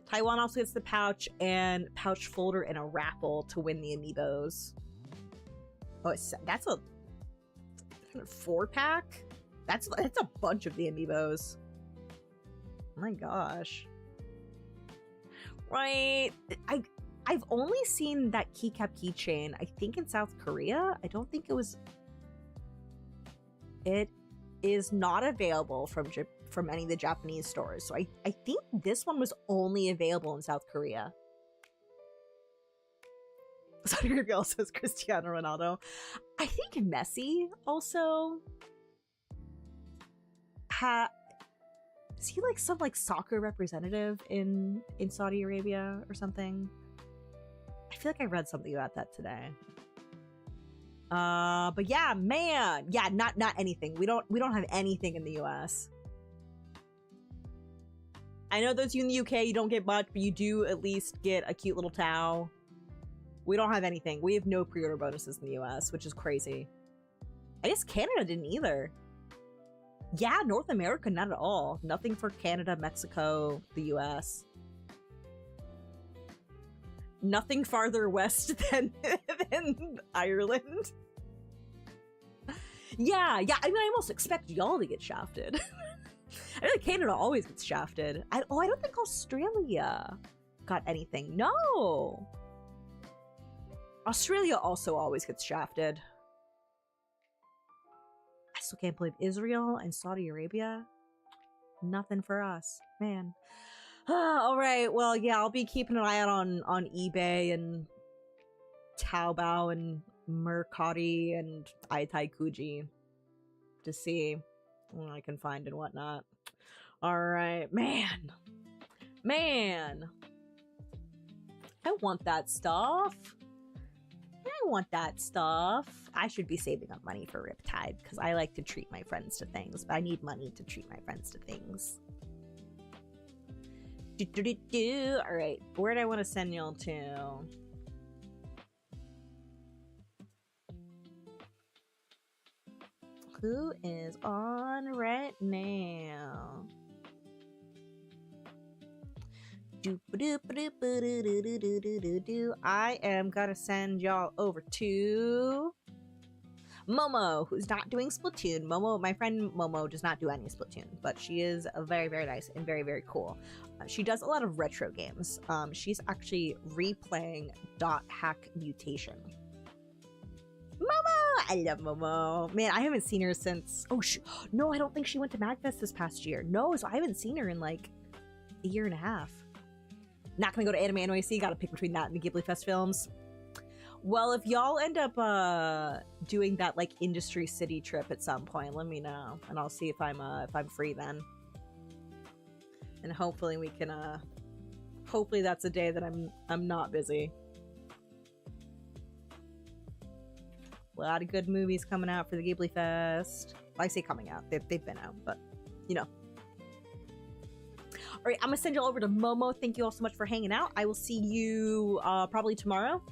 Taiwan also gets the pouch and pouch folder and a raffle to win the amiibos. Oh, that's a 4-pack? That's a bunch of the amiibos. Oh my gosh. Right. I've only seen that keychain, I think in South Korea. I don't think it is not available from any of the Japanese stores. So I think this one was only available in South Korea. Saudi Arabia also says Cristiano Ronaldo. I think Messi also is he like some like soccer representative in Saudi Arabia or something? I feel like I read something about that today. But yeah, man, yeah, not anything. We don't have anything in the US. I know those of you in the UK, you don't get much, but you do at least get a cute little Tao. We don't have anything. We have no pre-order bonuses in the US, which is crazy. I guess Canada didn't either. Yeah, North America, not at all. Nothing for Canada, Mexico, the US. Nothing farther west than Ireland. Yeah. I mean, I almost expect y'all to get shafted. I feel like Canada always gets shafted. I don't think Australia got anything. No. Australia also always gets shafted. I still can't believe Israel and Saudi Arabia. Nothing for us, man. All right, well, yeah, I'll be keeping an eye out on eBay and Taobao and Mercari and Aitaikuji to see what I can find and whatnot. All right, man. I want that stuff. I should be saving up money for Riptide because I like to treat my friends to things, but I need money to treat my friends to things. All right, where do I want to send y'all to? Who is on right now? I am gonna send y'all over to Momo, who's not doing Splatoon. Momo, my friend Momo, does not do any Splatoon, but she is very, very nice and very, very cool. She does a lot of retro games. She's actually replaying .hack Mutation. Momo! I love Momo. Man, I haven't seen her since... Oh, no, I don't think she went to MagFest this past year. No, so I haven't seen her in like a year and a half. Not gonna go to Anime NYC, gotta pick between that and the Ghibli Fest films. Well, if y'all end up doing that like Industry City trip at some point, let me know, and I'll see if I'm free then. And hopefully we can hopefully that's a day that I'm not busy. A lot of good movies coming out for the Ghibli Fest. Well, I say coming out, they've been out, but you know. All right, I'm gonna send you all over to Momo. Thank you all so much for hanging out. I will see you probably tomorrow.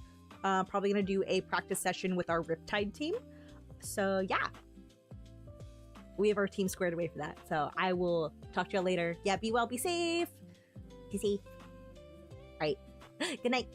Probably gonna do a practice session with our Riptide team. So yeah, we have our team squared away for that. So I will talk to y'all later. Yeah, be well, be safe. Be safe. All right, good night.